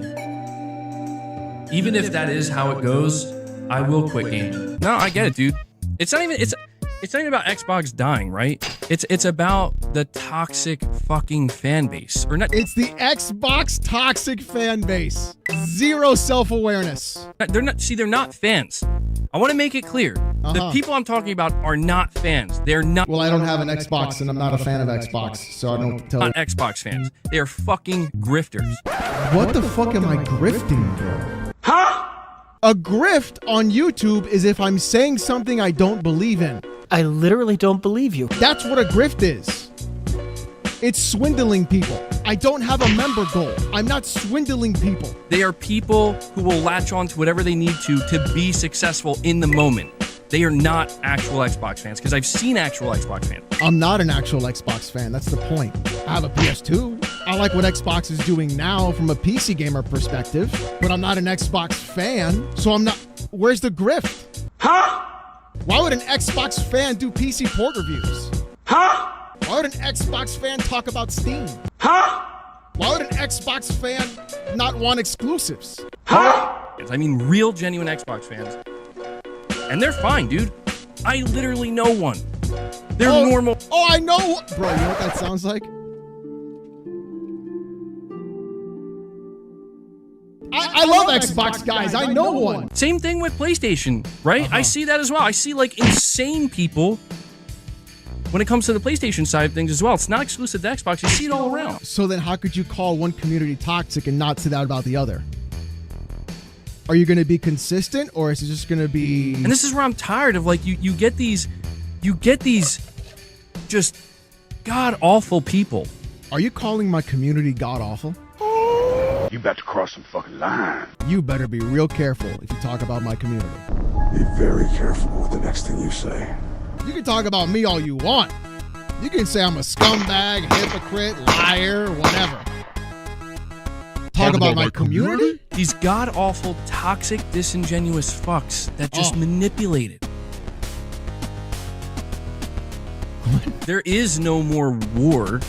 Even if that is how it goes, I will quit gaming. No, I get it, dude. It's not even about Xbox dying, right? It's about the toxic fucking fan base. Or not. It's the Xbox toxic fan base. Zero self-awareness. They're not fans. I want to make it clear. The people I'm talking about are not fans. They're not. Well, I don't have an Xbox and I'm not a fan of Xbox, so I don't tell you. Not Xbox fans. They are fucking grifters. What the fuck am I grifting, bro? Huh? A grift on YouTube is if I'm saying something I don't believe in. I literally don't believe you. That's what a grift is. It's swindling people. I don't have a member goal. I'm not swindling people. They are people who will latch on to whatever they need to be successful in the moment. They are not actual Xbox fans, because I've seen actual Xbox fans. I'm not an actual Xbox fan. That's the point. I have a PS2. I like what Xbox is doing now from a PC gamer perspective, but I'm not an Xbox fan, so I'm not... Where's the grift? Huh? Why would an Xbox fan do PC port reviews? Huh? Why would an Xbox fan talk about Steam? Huh? Why would an Xbox fan not want exclusives? Huh? I mean, real, genuine Xbox fans. And they're fine, dude. I literally know one. They're normal. Oh, I know. Bro, you know what that sounds like? I love Xbox guys. I know one. Same thing with PlayStation, right? I see that as well. I see like insane people when it comes to the PlayStation side of things as well. It's not exclusive to Xbox. You see it all around. So then how could you call one community toxic and not say that about the other? Are you going to be consistent, or is it just going to be... And this is where I'm tired of, like, you get these just god-awful people. Are you calling my community god-awful? You about to cross some fucking line. You better be real careful if you talk about my community. Be very careful with the next thing you say. You can talk about me all you want. You can say I'm a scumbag, hypocrite, liar, whatever. Talk about my community? These god-awful, toxic, disingenuous fucks that just manipulate it. There is no more war,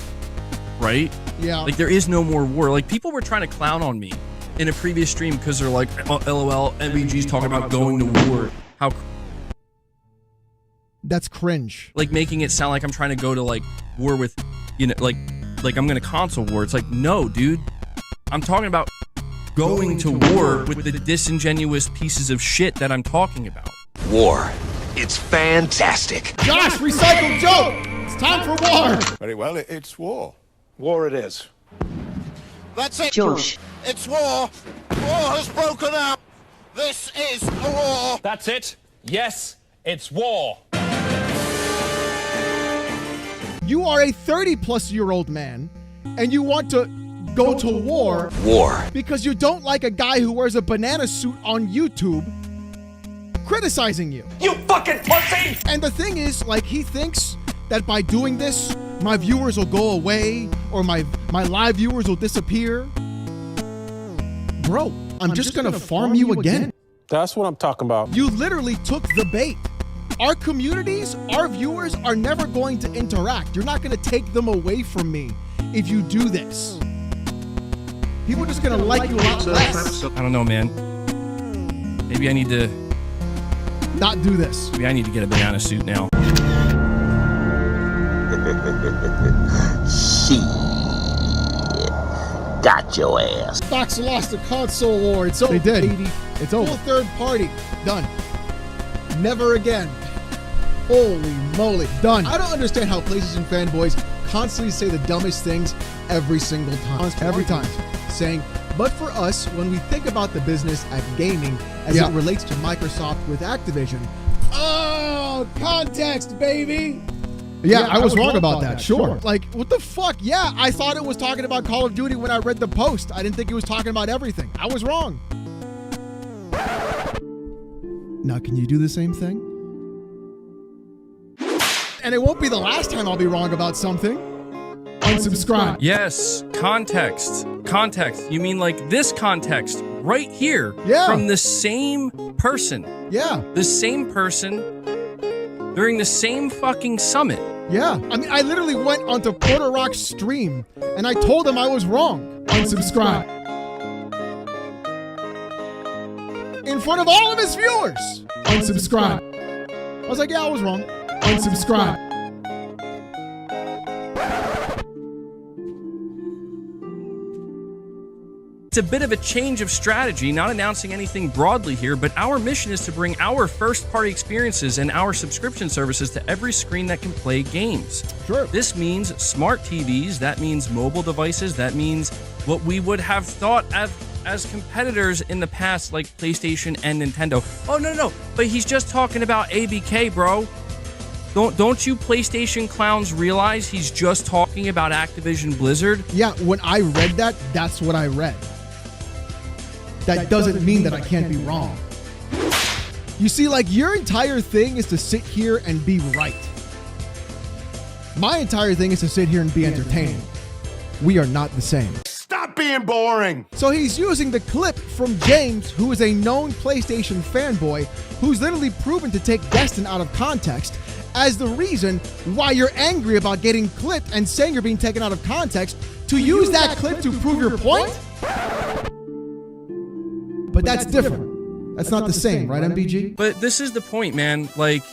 right? Yeah. Like, there is no more war. Like, people were trying to clown on me in a previous stream because they're like, oh, LOL, MVG's talking about going to war. How... That's cringe. Like, making it sound like I'm trying to go to, like, war with, you know, like I'm going to console war. It's like, no, dude. I'm talking about going to war with the disingenuous pieces of shit that I'm talking about. War. It's fantastic. Josh, recycled joke. It's time for war. Very well, it's war. War it is. That's it, Josh. It's war. War has broken out. This is a war. That's it. Yes, it's war. You are a 30-plus-year-old man, and you want to go to war. War. Because you don't like a guy who wears a banana suit on YouTube criticizing you. You fucking pussy! And the thing is, like, he thinks that by doing this, my viewers will go away, or my live viewers will disappear. Bro, I'm just gonna farm you again. That's what I'm talking about. You literally took the bait. Our communities, our viewers are never going to interact. You're not gonna take them away from me if you do this. People are just gonna like you a lot less. I don't know, man. Maybe I need to... not do this. Maybe I need to get a banana suit now. Shit. Got your ass. Fox lost the console war. It's over. They did. It's over. Full third party. Done. Never again. Holy moly. Done. I don't understand how PlayStation fanboys constantly say the dumbest things every single time. Every time. Saying, but for us, when we think about the business at gaming as it relates to Microsoft with Activision, oh, context, baby. Yeah, I was wrong about that, sure. Like, what the fuck? Yeah, I thought it was talking about Call of Duty when I read the post. I didn't think it was talking about everything. I was wrong. Now, can you do the same thing? And it won't be the last time I'll be wrong about something. Unsubscribe. Yes, context. Context. You mean like this context? right here from the same person. Yeah. The same person during the same fucking summit. Yeah. I mean, I literally went onto Porter stream and I told him I was wrong. Unsubscribe. In front of all of his viewers. Unsubscribe. I was like, yeah, I was wrong. Unsubscribe. It's a bit of a change of strategy, not announcing anything broadly here, but our mission is to bring our first-party experiences and our subscription services to every screen that can play games. Sure. This means smart TVs, that means mobile devices, that means what we would have thought as competitors in the past, like PlayStation and Nintendo. Oh, no, but he's just talking about ABK, bro. Don't you PlayStation clowns realize he's just talking about Activision Blizzard? Yeah, when I read that, that's what I read. That doesn't mean that I can't be wrong. You see, like, your entire thing is to sit here and be right. My entire thing is to sit here and be entertaining. We are not the same. Stop being boring! So he's using the clip from James, who is a known PlayStation fanboy, who's literally proven to take Destin out of context, as the reason why you're angry about getting clipped and saying you're being taken out of context to use that clip to prove your point? But that's different. That's not the same, right, MBG? But this is the point, man. Like,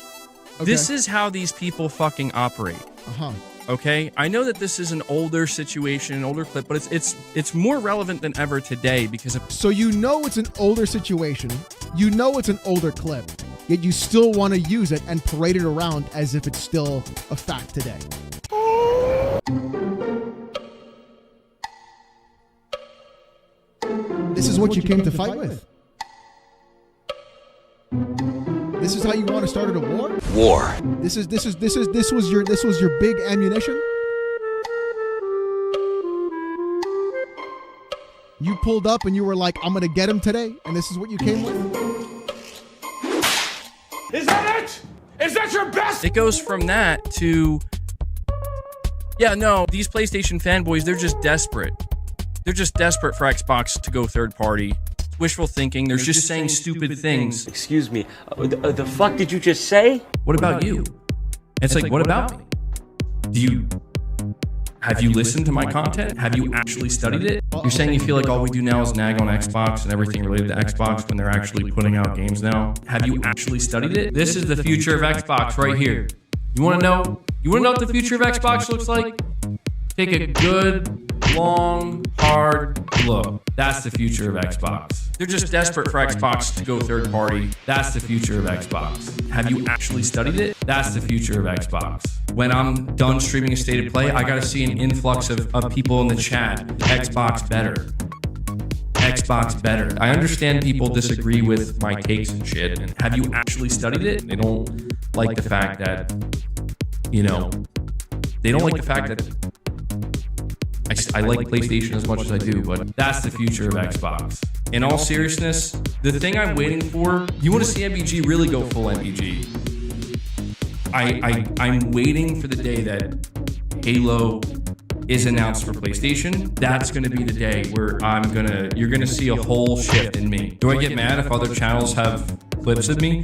this is how these people fucking operate. Uh-huh. Okay? I know that this is an older situation, an older clip, but it's more relevant than ever today because of... So you know it's an older situation, you know it's an older clip, yet you still want to use it and parade it around as if it's still a fact today. This is what you came to fight with? This is how you want to start a war? War. This was your big ammunition? You pulled up and you were like, I'm gonna get him today, and this is what you came with? Is that it? Is that your best? It goes from that to, yeah, no, these PlayStation fanboys, they're just desperate. They're just desperate for Xbox to go third party. Wishful thinking. They're just saying stupid things. Excuse me. The fuck did you just say? What about you? It's like, what about me? Have you listened to my content? Have you actually studied it? You're saying you feel like all we do now is nag on Xbox and everything related to Xbox when they're actually putting out games now. Have you actually studied it? This is the future of Xbox right here. You want to know? You want to know what the future of Xbox looks like? Take a good, long, hard look. That's the future of Xbox. They're just desperate for Xbox to go third party. That's the future of Xbox. Have you actually studied it? That's the future of Xbox. When I'm done streaming a State of Play, I gotta see an influx of people in the chat. Xbox better. Xbox better. I understand people disagree with my takes and shit. And have you actually studied it? They don't like the fact that, you know, they don't like the fact that I like PlayStation as much as I do, but that's the future of Xbox. In all seriousness, the thing I'm waiting for, you want to see MBG really go full MBG. I'm waiting for the day that Halo is announced for PlayStation. That's going to be the day where you're going to see a whole shift in me. Do I get mad if other channels have clips of me?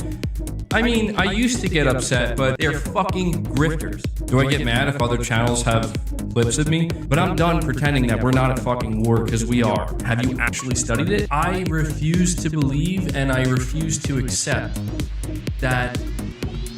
I mean, I used to get upset, but they're fucking grifters. Do I get mad if other channels have clips of me? But I'm done pretending that we're not at fucking war, because we are. Have you actually studied it? I refuse to believe and I refuse to accept that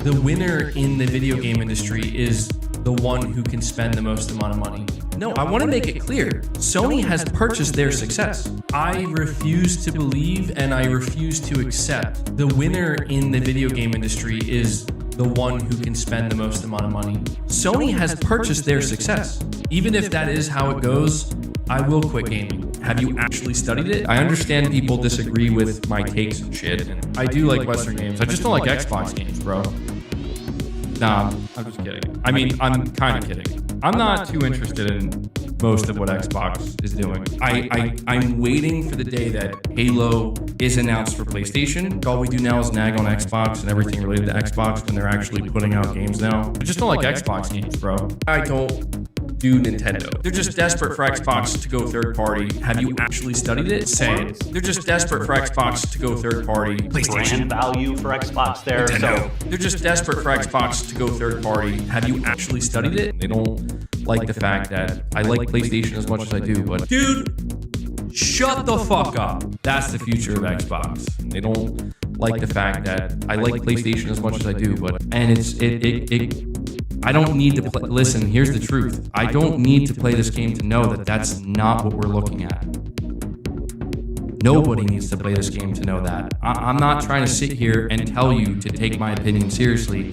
the winner in the video game industry is the one who can spend the most amount of money. No, I want to make it clear. Sony has purchased their success. I refuse to believe and I refuse to accept the winner in the video game industry is the one who can spend the most amount of money. Sony has purchased their success. Even if that is how it goes, I will quit gaming. Have you actually studied it? I understand people disagree with my takes and shit, and I do like Western games. I just don't like Xbox games, bro. Nah, I'm just kidding. I mean, I'm kind of kidding. I'm not too interested in most of what Xbox is doing. I'm waiting for the day that Halo is announced for PlayStation. All we do now is nag on Xbox and everything related to Xbox when they're actually putting out games now. I just don't like Xbox games, bro. I don't do Nintendo. They're just desperate for Xbox to go third party. Have you actually studied it? Say it. They're just desperate for Xbox to go third party. PlayStation. value for Xbox there. Nintendo. They're just desperate for Xbox to go third party. Have you actually studied it? They don't like the fact that I like PlayStation as much as I do, but dude, shut the fuck up. That's the future of Xbox. They don't like the fact that I like PlayStation as much as I do, but I don't need to play. Listen, here's the truth. I don't need to play this game to know that that's not what we're looking at. Nobody needs to play this game to know that. I'm not trying to sit here and tell you to take my opinion seriously.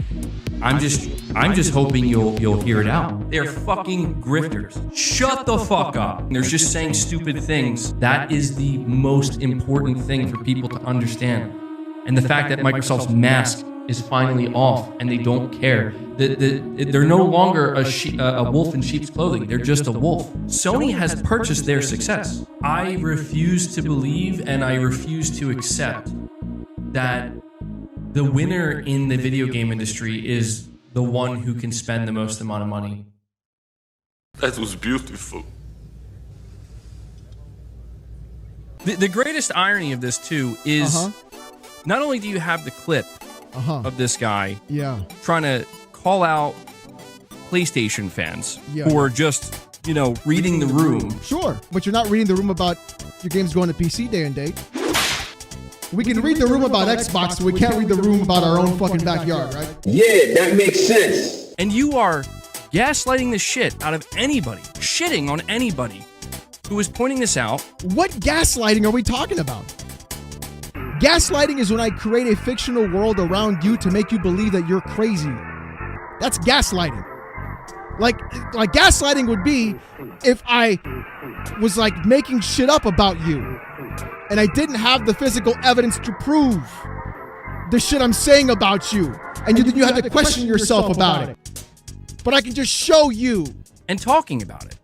I'm just hoping you'll hear it out. They're fucking grifters. Shut the fuck up. They're just saying stupid things. That is the most important thing for people to understand. And the fact that Microsoft's mask is finally off and they don't care. They're no longer a wolf in sheep's clothing. They're just a wolf. Sony has purchased their success. I refuse to believe and I refuse to accept that the winner in the video game industry is the one who can spend the most amount of money. That was beautiful. The greatest irony of this, too, is not only do you have the clip of this guy trying to call out PlayStation fans who are just, reading the room. Sure, but you're not reading the room about your games going to PC day and date. We can read the room about Xbox, but we can't read the room about our own fucking backyard, right? Yeah, that makes sense. And you are gaslighting the shit out of anybody, shitting on anybody who is pointing this out. What gaslighting are we talking about? Gaslighting is when I create a fictional world around you to make you believe that you're crazy. That's gaslighting. Like gaslighting would be if I was like making shit up about you and I didn't have the physical evidence to prove the shit I'm saying about you. And then you had to question yourself about it. But I can just show you. And talking about it.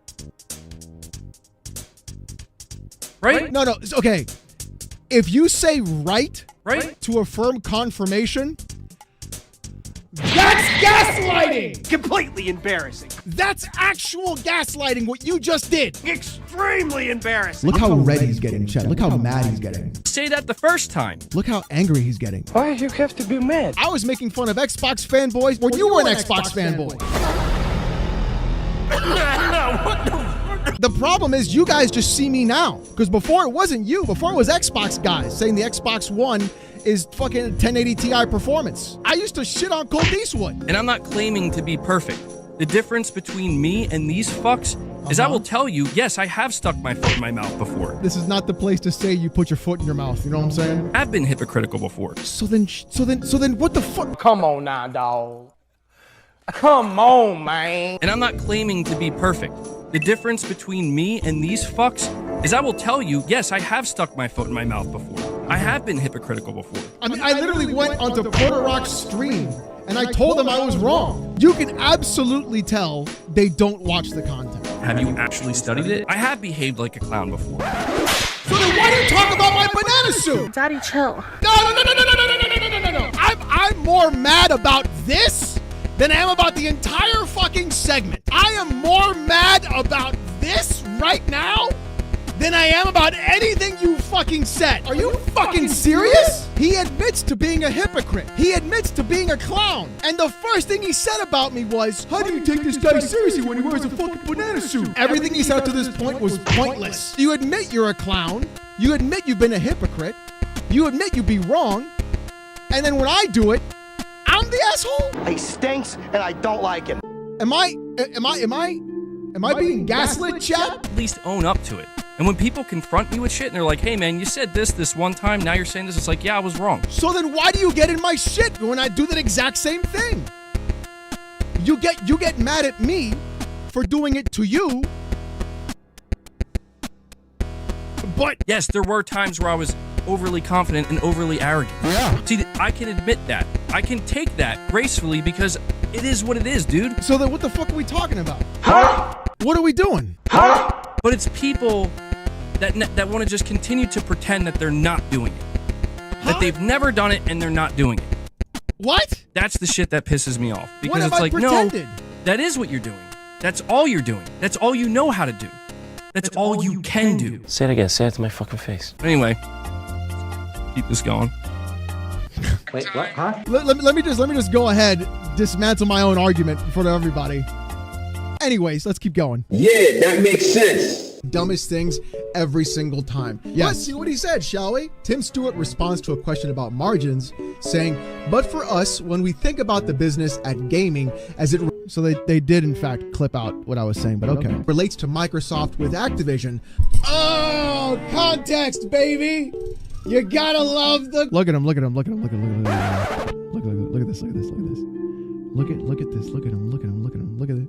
Right? No, okay. If you say right to affirm confirmation, that's gaslighting! Completely embarrassing. That's actual gaslighting, what you just did. Extremely embarrassing. Look how red he's getting, Chad. Look how mad he's getting. Say that the first time. Look how angry he's getting. Why do you have to be mad? I was making fun of Xbox fanboys when you were an Xbox fanboy. What the? The problem is you guys just see me now. Because before it wasn't you. Before it was Xbox guys saying the Xbox One is fucking 1080 Ti performance. I used to shit on Colt Eastwood. And I'm not claiming to be perfect. The difference between me and these fucks is I will tell you, yes, I have stuck my foot in my mouth before. This is not the place to say you put your foot in your mouth. You know what I'm saying? I've been hypocritical before. So then what the fuck? Come on now, dog. Come on, man. And I'm not claiming to be perfect. The difference between me and these fucks is I will tell you, yes, I have stuck my foot in my mouth before. I have been hypocritical before. I mean, I literally went onto Porter Rock's stream and I told them I was wrong. You can absolutely tell they don't watch the content. Have you actually studied it? I have behaved like a clown before. So then why do you talk about my banana suit? Daddy, chill. No. I'm more mad about this than I am about the entire fucking segment. I am more mad about this right now than I am about anything you fucking said. Are you fucking serious? He admits to being a hypocrite. He admits to being a clown. And the first thing he said about me was, how do you take this guy seriously when he wears a fucking banana suit? Everything he said up to this point was pointless. You admit you're a clown. You admit you've been a hypocrite. You admit you'd be wrong. And then when I do it, I'm the asshole? He stinks and I don't like him. Am I being gaslit, Chad? At least own up to it. And when people confront me with shit and they're like, hey man, you said this one time, now you're saying this, it's like, yeah, I was wrong. So then why do you get in my shit when I do that exact same thing? You get mad at me for doing it to you. But yes, there were times where I was overly confident and overly arrogant. Yeah. See, I can admit that. I can take that gracefully because it is what it is, dude. So then what the fuck are we talking about? Huh? What are we doing? Huh? But it's people that want to just continue to pretend that they're not doing it. That they've never done it and they're not doing it. What? That's the shit that pisses me off. Because what have it's I like, pretended? no, that is what you're doing. That's all you're doing. That's all you know how to do. That's all you can do. Say it again. Say it to my fucking face. Anyway, keep this going. Wait, what? Huh? Let me just go ahead, dismantle my own argument for everybody. Anyways, let's keep going. Yeah, that makes sense. Dumbest things every single time. Yes. Let's see what he said, shall we? Tim Stewart responds to a question about margins, saying, but for us, when we think about the business at gaming, as it... So they did, in fact, clip out what I was saying, but okay. Relates to Microsoft with Activision. Oh, context, baby! You gotta love the... Look at him, look at him, look at him, look at him, look at him. Look at this, look at this, look at this. Look at this, look at him, look at him, look at him, look at it.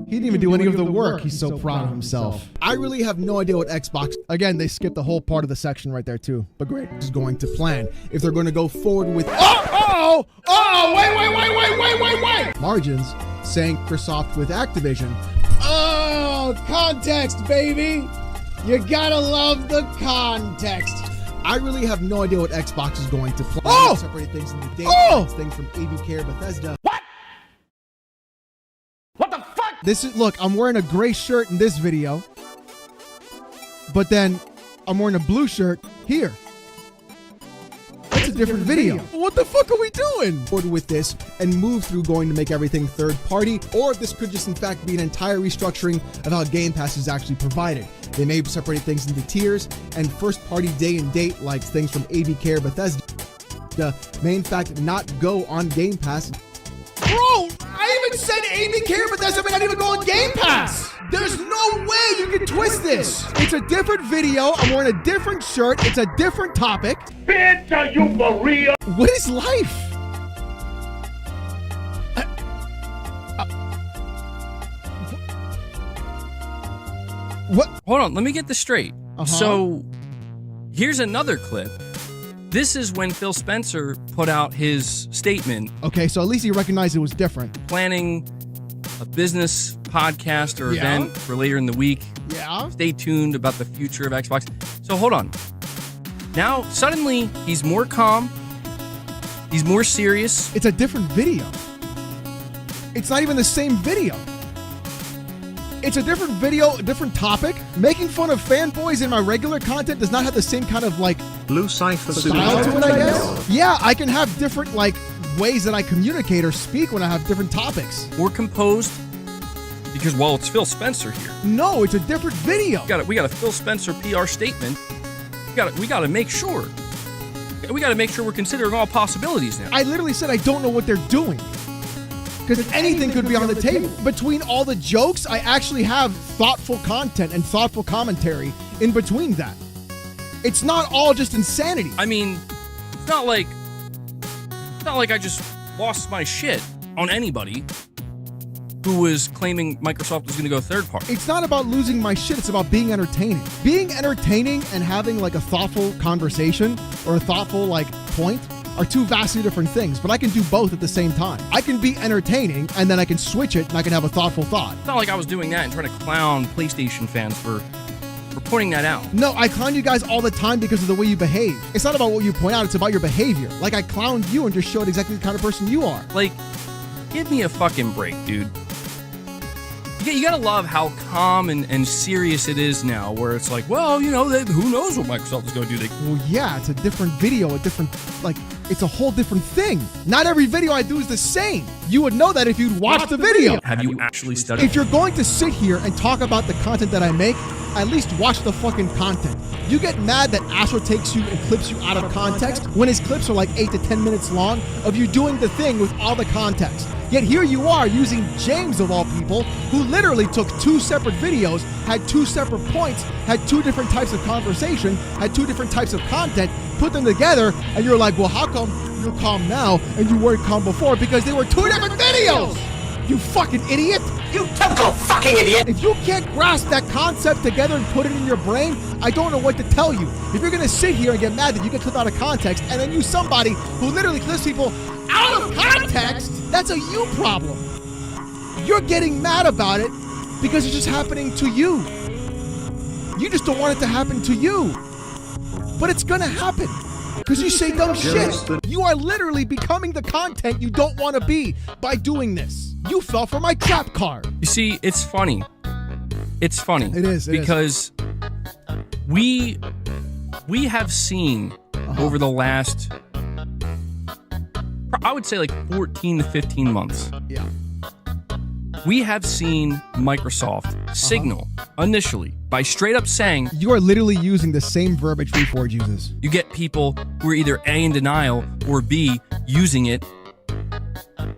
He didn't even do any of the work. He's so proud of himself. I really have no idea what Xbox... Again, they skipped the whole part of the section right there too. But great. Is going to plan. If they're going to go forward with... wait. Margins, saying Microsoft with Activision. Oh, context, baby. You gotta love the context. I really have no idea what Xbox is going to plan. Separate things in the data. Things from AV Care, Bethesda. What the fuck? This is, look, I'm wearing a gray shirt in this video, but then I'm wearing a blue shirt here. That's a different video. What the fuck are we doing? With this and move through going to make everything third party, or if this could just in fact be an entire restructuring of how Game Pass is actually provided. They may separate things into tiers, and first party day and date, like things from AV Care, Bethesda, may in fact not go on Game Pass. Bro, I even said AV Care, but that's not even go on Game Pass. There's no way you can twist this. It's a different video. I'm wearing a different shirt. It's a different topic. Bitch, are you for real? What is life? What? Hold on, let me get this straight. So, here's another clip. This is when Phil Spencer put out his statement. Okay, so at least he recognized it was different. Planning a business podcast or event for later in the week. Yeah. Stay tuned about the future of Xbox. So hold on. Now, suddenly, he's more calm. He's more serious. It's a different video. It's not even the same video. It's a different video, a different topic. Making fun of fanboys in my regular content does not have the same kind of like blue cipher style to it, I guess. Yeah, I can have different like ways that I communicate or speak when I have different topics. More composed, because well, it's Phil Spencer here. No, it's a different video. We got a Phil Spencer PR statement. We got to make sure. We got to make sure we're considering all possibilities now. I literally said I don't know what they're doing. Because anything could be on the table. Between all the jokes, I actually have thoughtful content and thoughtful commentary in between that. It's not all just insanity. I mean, it's not like I just lost my shit on anybody who was claiming Microsoft was going to go third party. It's not about losing my shit. It's about being entertaining. Being entertaining and having like a thoughtful conversation or a thoughtful like point are two vastly different things, but I can do both at the same time. I can be entertaining and then I can switch it and I can have a thoughtful thought. It's not like I was doing that and trying to clown PlayStation fans for pointing that out. No, I clown you guys all the time because of the way you behave. It's not about what you point out, it's about your behavior. Like I clowned you and just showed exactly the kind of person you are. Like, give me a fucking break, dude. You gotta love how calm and serious it is now, where it's like, well, you know, who knows what Microsoft is gonna do. Well, yeah, it's a different video, it's a whole different thing. Not every video I do is the same. You would know that if you'd watch the video. Have you actually studied? If you're going to sit here and talk about the content that I make, at least watch the fucking content. You get mad that Astro takes you and clips you out of context when his clips are like 8 to 10 minutes long of you doing the thing with all the context. Yet here you are using James of all people, who literally took 2 separate videos, had 2 separate points, had 2 different types of conversation, had 2 different types of content, put them together, and you're like, well, how come you're calm now and you weren't calm before? Because they were 2 different videos! You fucking idiot! You typical fucking idiot! If you can't grasp that concept together and put it in your brain, I don't know what to tell you. If you're gonna sit here and get mad that you get clipped out of context and then use somebody who literally clips people out of context, that's a you problem. You're getting mad about it because it's just happening to you. You just don't want it to happen to you. But it's gonna happen. Because you say dumb shit. You are literally becoming the content you don't want to be by doing this. You fell for my trap card. You see, it's funny. It's funny. It is. Because we have seen over the last, I would say like 14 to 15 months. Yeah. We have seen Microsoft signal initially by straight up saying, you are literally using the same verbiage Reforge uses. You get people who are either A, in denial, or B, using it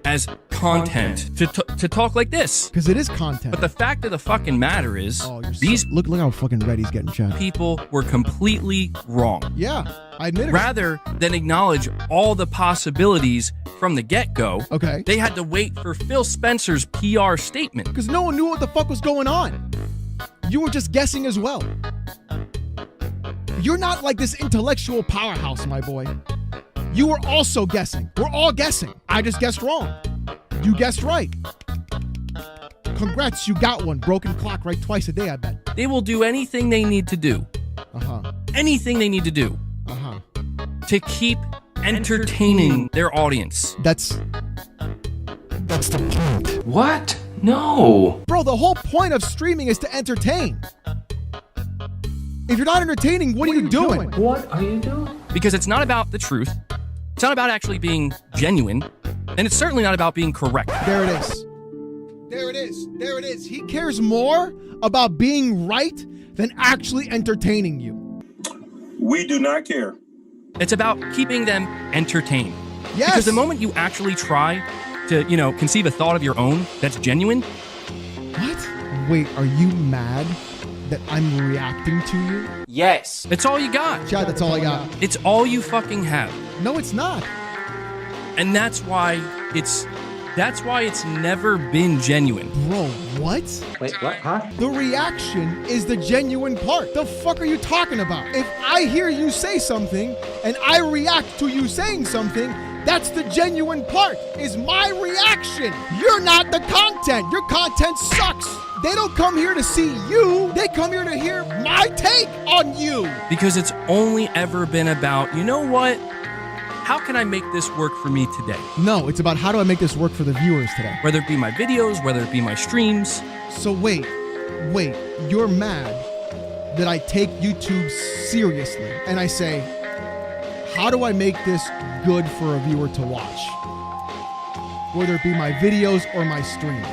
as content to talk like this. Because it is content. But the fact of the fucking matter is, these look how fucking red he's getting, chat. people were completely wrong. Yeah, I admit it. Rather than acknowledge all the possibilities from the get-go, okay, they had to wait for Phil Spencer's PR statement. Because no one knew what the fuck was going on. You were just guessing as well. You're not like this intellectual powerhouse, my boy. You were also guessing. We're all guessing. I just guessed wrong. You guessed right. Congrats, you got one. Broken clock right twice a day, I bet. They will do anything they need to do. Anything they need to do. To keep entertaining their audience. That's the point. What? No. Bro, the whole point of streaming is to entertain. If you're not entertaining, what are you doing? What are you doing? Because it's not about the truth. It's not about actually being genuine. And it's certainly not about being correct. There it is. There it is. There it is. He cares more about being right than actually entertaining you. We do not care. It's about keeping them entertained. Yes. Because the moment you actually try to, conceive a thought of your own that's genuine. What? Wait, are you mad that I'm reacting to you? Yes. It's all you got. Chad, that's all I got. It's all you fucking have. No, it's not. And that's why it's never been genuine. Bro, what? Wait, what? Huh? The reaction is the genuine part. The fuck are you talking about? If I hear you say something and I react to you saying something, that's the genuine part, is my reaction. You're not the content. Your content sucks. They don't come here to see you. They come here to hear my take on you. Because it's only ever been about, you know what? How can I make this work for me today? No, it's about how do I make this work for the viewers today? Whether it be my videos, whether it be my streams. So wait, you're mad that I take YouTube seriousseriously and I say, how do I make this good for a viewer to watch? Whether it be my videos or my streams.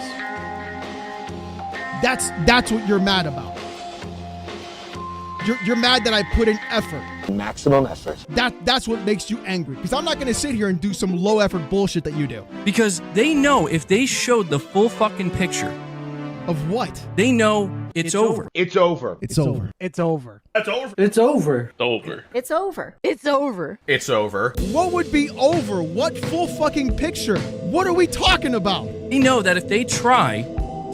That's what you're mad about. You're mad that I put in effort. Maximum effort. That's what makes you angry. Because I'm not going to sit here and do some low effort bullshit that you do. Because they know if they showed the full fucking picture. Of what? They know it's over. It's over. It's over. It's over. It's over. It's over. It's over. It's over. It's over. It's over. What would be over? What full fucking picture? What are we talking about? They know that if they try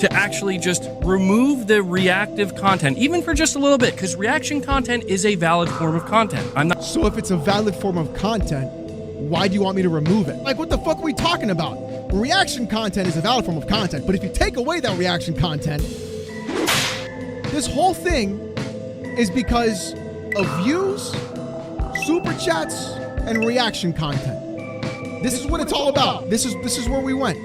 to actually just remove the reactive content, even for just a little bit, because reaction content is a valid form of content. So if it's a valid form of content, why do you want me to remove it? Like, what the fuck are we talking about? Reaction content is a valid form of content, but if you take away that reaction content, this whole thing is because of views, super chats, and reaction content. This is what it's all about. This is where we went.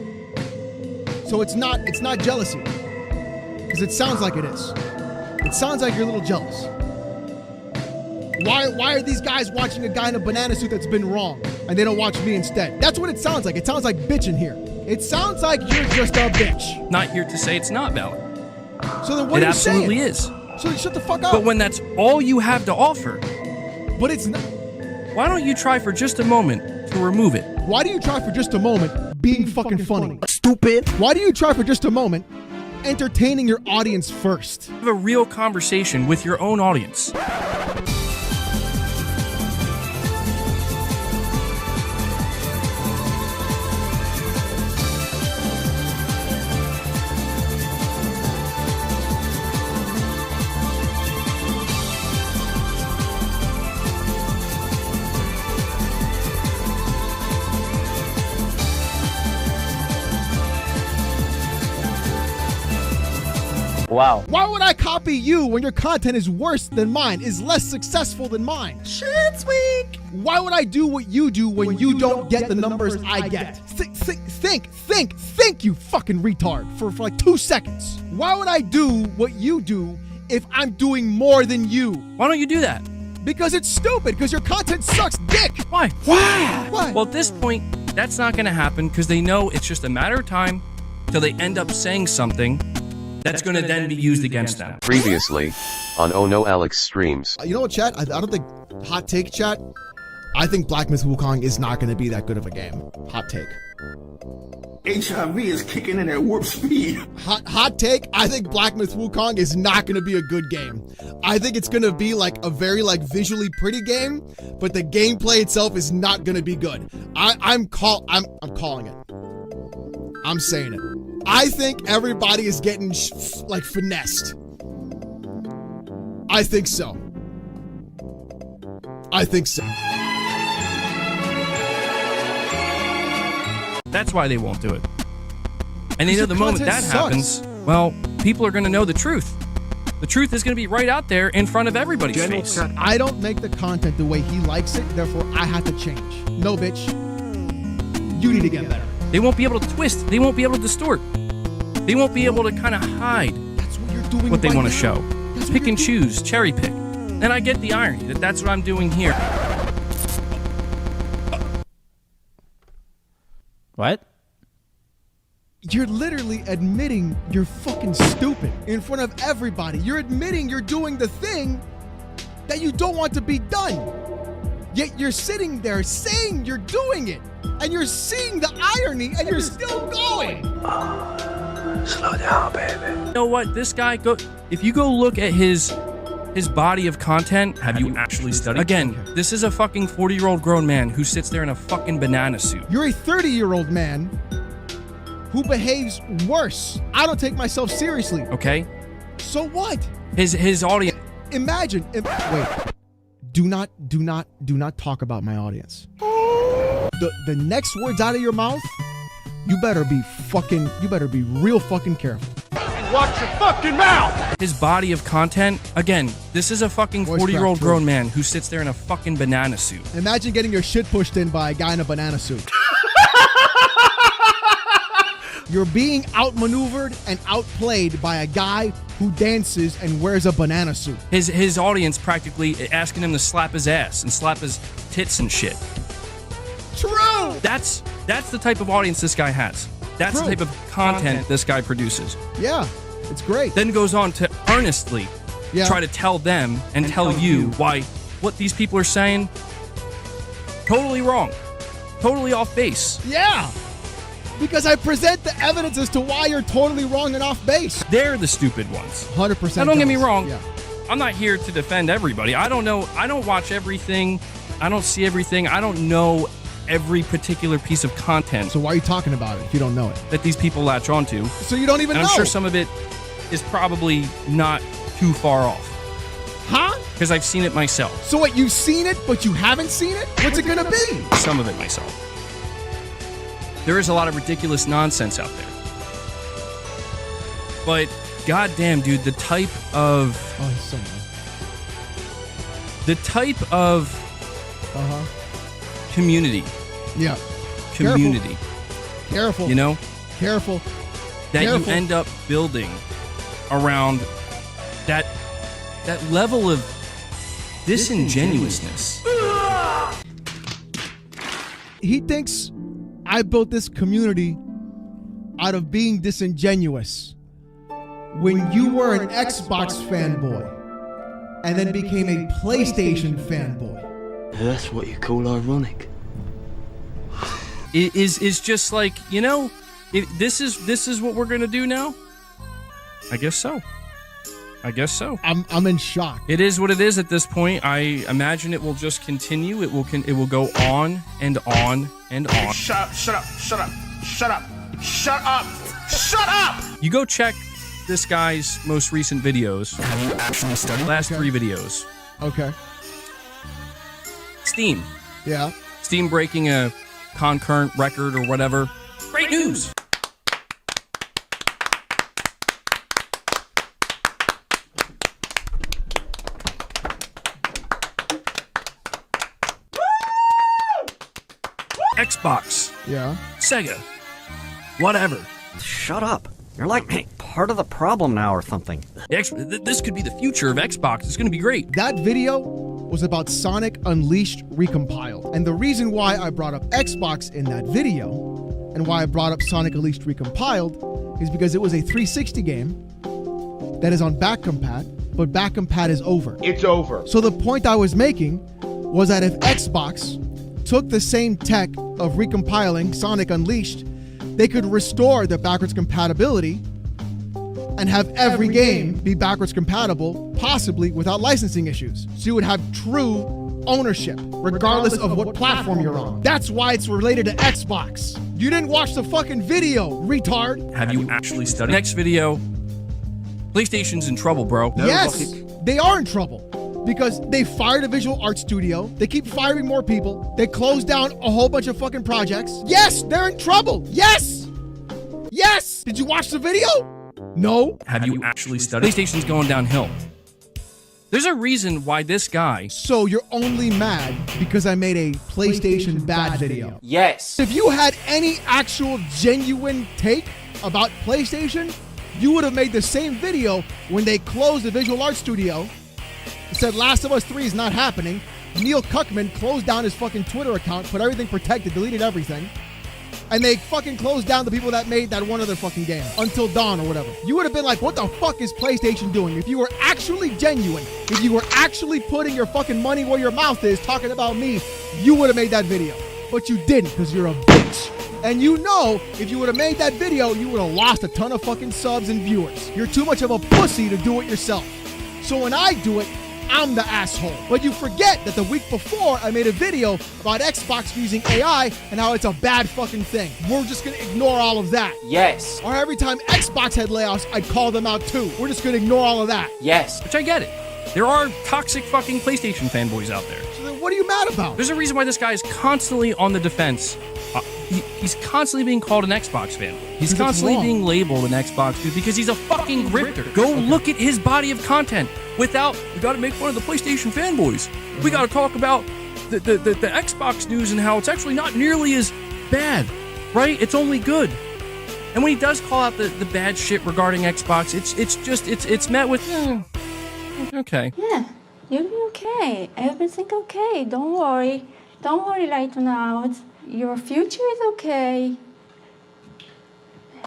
So it's not jealousy, because it sounds like it is. It sounds like you're a little jealous. Why are these guys watching a guy in a banana suit that's been wrong, and they don't watch me instead? That's what it sounds like. It sounds like bitching here. It sounds like you're just a bitch. Not here to say it's not valid. So then what are you saying? It absolutely is. So shut the fuck up. But when that's all you have to offer, but it's not. Why don't you try for just a moment to remove it? Why do you try for just a moment being fucking funny? Stupid. Why do you try for just a moment entertaining your audience first? Have a real conversation with your own audience. Wow. Why would I copy you when your content is worse than mine, is less successful than mine? Shit's weak. Why would I do what you do when you don't get the numbers I get? Think. think, you fucking retard, for like 2 seconds. Why would I do what you do if I'm doing more than you? Why don't you do that? Because it's stupid, because your content sucks dick. Why? Why? Well, at this point, that's not going to happen because they know it's just a matter of time till they end up saying something that's going to then be used against them. Previously on OhNoAlexxStreams. You know what, chat? I don't think, hot take, chat, I think Black Myth Wukong is not going to be that good of a game. Hot take. HIV is kicking in at warp speed. Hot take, I think Black Myth Wukong is not going to be a good game. I think it's going to be like a very visually pretty game, but the gameplay itself is not going to be good. I'm calling it. I'm saying it. I think everybody is getting finessed. I think so. I think so. That's why they won't do it. And they know the moment that happens, well, people are going to know the truth. The truth is going to be right out there in front of everybody's face. I don't make the content the way he likes it, therefore I have to change. No, bitch. You need to get better. They won't be able to twist. They won't be able to distort. They won't be able to kind of hide That's what you're doing what they right want to now. show. Pick and choose, cherry pick. And I get the irony that that's what I'm doing here. What? You're literally admitting you're fucking stupid in front of everybody. You're admitting you're doing the thing that you don't want to be done. Yet you're sitting there saying you're doing it. And you're seeing the irony and you're still going. Slow down, baby. You know what? This guy, if you go look at his body of content, have you actually studied? Again, this is a fucking 40-year-old grown man who sits there in a fucking banana suit. You're a 30-year-old man who behaves worse. I don't take myself seriously. Okay? So what? His audience. Imagine. Wait. Do not talk about my audience. The next words out of your mouth, you better be real fucking careful. Watch your fucking mouth! His body of content, again, this is a fucking 40-year-old grown man who sits there in a fucking banana suit. Imagine getting your shit pushed in by a guy in a banana suit. You're being outmaneuvered and outplayed by a guy who dances and wears a banana suit. His audience practically asking him to slap his ass and slap his tits and shit. True! That's the type of audience this guy has. That's the type of content this guy produces. Yeah, it's great. Then goes on to earnestly try to tell them and tell you why what these people are saying, totally wrong. Totally off base. Yeah! Because I present the evidence as to why you're totally wrong and off base. They're the stupid ones. 100%. Now, don't get me wrong. Yeah. I'm not here to defend everybody. I don't know. I don't watch everything. I don't see everything. I don't know every particular piece of content. So why are you talking about it if you don't know it? That these people latch onto. So you don't even know. I'm sure some of it is probably not too far off. Huh? Because I've seen it myself. So what, you've seen it, but you haven't seen it? What's it gonna be? Some of it myself. There is a lot of ridiculous nonsense out there. But goddamn, dude, the type of he's so nice. The type of community. Yeah. Community. Careful. You know? Careful. That Careful. you end up building around that level of disingenuousness. He thinks I built this community out of being disingenuous. When you were an Xbox fanboy and then became a PlayStation fanboy. That's what you call ironic. It is just like, you know, this is what we're gonna do now. I guess so. I'm in shock. It is what it is at this point. I imagine it will just continue. It will go on and on and on. Shut up, shut up, shut up, shut up, shut up, shut up! You go check this guy's most recent videos. Have you actually studied? Last 3 videos. Okay. Steam. Yeah. Steam breaking a concurrent record or whatever. Great news. Xbox. Yeah. Sega. whatever. Shut up. You're like part of the problem now or something. This could be the future of Xbox. It's going to be great. That video was about Sonic Unleashed Recompiled. And the reason why I brought up Xbox in that video and why I brought up Sonic Unleashed Recompiled is because it was a 360 game that is on back compat, but back compat is over. It's over. So the point I was making was that if Xbox took the same tech of recompiling Sonic Unleashed, they could restore the backwards compatibility and have every game be backwards compatible, possibly without licensing issues. So you would have true ownership, regardless of what platform you're on. That's why it's related to Xbox. You didn't watch the fucking video, retard. Have you actually studied? Next video, PlayStation's in trouble, bro. Yes, they are in trouble because they fired a visual art studio. They keep firing more people. They closed down a whole bunch of fucking projects. Yes, they're in trouble. Yes. Yes. Did you watch the video? No. Have you actually studied? PlayStation's going downhill. There's a reason why this guy... So you're only mad because I made a PlayStation bad video? Yes. If you had any actual genuine take about PlayStation, you would have made the same video when they closed the visual art studio. It said Last of Us 3 is not happening. Neil Cuckman closed down his fucking Twitter account, put everything protected, deleted everything. And they fucking closed down the people that made that one other fucking game, Until Dawn or whatever. You would have been like, what the fuck is PlayStation doing? If you were actually genuine, if you were actually putting your fucking money where your mouth is, talking about me, you would have made that video. But you didn't, because you're a bitch. And you know, if you would have made that video, you would have lost a ton of fucking subs and viewers. You're too much of a pussy to do it yourself. So when I do it, I'm the asshole. But you forget that the week before, I made a video about Xbox using AI and how it's a bad fucking thing. We're just gonna ignore all of that. Yes. Or every time Xbox had layoffs, I'd call them out too. We're just gonna ignore all of that. Yes. Which I get it. There are toxic fucking PlayStation fanboys out there. So then what are you mad about? There's a reason why this guy is constantly on the defense. He's constantly being called an Xbox fanboy. He's constantly being labeled an Xbox dude because he's a fucking grifter. Go look at his body of content. Without, we gotta make fun of the PlayStation fanboys. We gotta talk about the Xbox news and how it's actually not nearly as bad, right? It's only good. And when he does call out the bad shit regarding Xbox, it's met with, okay. Yeah, you'll be okay. Everything okay. Don't worry. Don't worry right now. Your future is okay.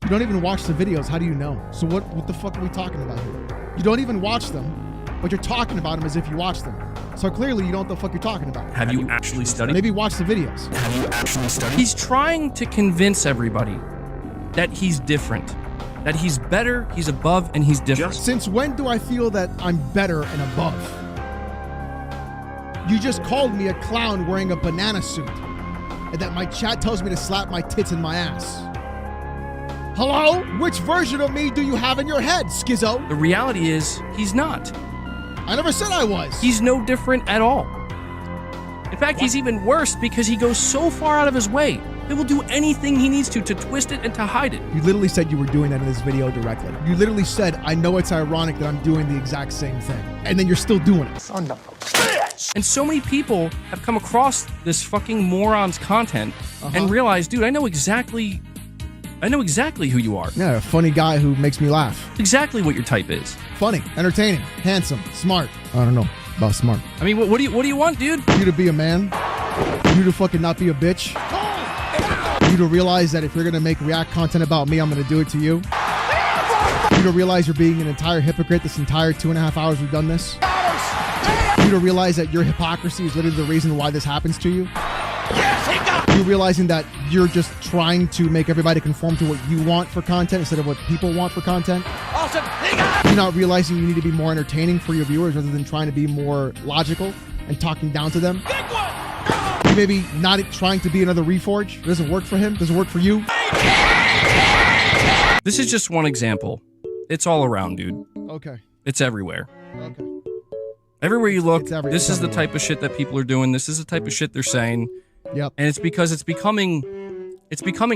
You don't even watch the videos. How do you know? So what the fuck are we talking about here? You don't even watch them, but you're talking about them as if you watch them. So clearly you don't know what the fuck you're talking about. Have you actually studied? Maybe watch the videos. Have you actually studied? He's trying to convince everybody that he's different. That he's better, he's above, and he's different. Since when do I feel that I'm better and above? You just called me a clown wearing a banana suit, and that my chat tells me to slap my tits in my ass. Hello? Which version of me do you have in your head, schizo? The reality is, he's not. I never said I was. He's no different at all. In fact, he's even worse because he goes so far out of his way. He will do anything he needs to twist it and to hide it. You literally said you were doing that in this video directly. You literally said, I know it's ironic that I'm doing the exact same thing. And then you're still doing it. Son of a bitch. And so many people have come across this fucking moron's content and realized, dude, I know exactly who you are. Yeah, a funny guy who makes me laugh. Exactly what your type is. Funny, entertaining, handsome, smart. I don't know about smart. I mean, what do you want, dude? You to be a man. You to fucking not be a bitch. You to realize that if you're gonna make react content about me, I'm gonna do it to you. You to realize you're being an entire hypocrite this entire 2.5 hours we've done this. You to realize that your hypocrisy is literally the reason why this happens to you. You realizing that you're just trying to make everybody conform to what you want for content instead of what people want for content. Awesome. You're not realizing you need to be more entertaining for your viewers rather than trying to be more logical and talking down to them. You maybe not trying to be another Reforge. It doesn't work for him. It doesn't work for you. This is just one example. It's all around, dude. Okay. It's everywhere. Okay. Everywhere you look, this is the type of shit that people are doing. This is the type of shit they're saying. Yep. And it's because it's becoming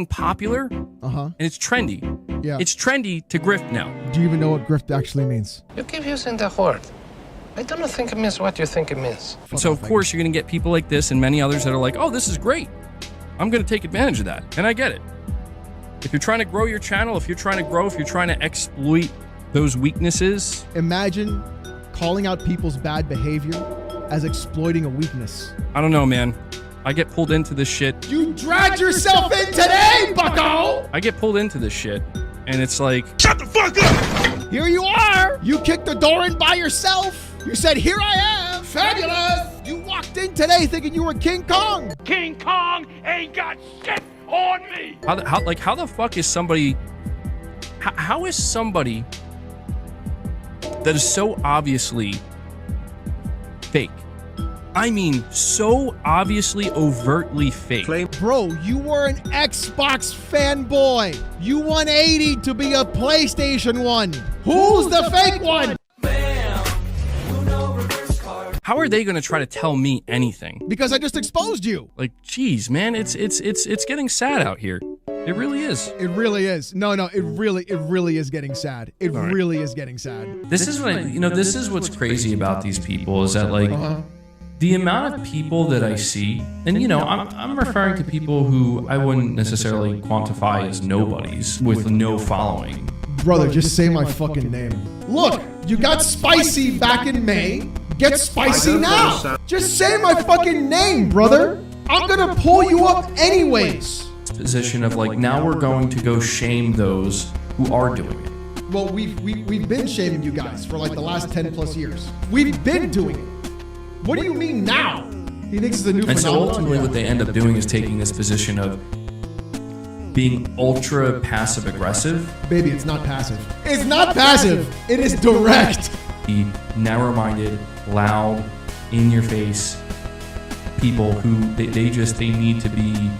popular. And it's trendy. Yeah. It's trendy to grift now. Do you even know what grift actually means? You keep using the word. I don't think it means what you think it means. And so of course you're gonna get people like this and many others that are like, oh, this is great. I'm gonna take advantage of that. And I get it. If you're trying to grow your channel, if you're trying to grow, if you're trying to exploit those weaknesses. Imagine calling out people's bad behavior as exploiting a weakness. I don't know, man. I get pulled into this shit. You dragged yourself in today, bucko! I get pulled into this shit, and it's like, shut the fuck up! Here you are! You kicked the door in by yourself! You said, here I am! Fabulous! You walked in today thinking you were King Kong! King Kong ain't got shit on me! How the fuck is somebody... How is somebody that is so obviously fake? I mean, so obviously, overtly fake. Bro, you were an Xbox fanboy. You 180 to be a PlayStation one. Who's the fake one? How are they gonna try to tell me anything? Because I just exposed you. Like, geez, man, it's getting sad out here. It really is. It really is. No, it really is getting sad. It really is getting sad. This is what this is what's crazy about these people is that like the amount of people that I see, and I'm referring to people who I wouldn't necessarily quantify as nobodies with no following. Brother, just say my fucking name. Look, you got spicy back in May. Get spicy now. Just say my fucking name, brother. I'm gonna pull you up anyways. Position of like, now we're going to go shame those who are doing it. Well, we've been shaming you guys for like the last 10 plus years. We've been doing it. What do you mean now? He thinks it's a new phenomenon. And so ultimately what they end up doing is taking this position of being ultra passive aggressive. Baby, it's not passive. It's not passive. It is direct. The narrow-minded, loud, in-your-face people who they need to be.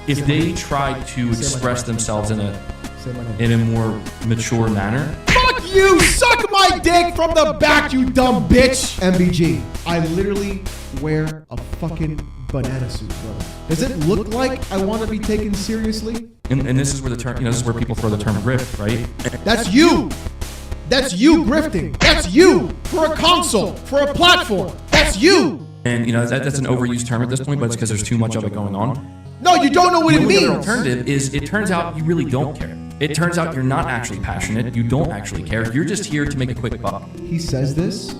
If they try to express themselves in a more mature manner. Fuck you! Suck my dick from the back, you dumb bitch! MBG, I literally wear a fucking banana suit, bro. Does it look like I want to be taken seriously? And this is where the term, this is where people throw the term grift, right? That's you! That's you grifting! That's you! For a console! For a platform! That's you! And that's an overused term at this point, but it's because there's too much of it going on. No, you don't know what it means! The alternative is, it turns out you really don't care. It turns out you're not actually passionate, you don't actually care, you're just here to make a quick buck. He says this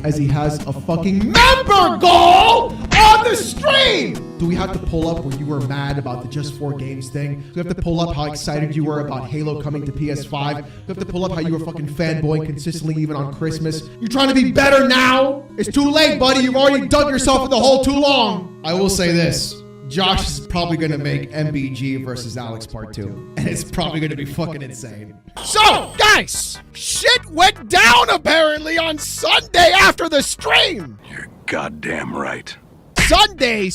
as he has a fucking member goal on the stream! Do we have to pull up where you were mad about the Just 4 Games thing? Do we have to pull up how excited you were about Halo coming to PS5? Do we have to pull up how you were fucking fanboying consistently even on Christmas? You're trying to be better now? It's too late, buddy. You've already dug yourself in the hole too long. I will say this. Josh is probably going to make MBG versus Alex Part 2. And it's probably going to be fucking insane. So, guys, shit went down apparently on Sunday after the stream. You're goddamn right. Sunday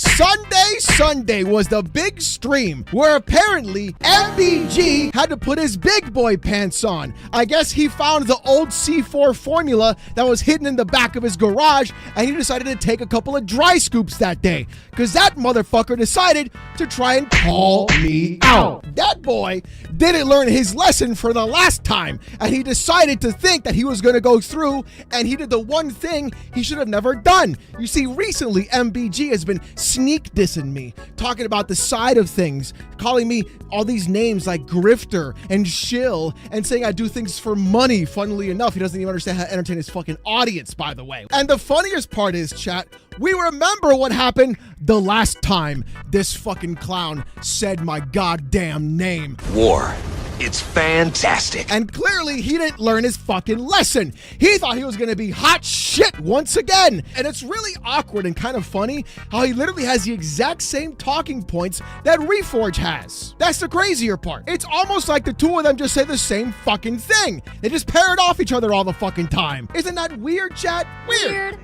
was the big stream where apparently MBG had to put his big boy pants on. I guess he found the old C4 formula that was hidden in the back of his garage and he decided to take a couple of dry scoops that day because that motherfucker decided to try and call me out. That boy didn't learn his lesson for the last time and he decided to think that he was going to go through and he did the one thing he should have never done. You see, recently MBG has been sneak dissing me, talking about the side of things, calling me all these names like grifter and shill, and saying I do things for money. Funnily enough, he doesn't even understand how to entertain his fucking audience, by the way. And the funniest part is, chat, we remember what happened the last time this fucking clown said my goddamn name. War. It's fantastic. And clearly he didn't learn his fucking lesson. He thought he was gonna be hot shit once again. And it's really awkward and kind of funny how he literally has the exact same talking points that Reforge has. That's the crazier part. It's almost like the two of them just say the same fucking thing. They just parrot off each other all the fucking time. Isn't that weird, chat? Weird.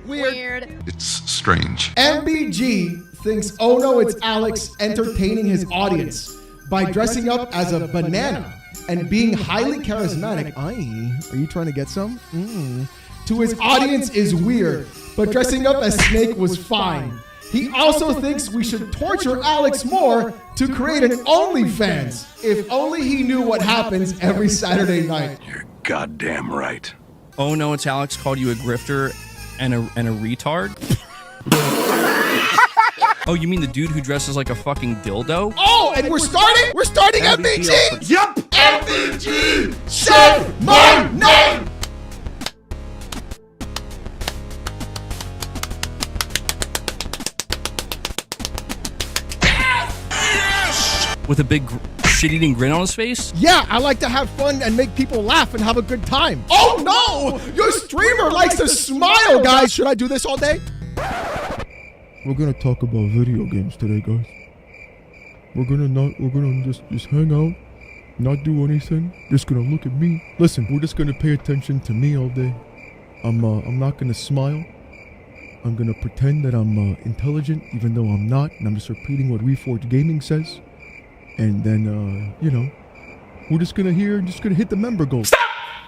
It's strange. MBG thinks OhNoItsAlexx entertaining his audience by dressing up as a banana and being highly charismatic. Are you trying to get some? To his audience is weird, but dressing up as Snake was fine. He also thinks we should torture Alex more to create an OnlyFans. If only he knew what happens every Saturday night. You're goddamn right. OhNoItsAlexx called you a grifter and a retard? Oh, you mean the dude who dresses like a fucking dildo? Oh, and we're starting? We're starting MBG? Yup! MBG! Say my name! With a big shit-eating grin on his face? Yeah, I like to have fun and make people laugh and have a good time. Oh no! Your streamer likes to smile, guys! Should I do this all day? We're gonna talk about video games today, guys. We're gonna just hang out, not do anything. Just gonna look at me. Listen, we're just gonna pay attention to me all day. I'm not gonna smile. I'm gonna pretend that I'm intelligent, even though I'm not, and I'm just repeating what Reforged Gaming says. And then, you know, we're just gonna hit the member goal. Stop!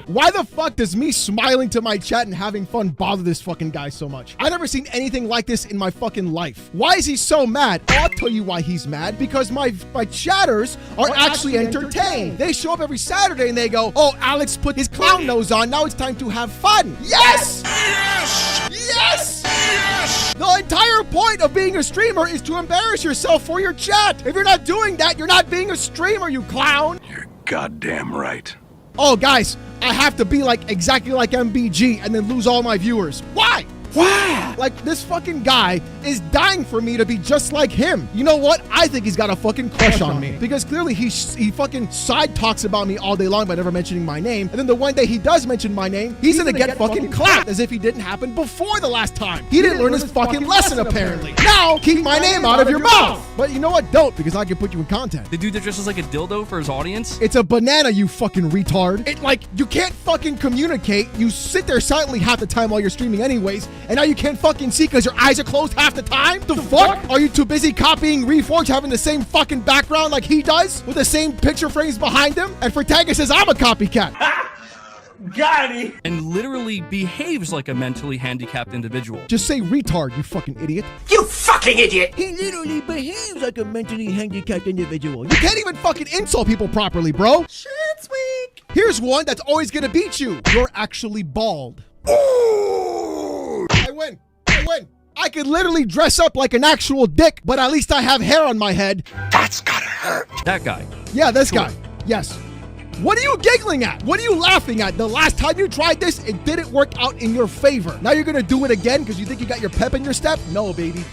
Why the fuck does me smiling to my chat and having fun bother this fucking guy so much? I've never seen anything like this in my fucking life. Why is he so mad? I'll tell you why he's mad. Because my chatters are actually entertained. They show up every Saturday and they go, oh, Alex put his clown nose on. Now it's time to have fun. Yes! Yes! Yes! Yes! The entire point of being a streamer is to embarrass yourself for your chat. If you're not doing that, you're not being a streamer, you clown. You're goddamn right. Oh, guys, I have to be like exactly like MBG and then lose all my viewers. Why? Why? Like, this fucking guy is dying for me to be just like him. You know what? I think he's got a fucking crush on me. Because clearly he fucking side talks about me all day long by never mentioning my name. And then the one day he does mention my name, he's gonna get fucking clapped as if he didn't happen before the last time. He didn't learn his fucking lesson, apparently. Now, keep my name out of your mouth. But you know what? Don't, because I can put you in content. The dude that dresses like a dildo for his audience? It's a banana, you fucking retard. It, like, you can't fucking communicate. You sit there silently half the time while you're streaming anyways. And now you can't fucking see because your eyes are closed half the time? The fuck? Are you too busy copying Reforged, having the same fucking background like he does? With the same picture frames behind him? And Fortaga says I'm a copycat. Got it! And literally behaves like a mentally handicapped individual. Just say retard, you fucking idiot. You fucking idiot! He literally behaves like a mentally handicapped individual. You can't even fucking insult people properly, bro. Shit's weak. Here's one that's always gonna beat you. You're actually bald. Ooh! I win. I win. I could literally dress up like an actual dick, but at least I have hair on my head. That's gotta hurt. That guy. Yeah, this guy. Yes. What are you giggling at? What are you laughing at? The last time you tried this, it didn't work out in your favor. Now you're gonna do it again because you think you got your pep in your step? No, baby.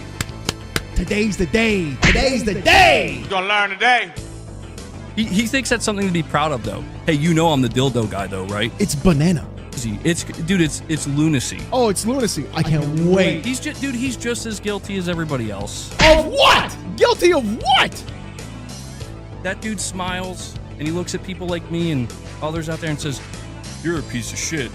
Today's the day. Today's the day. You're gonna learn today. He thinks that's something to be proud of, though. Hey, you know I'm the dildo guy, though, right? It's banana. It's lunacy. Oh, it's lunacy. I can't wait. He's just as guilty as everybody else. Of what? Guilty of what? That dude smiles and he looks at people like me and others out there and says, "You're a piece of shit."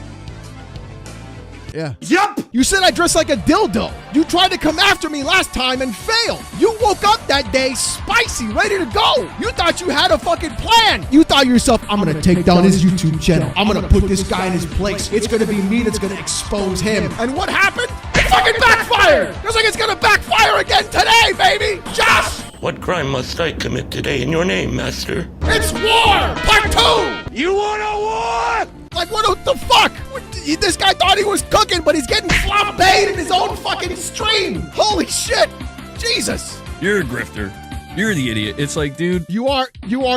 Yeah. Yup! You said I dress like a dildo. You tried to come after me last time and failed. You woke up that day spicy, ready to go. You thought you had a fucking plan. You thought to yourself, I'm gonna take down his YouTube channel. I'm gonna put this guy in his place. It's gonna be me that's gonna expose him. And what happened? It fucking backfired. Just like it's gonna backfire again today, baby. Josh! What crime must I commit today in your name, master? It's war! Part 2! You want a war? Like, what the fuck? This guy thought he was cooking, but he's getting flambéed in his own fucking stream. Holy shit. Jesus. You're a grifter. You're the idiot. It's like, dude. You are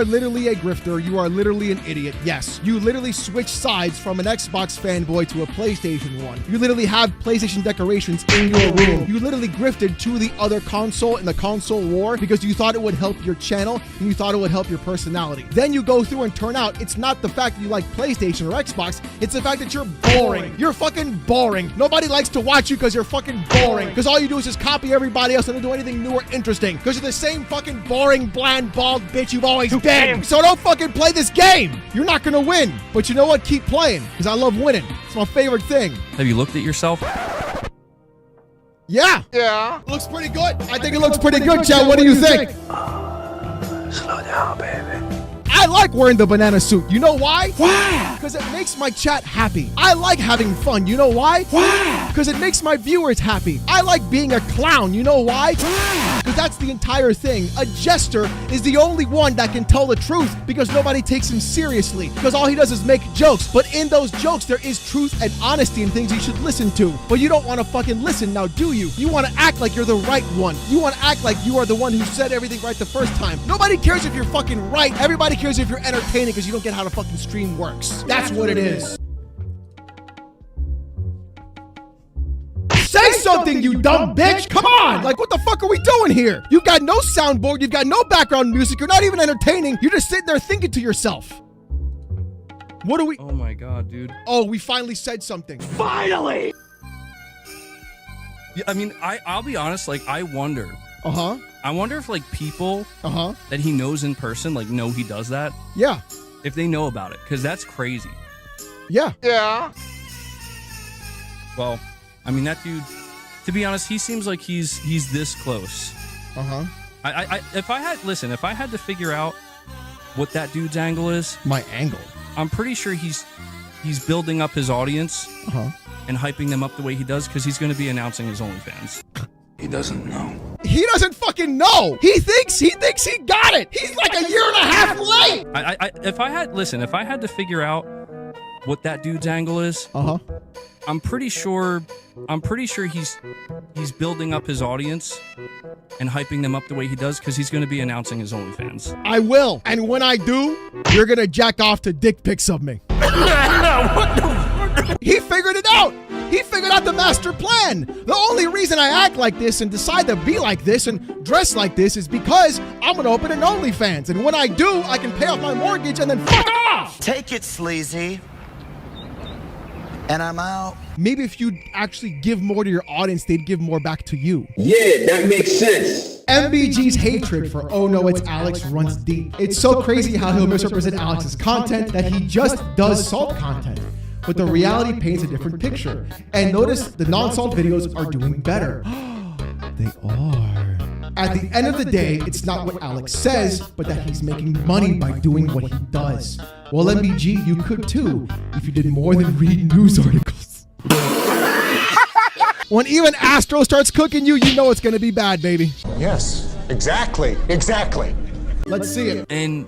literally a grifter. You are literally an idiot. Yes. You literally switched sides from an Xbox fanboy to a PlayStation one. You literally have PlayStation decorations in your room. You literally grifted to the other console in the console war because you thought it would help your channel and you thought it would help your personality. Then you go through and turn out it's not the fact that you like PlayStation or Xbox. It's the fact that you're boring. You're fucking boring. Nobody likes to watch you because you're fucking boring. Because all you do is just copy everybody else and don't do anything new or interesting. Because you're the same fucking boring, bland, bald bitch you've always been. So don't fucking play this game. You're not gonna win. But you know what? Keep playing. Because I love winning. It's my favorite thing. Have you looked at yourself? Yeah. Yeah. Looks pretty good. I think it looks pretty good, Chad. What do you think? Slow down, baby. I like wearing the banana suit. You know why? Why? Because it makes my chat happy. I like having fun. You know why? Why? Because it makes my viewers happy. I like being a clown. You know why? Because that's the entire thing. A jester is the only one that can tell the truth because nobody takes him seriously. Because all he does is make jokes. But in those jokes, there is truth and honesty and things you should listen to. But you don't want to fucking listen now, do you? You want to act like you're the right one. You want to act like you are the one who said everything right the first time. Nobody cares if you're fucking right. Everybody cares if you're entertaining because you don't get how the fucking stream works. That's what it is. Say something, you dumb bitch! Come on! Like, what the fuck are we doing here? You've got no soundboard, you've got no background music, you're not even entertaining, you're just sitting there thinking to yourself. What are we— Oh my god, dude. Oh, we finally said something. Finally! Yeah, I mean, I'll be honest, like, I wonder. Uh-huh. I wonder if, like, people that he knows in person, like, know he does that. Yeah. If they know about it, because that's crazy. Yeah. Yeah. Well, I mean, that dude, to be honest, he seems like he's this close. Uh-huh. If I had to figure out what that dude's angle is. My angle? I'm pretty sure he's building up his audience and hyping them up the way he does because he's going to be announcing his OnlyFans. He doesn't know. He doesn't fucking know. He thinks he got it. He's like a year and a half late. If I had to figure out what that dude's angle is, I'm pretty sure he's building up his audience and hyping them up the way he does because he's going to be announcing his OnlyFans. I will, and when I do, you're gonna jack off to dick pics of me. He figured it out. He figured out the master plan. The only reason I act like this and decide to be like this and dress like this is because I'm gonna open an OnlyFans, and when I do, I can pay off my mortgage and then fuck off. Take it, sleazy. And I'm out. Maybe if you'd actually give more to your audience, they'd give more back to you. Yeah, that makes sense. MBG's hatred for OhNoItsAlexx runs deep. It's so crazy how he'll misrepresent Alex's content that he just does salt content. But the reality paints a different picture. And notice the non-salt videos are doing better. They are. At the end of the day, it's not what Alex says, but that he's making money by doing what he does. Well, MBG, you could too, if you did more than read news articles. When even Astro starts cooking you, you know it's gonna be bad, baby. Yes, exactly. Let's see it. And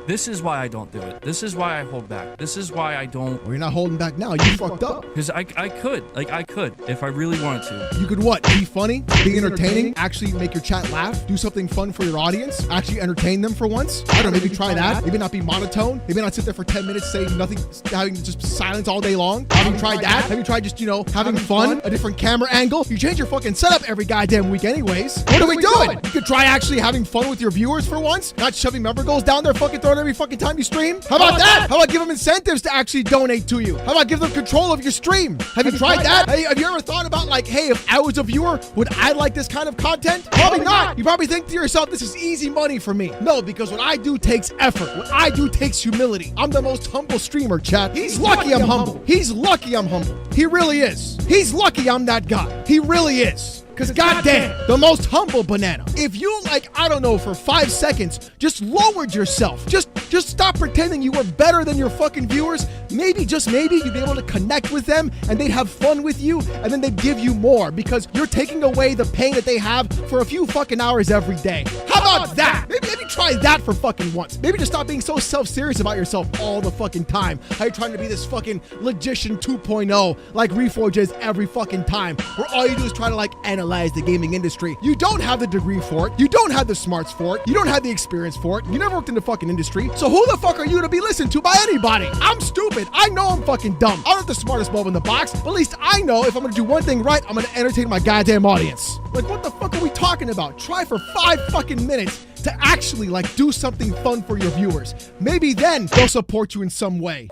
this is why I don't do it. This is why I hold back. This is why I don't. Well, you're not holding back now. You fucked up. Because I could. Like, I could if I really wanted to. You could what? Be funny? Be entertaining? Actually make your chat laugh? Do something fun for your audience? Actually entertain them for once? I don't know, maybe try that. Maybe not be monotone. Maybe not sit there for 10 minutes saying nothing, having just silence all day long. Have you tried that? Have you tried just, having fun? A different camera angle? You change your fucking setup every goddamn week anyways. What are we doing? You could try actually having fun with your viewers for once? Not shoving member goals down their fucking throat every fucking time you stream? How about that? How about give them incentives to actually donate to you? How about give them control of your stream? Have you tried that? Hey, have you ever thought about like, hey, if I was a viewer, would I like this kind of content? Probably not. You probably think to yourself, this is easy money for me. No, because what I do takes effort. What I do takes humility. I'm the most humble streamer, chat. He's lucky I'm humble. He's lucky I'm humble. He really is. He's lucky I'm that guy. He really is. Because goddamn, the most humble banana. If you, I don't know, for 5 seconds, just lowered yourself. Just stop pretending you were better than your fucking viewers. Maybe, just maybe, you'd be able to connect with them and they'd have fun with you and then they'd give you more because you're taking away the pain that they have for a few fucking hours every day. How about that? Maybe try that for fucking once. Maybe just stop being so self-serious about yourself all the fucking time. How you're trying to be this fucking logician 2.0 like Reforge is every fucking time, where all you do is try to analyze the gaming industry. You don't have the degree for it. You don't have the smarts for it. You don't have the experience for it. You never worked in the fucking industry. So who the fuck are you to be listened to by anybody? I'm stupid. I know I'm fucking dumb. I'm not the smartest bulb in the box, but at least I know if I'm gonna do one thing right, I'm gonna entertain my goddamn audience. What the fuck are we talking about? Try for 5 fucking minutes to actually do something fun for your viewers. Maybe then they'll support you in some way.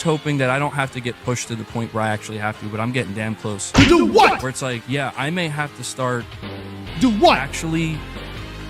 Hoping that I don't have to get pushed to the point where I actually have to, but I'm getting damn close. To do what? Where it's yeah, I may have to start. Do what? Actually,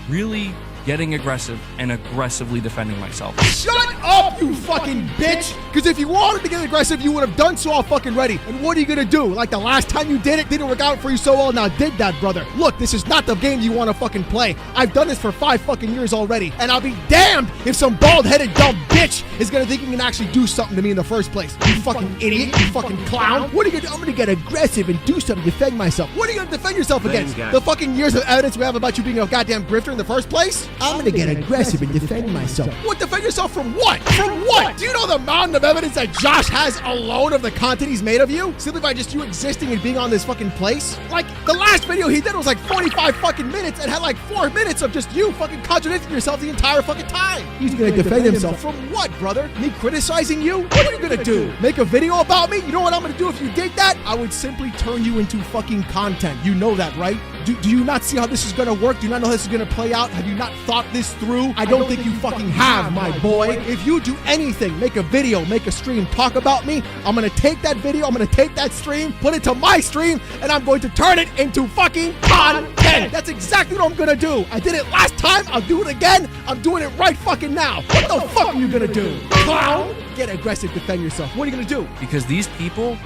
really getting aggressive and aggressively defending myself. Shut up, you fucking bitch! Because if you wanted to get aggressive, you would have done so all fucking ready. And what are you gonna do? Like the last time you did it, didn't work out for you so well. Now did that, brother? Look, this is not the game you want to fucking play. I've done this for 5 fucking years already, and I'll be damned if some bald-headed dumb bitch is gonna think you can actually do something to me in the first place. You fucking idiot! You fucking clown! What are you gonna do? I'm gonna get aggressive and do something to defend myself. What are you gonna defend yourself against? The fucking years of evidence we have about you being a goddamn grifter in the first place? I'm gonna get aggressive and defend myself. What, defend yourself from what? From what? Do you know the mountain of evidence that Josh has alone of the content he's made of you? Simply by just you existing and being on this fucking place? Like, the last video he did was like 45 fucking minutes and had like 4 minutes of just you fucking contradicting yourself the entire fucking time. He's gonna defend himself from what, brother? Me criticizing you? What are you gonna do? Make a video about me? You know what I'm gonna do if you did that? I would simply turn you into fucking content. You know that, right? Do you not see how this is gonna work? Do you not know how this is gonna play out? Have you not thought this through? I don't think you fucking have, my boy. If you do anything, make a video, make a stream, talk about me, I'm gonna take that video, I'm gonna take that stream, put it to my stream, and I'm going to turn it into fucking content. That's exactly what I'm gonna do. I did it last time, I'll do it again, I'm doing it right fucking now. What the fuck are you gonna do? Clown? Get aggressive, defend yourself. What are you gonna do? Because these people,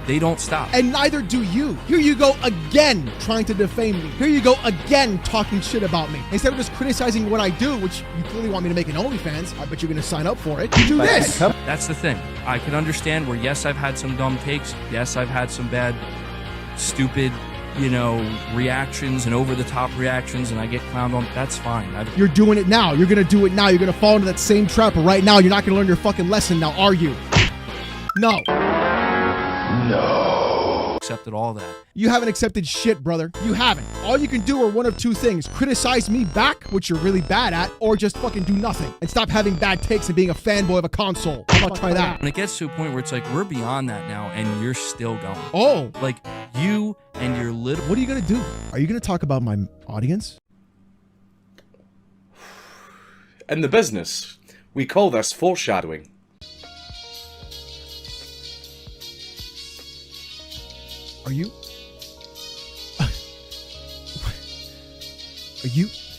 they don't stop. And neither do you. Here you go again trying to defame me. Here you go again talking shit about me. Instead of just criticizing what I do, which you clearly want me to make an OnlyFans, I bet you're gonna sign up for it. You do this. That's the thing. I can understand where, yes, I've had some dumb takes. Yes, I've had some bad, stupid, reactions and over-the-top reactions, and I get clowned on. That's fine. You're doing it now. You're gonna do it now. You're gonna fall into that same trap right now. You're not gonna learn your fucking lesson now, are you? No. No. Accepted all that. You haven't accepted shit, brother. You haven't. All you can do are one of 2 things. Criticize me back, which you're really bad at, or just fucking do nothing and stop having bad takes and being a fanboy of a console. How about try that? And it gets to a point where it's like, we're beyond that now, and you're still going. Oh. Like, you and your little... What are you gonna do? Are you gonna talk about my audience? In the business, we call this foreshadowing.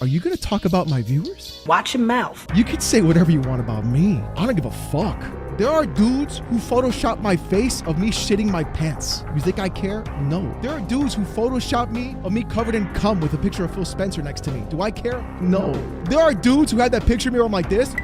Are you gonna talk about my viewers? Watch your mouth. You can say whatever you want about me. I don't give a fuck. There are dudes who Photoshop my face of me shitting my pants. You think I care? No. There are dudes who Photoshop me of me covered in cum with a picture of Phil Spencer next to me. Do I care? No. There are dudes who had that picture of me where I'm like this,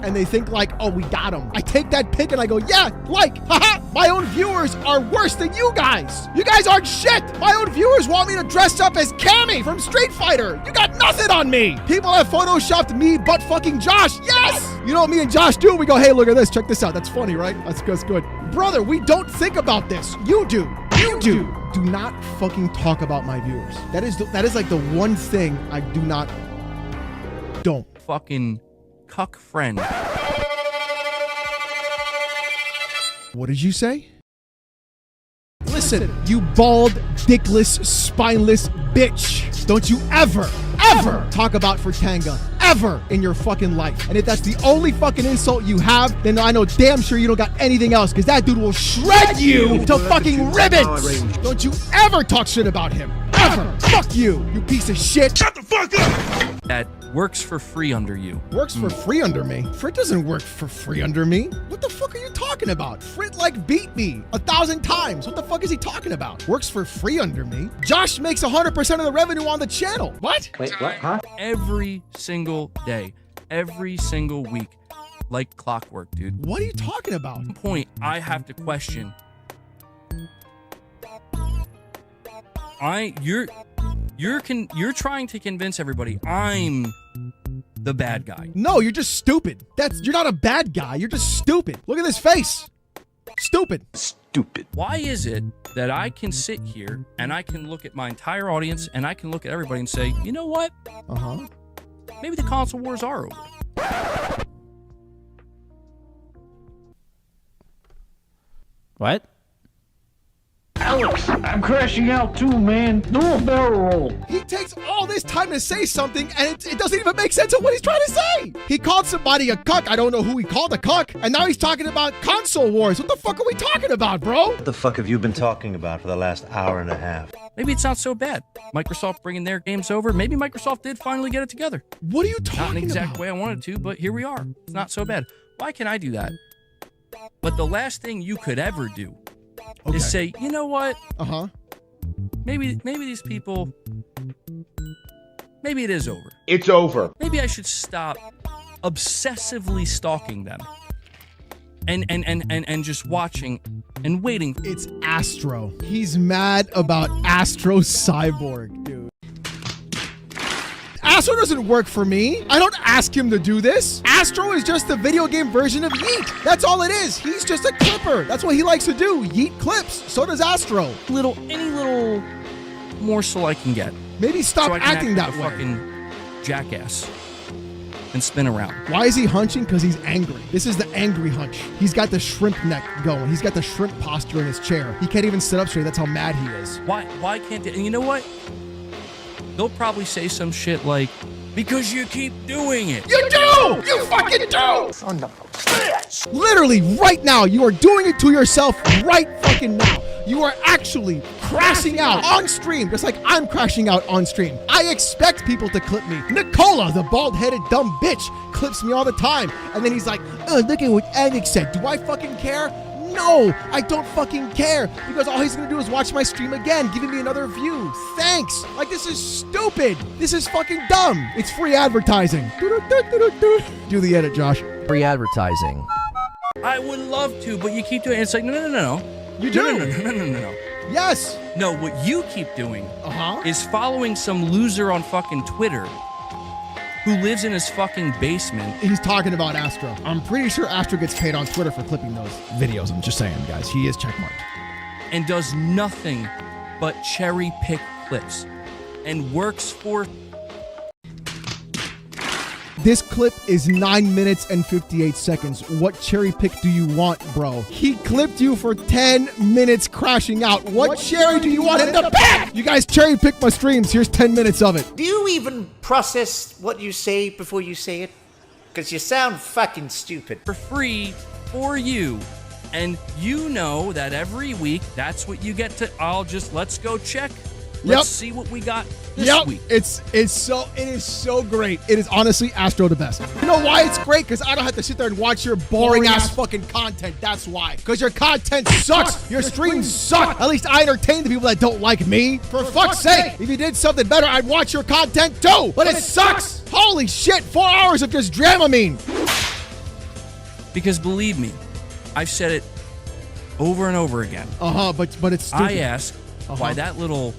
and they think like, oh, we got him. I take that pic and I go, yeah, like, haha, my own viewers are worse than you guys. You guys aren't shit. My own viewers want me to dress up as Cammy from Street Fighter. You got nothing on me. People have photoshopped me but fucking Josh. Yes. You know what me and Josh do? We go, hey, look at this. Check this out. That's funny, right? That's good. Brother, we don't think about this. You do. You do. Do not fucking talk about my viewers. That is like the one thing I do not. Don't. Fucking cuck friend. What did you say? Listen, you bald, dickless, spineless bitch. Don't you ever talk about Fratanga. Ever in your fucking life. And if that's the only fucking insult you have, then I know damn sure you don't got anything else, because that dude will shred you to fucking ribbons. Don't you ever talk shit about him. Ever. Fuck you, you piece of shit. Shut the fuck up. That works for free under you. Works for free under me? Frit doesn't work for free under me. What the fuck are you talking about? Frit like beat me 1,000 times. What the fuck is he talking about? Works for free under me? Josh makes 100% of the revenue on the channel. What? Wait, what? Huh? Every single day, every single week, like clockwork, dude. What are you talking about? At one point, I have to question. You're trying to convince everybody I'm the bad guy. No, you're just stupid. You're not a bad guy. You're just stupid. Look at this face. Stupid. Stupid. Why is it that I can sit here and I can look at my entire audience and I can look at everybody and say, you know what? Maybe the console wars are over. What? Alex, I'm crashing out too, man. Do a barrel roll. He takes all this time to say something, and it doesn't even make sense of what he's trying to say. He called somebody a cuck. I don't know who he called a cuck. And now he's talking about console wars. What the fuck are we talking about, bro? What the fuck have you been talking about for the last hour and a half? Maybe it's not so bad. Microsoft bringing their games over. Maybe Microsoft did finally get it together. What are you talking about? Not in the exact way I wanted to, but here we are. It's not so bad. Why can I do that? But the last thing you could ever do is say, you know what? Maybe these people, maybe it is over. It's over. Maybe I should stop obsessively stalking them. And just watching and waiting. It's Astro. He's mad about Astro Cyborg, dude. Astro doesn't work for me. I don't ask him to do this. Astro is just the video game version of Yeet. That's all it is. He's just a clipper. That's what he likes to do. Yeet clips. So does Astro. Any little morsel I can get. Maybe stop so I can acting that like a way. Fucking jackass. And spin around. Why is he hunching? Because he's angry. This is the angry hunch. He's got the shrimp neck going. He's got the shrimp posture in his chair. He can't even sit up straight. That's how mad he is. Why can't they? And you know what? They'll probably say some shit like, because you keep doing it. You do! You fucking do! Son of a bitch! Literally, right now, you are doing it to yourself right fucking now. You are actually crashing out on stream, just like I'm crashing out on stream. I expect people to clip me. Nicola, the bald-headed dumb bitch, clips me all the time. And then he's like, oh, look at what Alex said. Do I fucking care? No, I don't fucking care, because all he's gonna do is watch my stream again, giving me another view. Thanks. Like, this is stupid. This is fucking dumb. It's free advertising. Do the edit, Josh. Free advertising. I would love to, but you keep doing it. It's like, no. You do. No. Yes. No, what you keep doing is following some loser on fucking Twitter who lives in his fucking basement. He's talking about Astro. I'm pretty sure Astro gets paid on Twitter for clipping those videos. I'm just saying, guys. He is checkmarked. And does nothing but cherry pick clips. And works for... This clip is 9 minutes and 58 seconds. What cherry pick do you want, bro? He clipped you for 10 minutes crashing out. What cherry do you want in the pick? You guys cherry pick my streams. Here's 10 minutes of it. Do you even process what you say before you say it? Because you sound fucking stupid. For free for you. And you know that every week, that's what you get to... let's go check. Let's see what we got this week. It is so great. It is honestly Astro the best. You know why it's great? Because I don't have to sit there and watch your boring ass fucking content. That's why. Because your content sucks. Your streams suck. At least I entertain the people that don't like me. For fuck's sake. If you did something better, I'd watch your content too. But it sucks. Holy shit. 4 hours of just Dramamine. Because believe me, I've said it over and over again. But it's stupid. I ask why that little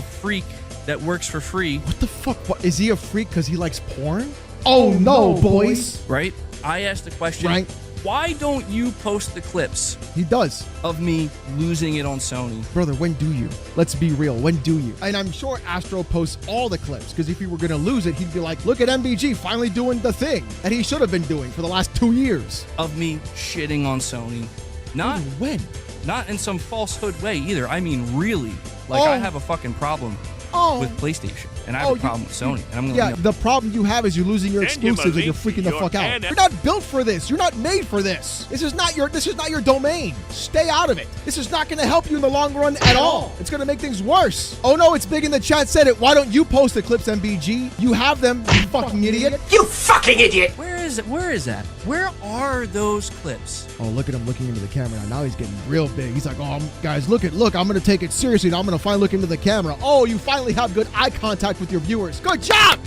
freak that works for free. What the fuck? What, is he a freak because he likes porn? Oh no, boys. Right? I asked the question, why don't you post the clips? He does. Of me losing it on Sony. Brother, when do you? Let's be real. When do you? And I'm sure Astro posts all the clips, because if he were going to lose it, he'd be like, look at MBG finally doing the thing that he should have been doing for the last 2 years. Of me shitting on Sony. Not when? Not in some falsehood way either. I mean, really. Like, I have a fucking problem with PlayStation, and I have a problem with Sony. And I'm gonna the problem you have is you're losing your exclusives and you're freaking the fuck out. You're not built for this. You're not made for this. This is not your domain. Stay out of it. This is not going to help you in the long run at all. It's going to make things worse. Oh no, it's big in the chat said it. Why don't you post the clips, MBG? You have them, you fucking idiot. You fucking idiot. Where is it? Where is that? Where are those clips? Oh, look at him looking into the camera now. Now he's getting real big. He's like, oh, guys, look, I'm going to take it seriously. Now I'm going to finally look into the camera. Oh, you finally have good eye contact with your viewers. Good job!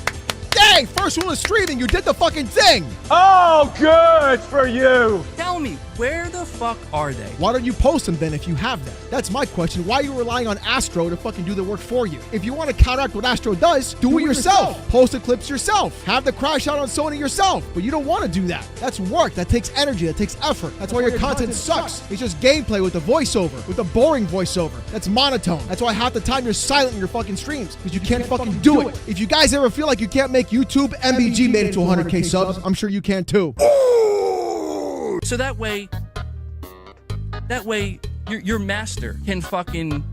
Yay! First rule of streaming, you did the fucking thing! Oh, good for you! Tell me, where the fuck are they? Why don't you post them then if you have them? That's my question. Why are you relying on Astro to fucking do the work for you? If you want to counteract what Astro does, do it yourself. Post the clips yourself. Have the crash out on Sony yourself. But you don't want to do that. That's work. That takes energy. That takes effort. That's why your content sucks. It's just gameplay with a voiceover, with a boring voiceover. That's monotone. That's why half the time you're silent in your fucking streams, because you can't fucking do it. If you guys ever feel like you can't make YouTube, MBG made it to 100K subs. I'm sure you can too. So that way, your master can fucking...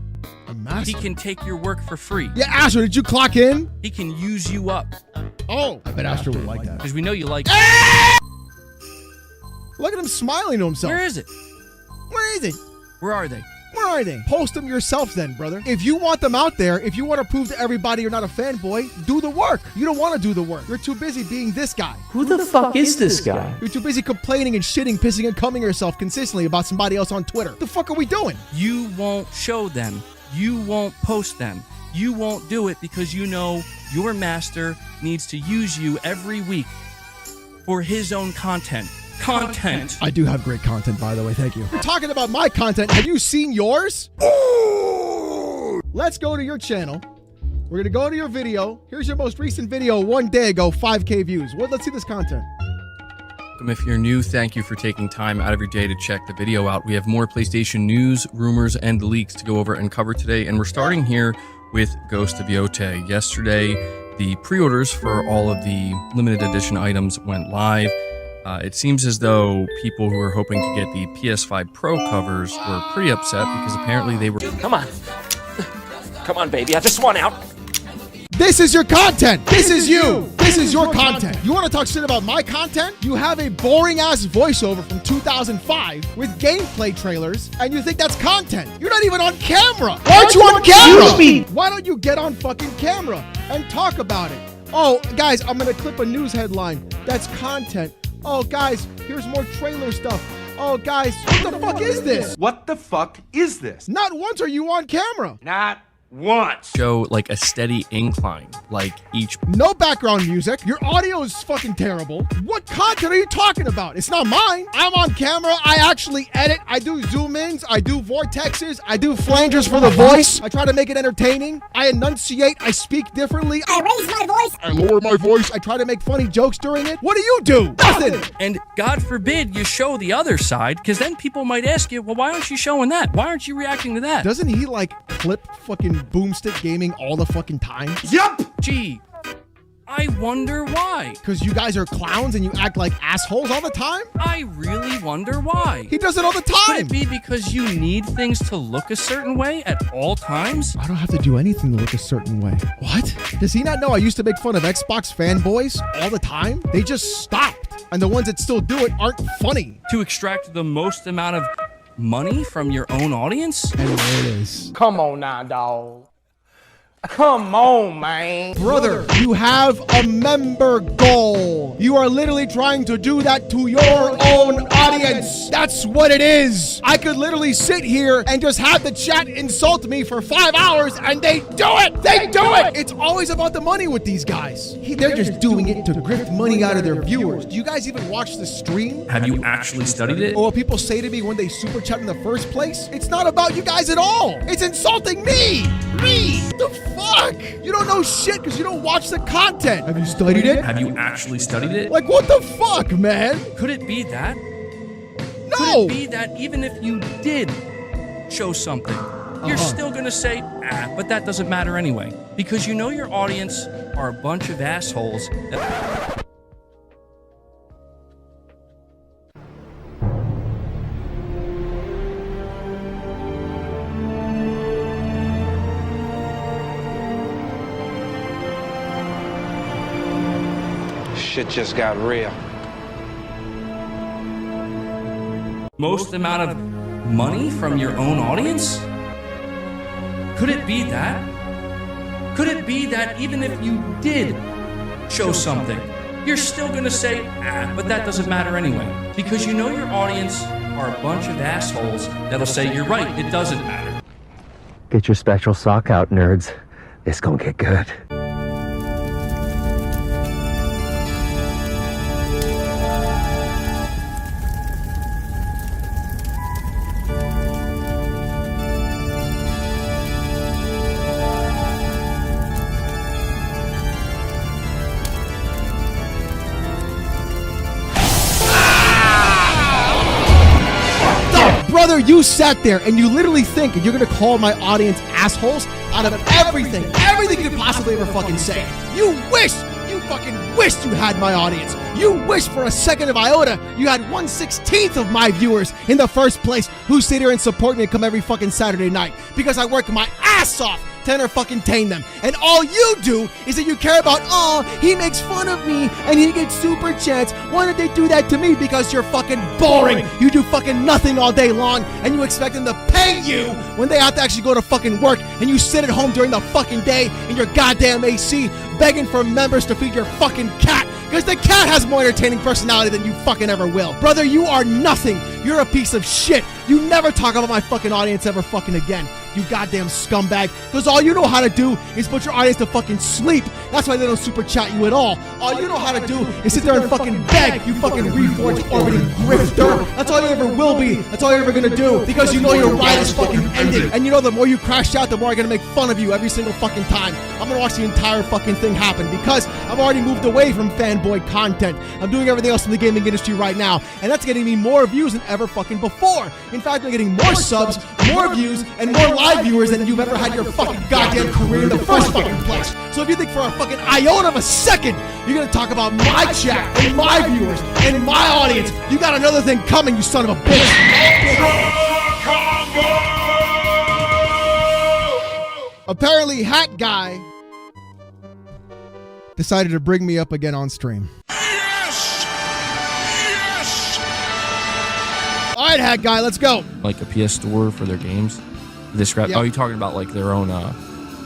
A master? He can take your work for free. Yeah, Astro, did you clock in? He can use you up. Oh, I bet Astro would like that. Because we know you like Look at him smiling to himself. Where is it? Where is it? Where are they? Where or anything. Post them yourself then, brother. If you want them out there, if you want to prove to everybody you're not a fanboy, do the work. You don't want to do the work. You're too busy being this guy. Who the fuck is this guy? You're too busy complaining and shitting, pissing, and coming yourself consistently about somebody else on Twitter. The fuck are we doing? You won't show them. You won't post them. You won't do it because you know your master needs to use you every week for his own content. I do have great content, by the way. Thank you. We're talking about my content. Have you seen yours? Ooh! Let's go to your channel. We're going to go to your video. Here's your most recent video 1 day ago, 5K views. Let's see this content. If you're new, thank you for taking time out of your day to check the video out. We have more PlayStation news, rumors, and leaks to go over and cover today, and we're starting here with Ghost of Yotei. Yesterday, the pre-orders for all of the limited edition items went live. It seems as though people who were hoping to get the PS5 Pro covers were pretty upset because apparently they were... Come on. Come on, baby. I just want out. This is your content. This is you. This is your content. You want to talk shit about my content? You have a boring ass voiceover from 2005 with gameplay trailers, and you think that's content. You're not even on camera. Why aren't you on camera? Why don't you get on fucking camera and talk about it? Oh, guys, I'm going to clip a news headline. That's content. Oh, guys, here's more trailer stuff. Oh, guys, what the fuck is this? What the fuck is this? Not once are you on camera. Not once. Show like a steady incline, like each... No background music. Your audio is fucking terrible. What content are you talking about? It's not mine. I'm on camera. I actually edit. I do zoom ins. I do vortexes. I do flangers for the voice. I try to make it entertaining. I enunciate. I speak differently. I raise my voice. I lower my voice. I try to make funny jokes during it. What do you do? Nothing. And God forbid you show the other side, because then people might ask you, well, why aren't you showing that? Why aren't you reacting to that? Doesn't he like clip fucking boomstick gaming all the fucking time? Yup. Gee, I wonder why. Because you guys are clowns and you act like assholes all the time? I really wonder why. He does it all the time. Could it be because you need things to look a certain way at all times? I don't have to do anything to look a certain way. What? Does he not know I used to make fun of Xbox fanboys all the time? They just stopped. And the ones that still do it aren't funny. To extract the most amount of money from your own audience? And there it is. Come on now, dog. Come on, man. Brother, you have a member goal. You are literally trying to do that to your own audience. That's what it is. I could literally sit here and just have the chat insult me for 5 hours and they do it. They do it. It's always about the money with these guys. They're just doing it to grift money out of their viewers. Do you guys even watch the stream? Have you actually studied it? Or what people say to me when they super chat in the first place? It's not about you guys at all. It's insulting me. The fuck? You don't know shit because you don't watch the content. Have you studied it? Have you actually studied it? Like, what the fuck, man? Could it be that? No. Could it be that even if you did show something, you're still going to say, but that doesn't matter anyway? Because you know your audience are a bunch of assholes that... Shit just got real. Most amount of money from your own audience? Could it be that? Could it be that even if you did show something, you're still going to say, but that doesn't matter anyway? Because you know your audience are a bunch of assholes that'll say, you're right, it doesn't matter. Get your special sock out, nerds. It's gonna get good. Brother, you sat there and you literally think you're gonna call my audience assholes out of everything you could possibly ever fucking say. You fucking wished you had my audience. You wish for a second of iota you had 1/16 of my viewers in the first place who sit here and support me and come every fucking Saturday night because I work my ass off to entertain them. And all you do is that you care about, oh, he makes fun of me and he gets super chats. Why don't they do that to me? Because you're fucking boring. You do fucking nothing all day long and you expect them to pay you when they have to actually go to fucking work, and you sit at home during the fucking day in your goddamn AC begging for members to feed your fucking cat, because the cat has more entertaining personality than you fucking ever will. Brother, you are nothing. You're a piece of shit. You never talk about my fucking audience ever fucking again, you goddamn scumbag, because all you know how to do is put your audience to fucking sleep. That's why they don't super chat you at all. All you know how to do is sit there and fucking beg, you fucking reforged orbiting grifter. That's all you ever will be. That's all you're ever gonna do, because you know your ride is fucking ending. And you know the more you crash out, the more I'm gonna make fun of you every single fucking time. I'm gonna watch the entire fucking thing happen, because I've already moved away from fanboy content. I'm doing everything else in the gaming industry right now, and that's getting me more views than ever fucking before. In fact, I'm getting more subs, more views, and more live viewers than you've ever had in your fucking goddamn career in the first fucking place. So if you think for a fucking iota of a second you're gonna talk about my chat and my viewers and my audience, you got another thing coming, you son of a bitch. Apparently, Hat Guy decided to bring me up again on stream. All right, Hat Guy, let's go. Like a PS Store for their games. Yep. Oh, you're talking about like their own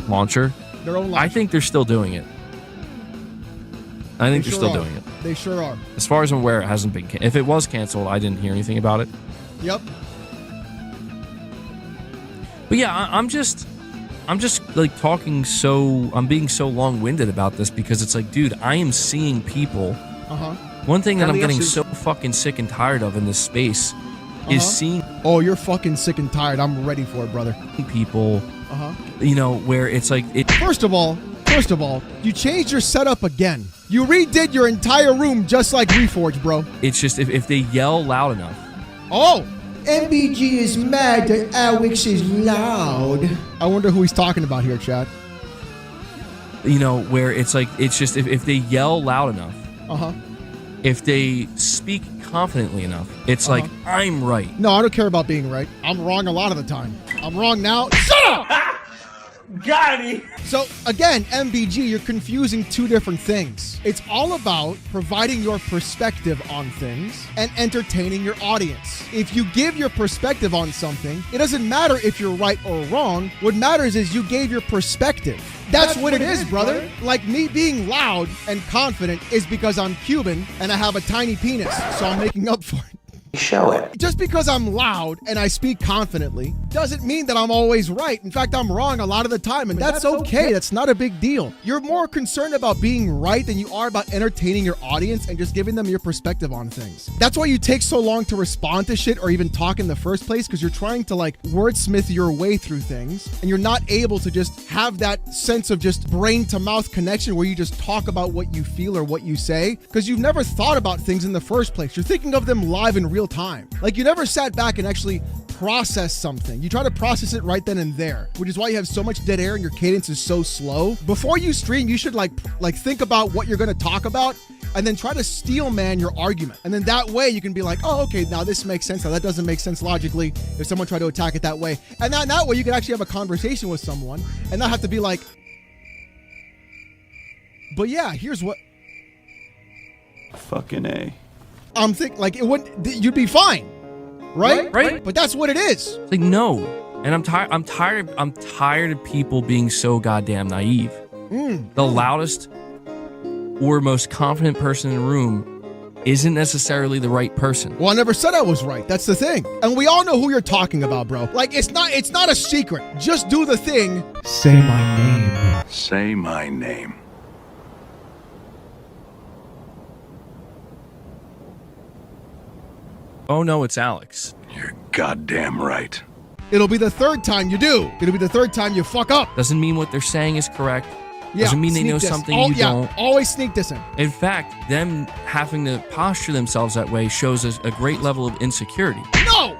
launcher? Their own launcher. I think they're still doing it. I think they're still doing it. They sure are. As far as I'm aware, it hasn't been. If it was canceled, I didn't hear anything about it. Yep. But yeah, I'm just like talking so. I'm being so long-winded about this because it's like, dude, I am seeing people. One thing that I'm getting so fucking sick and tired of in this space is seeing. Oh, you're fucking sick and tired. I'm ready for it, brother. People. You know, where it's like it. First of all, you changed your setup again. You redid your entire room just like Reforged, bro. It's just if they yell loud enough. Oh, MBG is mad that Alex is loud. I wonder who he's talking about here, Chad. You know, where it's like it's just if they yell loud enough. If they speak confidently enough, it's like, I'm right. No, I don't care about being right. I'm wrong a lot of the time. I'm wrong now. Shut up! Got it. So again, MBG, you're confusing two different things. It's all about providing your perspective on things and entertaining your audience. If you give your perspective on something, it doesn't matter if you're right or wrong. What matters is you gave your perspective. That's what it is, brother. Like me being loud and confident is because I'm Cuban and I have a tiny penis, so I'm making up for it. Show it. Just because I'm loud and I speak confidently doesn't mean that I'm always right. In fact, I'm wrong a lot of the time, and that's okay. That's not a big deal. You're more concerned about being right than you are about entertaining your audience and just giving them your perspective on things. That's why you take so long to respond to shit or even talk in the first place, because you're trying to like wordsmith your way through things, and you're not able to just have that sense of just brain to mouth connection where you just talk about what you feel or what you say, because you've never thought about things in the first place. You're thinking of them live in real time. Like you never sat back and actually process something. You try to process it right then and there, which is why you have so much dead air and your cadence is so slow. Before you stream, you should like think about what you're going to talk about and then try to steel man your argument. And then that way you can be like, oh, okay, now this makes sense. Now that doesn't make sense logically if someone tried to attack it that way. And then that way you can actually have a conversation with someone and not have to be like, but yeah, here's what. Fucking A. I'm thinking like it wouldn't. You'd be fine, right? Right. But that's what it is. It's like no, and I'm tired of people being so goddamn naive. The loudest or most confident person in the room isn't necessarily the right person. Well, I never said I was right. That's the thing, and we all know who you're talking about, bro. Like it's not a secret. Just do the thing. Say my name. Say my name. Oh no, it's Alex. You're goddamn right. It'll be the third time you do. It'll be the third time you fuck up. Doesn't mean what they're saying is correct. Doesn't mean they know something you don't. Always sneak this in. In fact, them having to posture themselves that way shows us a great level of insecurity. No,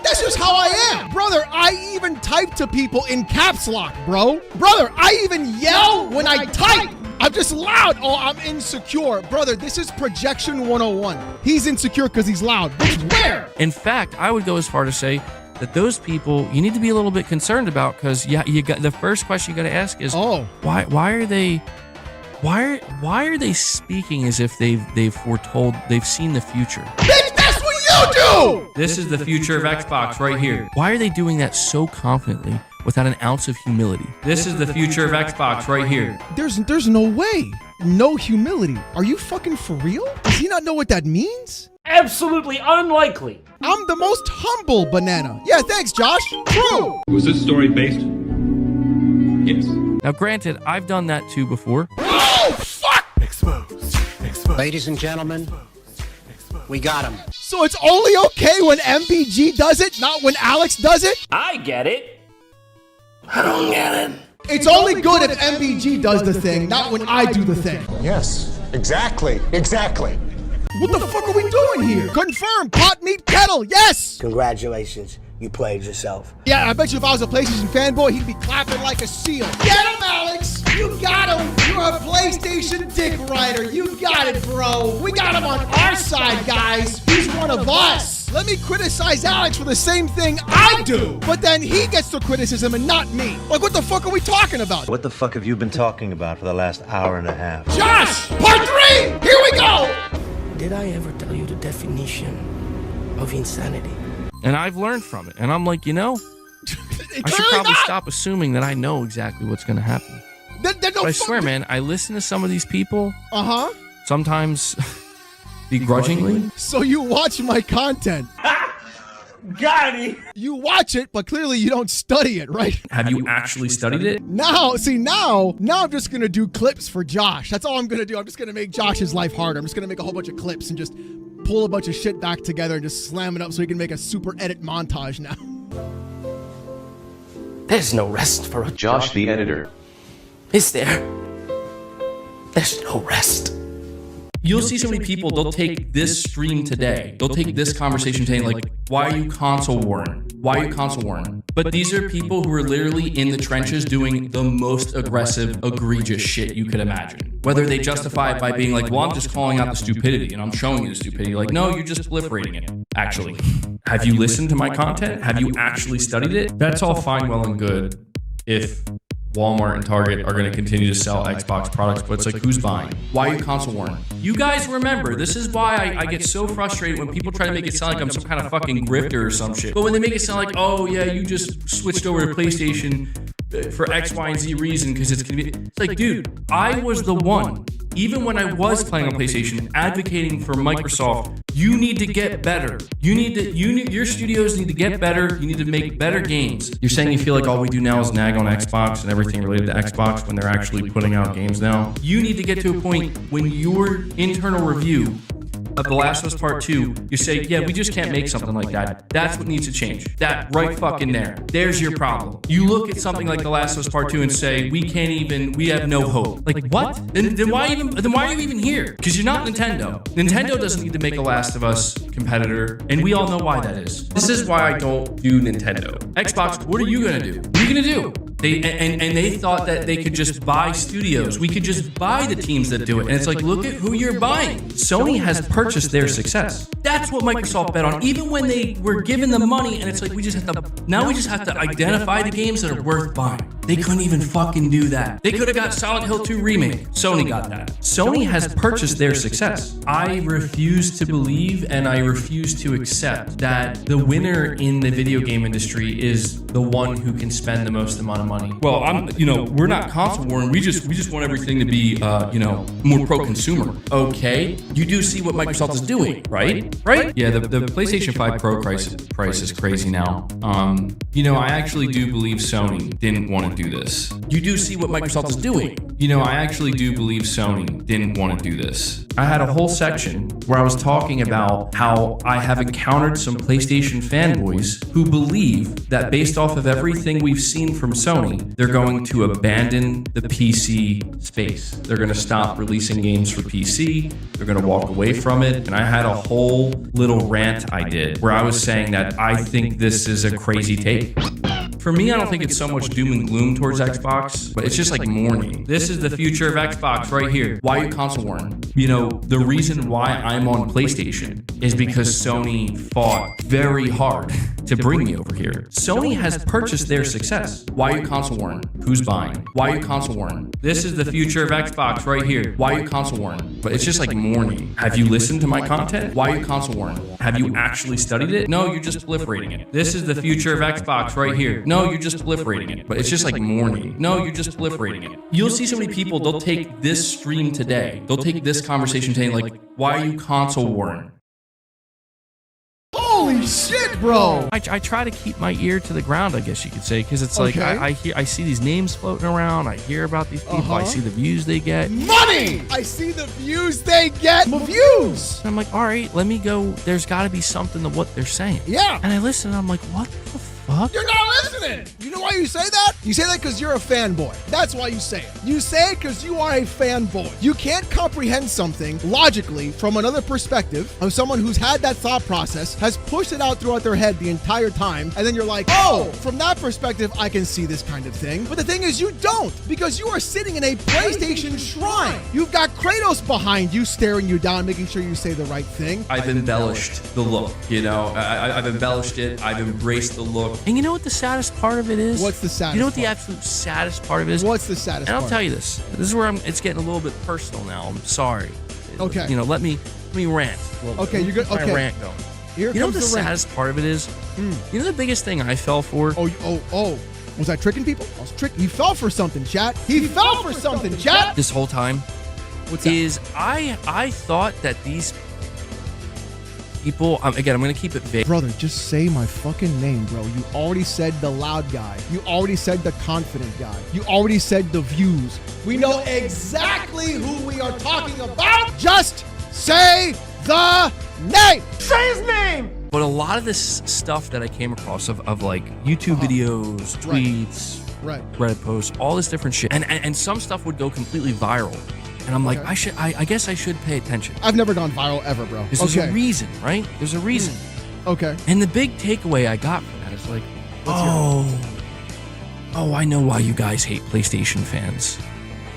that's just how I am. Brother, I even type to people in caps lock, bro. Brother, I even yell when I type. I'm just loud. Oh, I'm insecure. Brother, this is projection 101. He's insecure because he's loud. Bitch, where? In fact, I would go as far to say that those people you need to be a little bit concerned about, because you got the first question you got to ask is why are they speaking as if they've foretold, they've seen the future? Bitch, that's what you do! This is the future of Xbox right here. Why are they doing that so confidently without an ounce of humility? This is the future of Xbox right here. There's no way. No humility. Are you fucking for real? Does he not know what that means? Absolutely unlikely. I'm the most humble banana. Yeah, thanks, Josh. True. Was this story based? Yes. Now, granted, I've done that too before. Oh, fuck! Exposed. Ladies and gentlemen, we got him. So it's only okay when MBG does it, not when Alex does it? I get it. I don't get it. It's only good if MBG does the thing, not when I do the thing. Yes, exactly. What the fuck are we doing here? Confirm, pot, meat, kettle, yes! Congratulations, you played yourself. Yeah, I bet you if I was a PlayStation fanboy, he'd be clapping like a seal. Get him, Alex! You got him! You're a PlayStation dick rider. You got it, bro. We got him on our side, guys. He's one of us. Let me criticize Alex for the same thing I do, but then he gets the criticism and not me. Like, what the fuck are we talking about? What the fuck have you been talking about for the last hour and a half? Josh, part 3! Here we go! Did I ever tell you the definition of insanity? And I've learned from it. And I'm like, I should probably stop assuming that I know exactly what's going to happen. No, I swear, man, I listen to some of these people. Uh-huh. Sometimes begrudgingly. So you watch my content. Got it. You watch it, but clearly you don't study it, right? Have you actually studied it? Now I'm just going to do clips for Josh. That's all I'm going to do. I'm just going to make Josh's life harder. I'm just going to make a whole bunch of clips and just pull a bunch of shit back together and just slam it up so he can make a super edit montage now. There's no rest for a Josh the editor. Is there? There's no rest. You'll see so many people, they'll take this stream today, they'll take this conversation today, like, why are you console warring? Why are you console warring? But these are people who are literally in the trenches doing the most aggressive, egregious shit you could imagine. Whether they justify it by being like, well, I'm just calling out the stupidity and I'm showing you the stupidity. Like, no, you're just proliferating it, actually. Have you listened to my content? Have you actually studied it? That's all fine, well, and good if Walmart and Target are going to continue to sell Xbox products, but it's like, who's buying? Why are you console warring? You guys remember, this is why I get so frustrated when people try to make it sound like I'm some kind of fucking grifter or some shit. But when they make it sound like, oh yeah, you just switched over to PlayStation for X, Y, and Z reason because it's convenient. It's like, dude, I was the one, even when I was playing on PlayStation, advocating for Microsoft. You need to get better. Your studios need to get better. You need to make better games. You're saying you feel like all we do now is nag on Xbox and everything related to Xbox when they're actually putting out games now. You need to get to a point when your internal review of The Last of Us Part 2, you say, yeah, we just can't make something like that. That's what needs to change. That right fucking there. There's your problem. You look at something like The Last of Us Part 2 and say, we have no hope. Like, what? Then why are you even here? Because you're not Nintendo. Nintendo doesn't need to make a Last of Us competitor, and we all know why that is. This is why I don't do Nintendo. Xbox, what are you gonna do? What are you gonna do? They thought that they could just buy studios. We could just buy the teams that do it. And it's like, look at who you're buying. Sony has purchased their success. That's what Microsoft bet on. Even when they were given the money, and it's like, we just have to identify the games that are worth buying. They couldn't even fucking do that. They could have got Silent Hill 2 remake. Sony got that. Sony has purchased their success. I refuse to believe and I refuse to accept that the winner in the video game industry is the one who can spend the most amount of money. Well, we're not console warring. We just want everything to be, more pro-consumer. Okay, you do see what Microsoft is doing, right? Right? Yeah, the PlayStation 5 Pro price is crazy now. I actually do believe Sony didn't want to do this. You do see what Microsoft is doing. I actually do believe Sony didn't want to do this. I had a whole section where I was talking about how I have encountered some PlayStation fanboys who believe that based off of everything we've seen from Sony, they're going to abandon the PC space. They're going to stop releasing games for PC. They're going to walk away from it. And I had a whole little rant I did where I was saying that I think this is a crazy take. For me, I don't think it's so much doom and gloom towards Xbox, but it's just like mourning. This is the future of Xbox right here. Why are you console warring? The reason why I'm on PlayStation is because Sony fought very hard to bring me over here. Sony has purchased their success. Why are you console warring? Who's buying? Why are you console warring? This is the future of Xbox right here. Why are you console warring? But it's just like mourning. Have you listened to my content? Why are you console warring? Have you actually studied it? No, you're just proliferating it. This is the future of Xbox right here. No, you're just proliferating it. But it's just like mourning. No, you're just proliferating it. You'll see so many people, they'll take this stream today. They'll take this conversation today like, why are you console warring? Holy shit, bro! I try to keep my ear to the ground, I guess you could say, because it's like I see these names floating around. I hear about these people. I see the views they get. Money! I see the views they get. Views! I'm like, all right, let me go. There's got to be something to what they're saying. Yeah. And I listen, and I'm like, what the fuck? You're not listening! You know why you say that? You say that because you're a fanboy. That's why you say it. You say it because you are a fanboy. You can't comprehend something logically from another perspective of someone who's had that thought process, has pushed it out throughout their head the entire time, and then you're like, oh, from that perspective, I can see this kind of thing. But the thing is, you don't, because you are sitting in a PlayStation shrine. You've got Kratos behind you, staring you down, making sure you say the right thing. I've embellished the look, you know? I've embellished it. I've embraced the look. And you know what the saddest part of it is? What's the saddest You know what part? the absolute saddest part of it is? What's the saddest And I'll part? tell you this. This is where it's getting a little bit personal now. I'm sorry. Okay. You know, let me rant. Okay, you're good. My Okay. rant going. Here You know comes what the the rant. saddest part of it is? You know the biggest thing I fell for? Oh. Was I tricking people? I was tricking. He fell for something, chat. He fell for something, chat. This whole time What's that? is I thought that these people, again, I'm going to keep it vague. Brother, just say my fucking name, bro. You already said the loud guy. You already said the confident guy. You already said the views. We know exactly who we are talking about. Just say the name. Say his name! But a lot of this stuff that I came across of like YouTube videos, tweets, Reddit posts, all this different shit. And some stuff would go completely viral. And I'm like, I guess I should pay attention. I've never gone viral ever, bro. There's a reason, right? There's a reason. Okay. And the big takeaway I got from that is like, oh, I know why you guys hate PlayStation fans.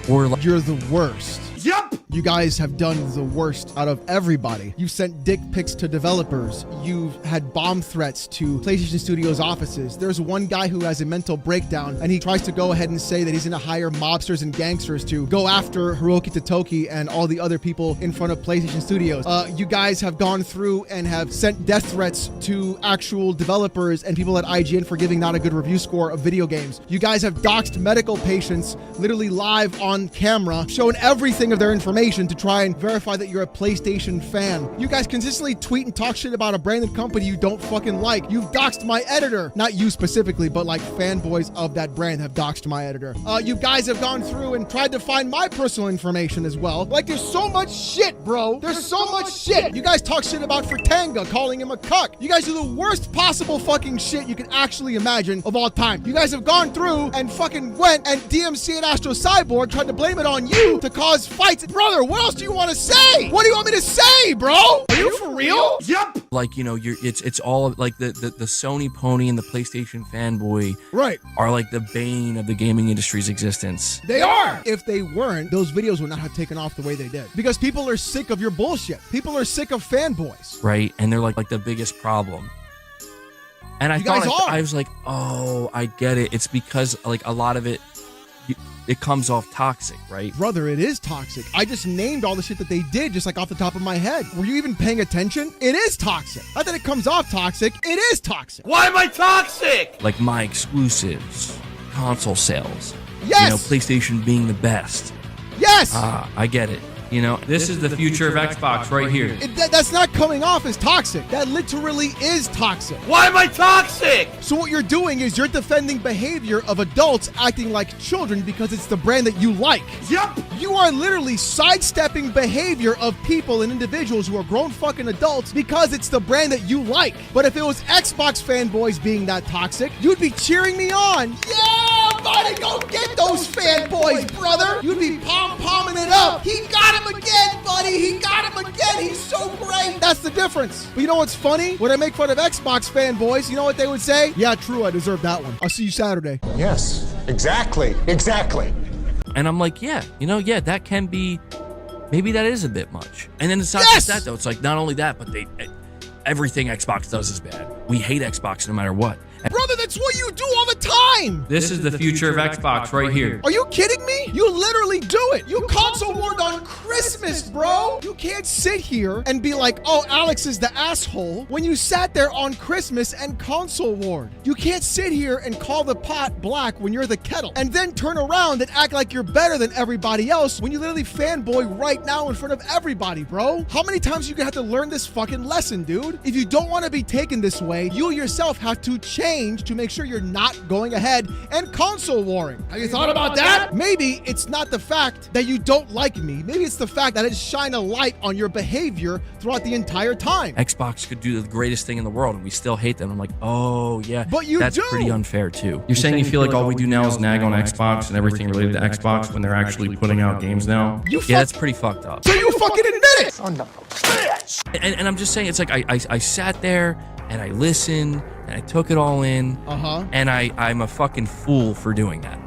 Or like, you're the worst. Yup! You guys have done the worst out of everybody. You've sent dick pics to developers. You've had bomb threats to PlayStation Studios offices. There's one guy who has a mental breakdown, and he tries to go ahead and say that he's going to hire mobsters and gangsters to go after Hiroki Totoki and all the other people in front of PlayStation Studios. You guys have gone through and have sent death threats to actual developers and people at IGN for giving not a good review score of video games. You guys have doxed medical patients literally live on camera, shown everything of their information to try and verify that you're a PlayStation fan. You guys consistently tweet and talk shit about a branded company you don't fucking like. You've doxed my editor. Not you specifically, but like fanboys of that brand have doxed my editor. You guys have gone through and tried to find my personal information as well. Like, there's so much shit, bro. There's so much shit. You guys talk shit about Fertanga, calling him a cuck. You guys do the worst possible fucking shit you can actually imagine of all time. You guys have gone through and fucking went and DMC and Astro Cyborg tried to blame it on you to cause fights. Brother, what else do you want to say? What do you want me to say, bro? Are you for real? Yup! like, you know, it's all like the Sony pony and the PlayStation fanboy are like the bane of the gaming industry's existence. They are. If they weren't, those videos would not have taken off the way they did. Because people are sick of your bullshit. People are sick of fanboys. Right? And they're like the biggest problem. And I was like, oh, I get it. It's because like a lot of it comes off toxic, right? Brother, it is toxic. I just named all the shit that they did just like off the top of my head. Were you even paying attention? It is toxic. Not that it comes off toxic. It is toxic. Why am I toxic? Like my exclusives, console sales. Yes. You know, PlayStation being the best. Yes. I get it. You know, this is the future of Xbox right here. That's not coming off as toxic. That literally is toxic. Why am I toxic? So what you're doing is you're defending behavior of adults acting like children because it's the brand that you like. Yup. You are literally sidestepping behavior of people and individuals who are grown fucking adults because it's the brand that you like. But if it was Xbox fanboys being that toxic, you'd be cheering me on. Yeah, buddy, go get those fanboys, brother. You'd be pom-pomming it up. He got him again, buddy. He got him again. He's so great. That's the difference. But you know what's funny? When I make fun of Xbox fanboys, you know what they would say? Yeah, true. I deserve that one. I'll see you Saturday. Yes, exactly. Exactly. And I'm like, yeah, you know, yeah, that can be, maybe that is a bit much. And then it's not just that, though. It's like, not only that, but everything Xbox does is bad. We hate Xbox no matter what. Brother, that's what you do all the time! This is the future of Xbox right here. Are you kidding me? You literally do it! You console warned on Christmas, bro! You can't sit here and be like, oh, Alex is the asshole, when you sat there on Christmas and console warned. You can't sit here and call the pot black when you're the kettle, and then turn around and act like you're better than everybody else when you literally fanboy right now in front of everybody, bro. How many times are you gonna have to learn this fucking lesson, dude? If you don't want to be taken this way, you yourself have to change to make sure you're not going ahead and console warring. Have you thought about that? Maybe it's not the fact that you don't like me. Maybe it's the fact that I just shine a light on your behavior throughout the entire time. Xbox could do the greatest thing in the world and we still hate them. I'm like, oh yeah, but that's pretty unfair too. You're saying you feel like all we do now is nag on Xbox and everything related to Xbox when they're actually putting out games now? Yeah, that's pretty fucked up. So you fucking admit it! Son of a bitch! And I'm just saying, it's like I sat there and I listened and I took it all in, and I'm a fucking fool for doing that.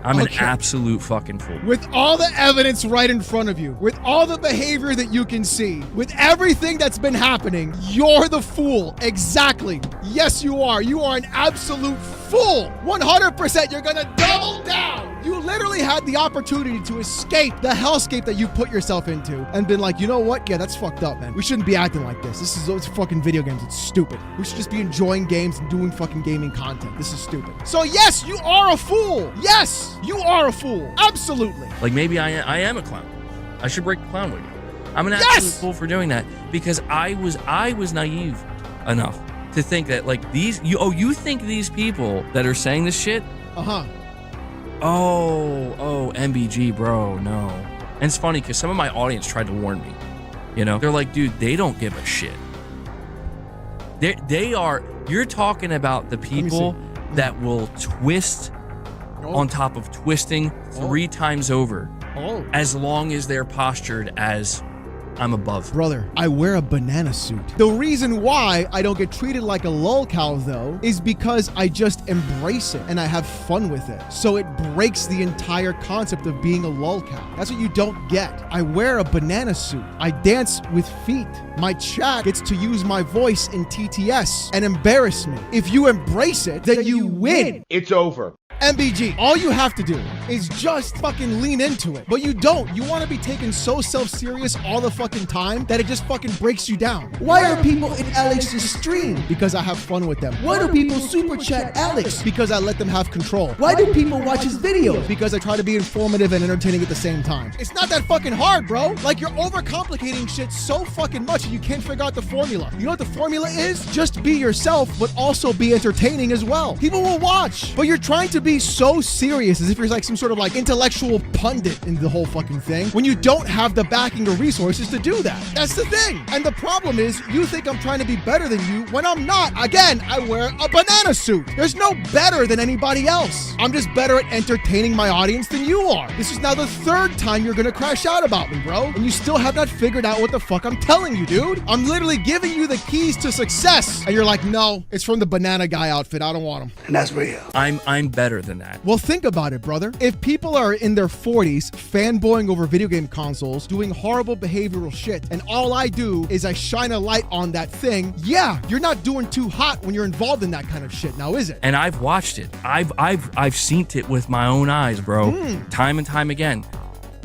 I'm an absolute fucking fool. With all the evidence right in front of you, with all the behavior that you can see, with everything that's been happening, you're the fool. Exactly. Yes, you are. You are an absolute fool. 100%. You're gonna double down. You literally had the opportunity to escape the hellscape that you put yourself into and been like, you know what? Yeah, that's fucked up, man. We shouldn't be acting like this. It's fucking video games. It's stupid. We should just be enjoying games and doing fucking gaming content. This is stupid. So yes, you are a fool. Yes, you are a fool. Absolutely. Like maybe I am a clown. I should break the clown wig. I'm an absolute fool for doing that because I was naive enough to think that like you think these people that are saying this shit? Oh, MBG, bro, no. And it's funny because some of my audience tried to warn me. You know, they're like, dude, they don't give a shit. They are. You're talking about the people that will twist on top of twisting 3 times over, as long as they're postured as I'm above. Brother, I wear a banana suit. The reason why I don't get treated like a lolcow though is because I just embrace it and I have fun with it. So it breaks the entire concept of being a lolcow. That's what you don't get. I wear a banana suit. I dance with feet. My chat gets to use my voice in TTS and embarrass me. If you embrace it, then you win. It's over. MBG, all you have to do is just fucking lean into it. But you don't. You want to be taken so self-serious all the fucking time that it just fucking breaks you down. Why are people in Alex's stream? Because I have fun with them. Why do people super chat Alex? Because I let them have control. Why do people watch his videos? Because I try to be informative and entertaining at the same time. It's not that fucking hard, bro. Like you're overcomplicating shit so fucking much and you can't figure out the formula. You know what the formula is? Just be yourself, but also be entertaining as well. People will watch, but you're trying to be so serious as if you're like some sort of like intellectual pundit in the whole fucking thing when you don't have the backing or resources to do that. That's the thing. And the problem is you think I'm trying to be better than you when I'm not. Again, I wear a banana suit. There's no better than anybody else. I'm just better at entertaining my audience than you are. This is now the 3rd time you're gonna crash out about me, bro. And you still have not figured out what the fuck I'm telling you, dude. I'm literally giving you the keys to success. And you're like, no, it's from the banana guy outfit. I don't want him. And that's real. I'm better than that. Well, think about it, brother. If people are in their 40s fanboying over video game consoles, doing horrible behavioral shit, and all I do is I shine a light on that thing, yeah, you're not doing too hot when you're involved in that kind of shit now, is it? And I've watched it. I've seen it with my own eyes, bro. Time and time again.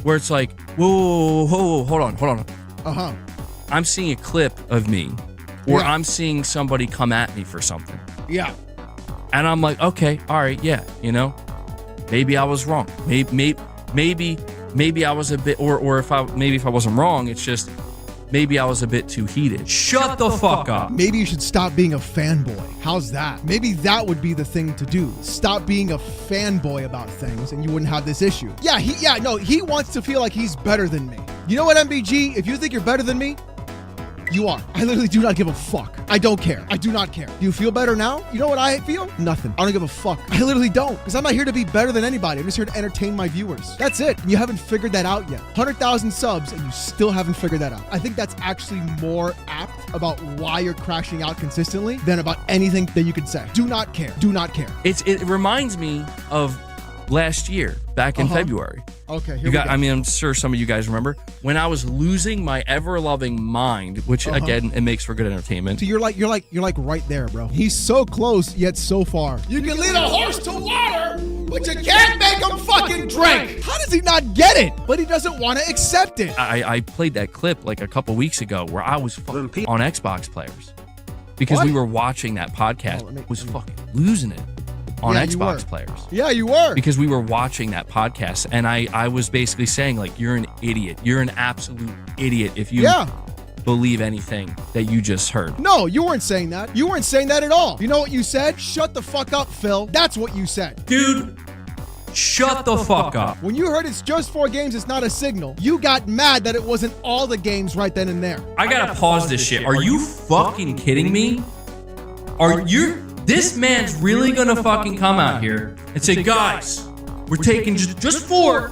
Where it's like, whoa, hold on. I'm seeing a clip of me or I'm seeing somebody come at me for something. Yeah. And I'm like, okay, all right, yeah, you know, maybe I was wrong. Maybe I was a bit, or if I wasn't wrong, it's just maybe I was a bit too heated. Shut the fuck up. Maybe you should stop being a fanboy. How's that? Maybe that would be the thing to do. Stop being a fanboy about things and you wouldn't have this issue. Yeah, he wants to feel like he's better than me. You know what, MBG? If you think you're better than me, you are. I literally do not give a fuck. I don't care. I do not care. Do you feel better now? You know what I feel? Nothing. I don't give a fuck. I literally don't. Because I'm not here to be better than anybody. I'm just here to entertain my viewers. That's it. And you haven't figured that out yet. 100,000 subs and you still haven't figured that out. I think that's actually more apt about why you're crashing out consistently than about anything that you could say. Do not care. Do not care. It reminds me of last year, back in February. Okay, here you we go. I mean, I'm sure some of you guys remember when I was losing my ever-loving mind, which again, it makes for good entertainment. So you're like right there, bro. He's so close yet so far. You can lead a horse to water, but you can't make him fucking drink. How does he not get it? But he doesn't want to accept it. I played that clip like a couple weeks ago where I was fucking on Xbox players because we were watching that podcast. Was fucking losing it on Xbox players. Yeah, you were. Because we were watching that podcast, and I was basically saying, like, you're an idiot. You're an absolute idiot if you believe anything that you just heard. No, you weren't saying that. You weren't saying that at all. You know what you said? Shut the fuck up, Phil. That's what you said. Dude, shut the fuck up. When you heard it's just 4 games, it's not a signal, you got mad that it wasn't all the games right then and there. I gotta pause this shit. Are you fucking kidding me? This man's really gonna fucking come out here and say, guys, we're taking just 4.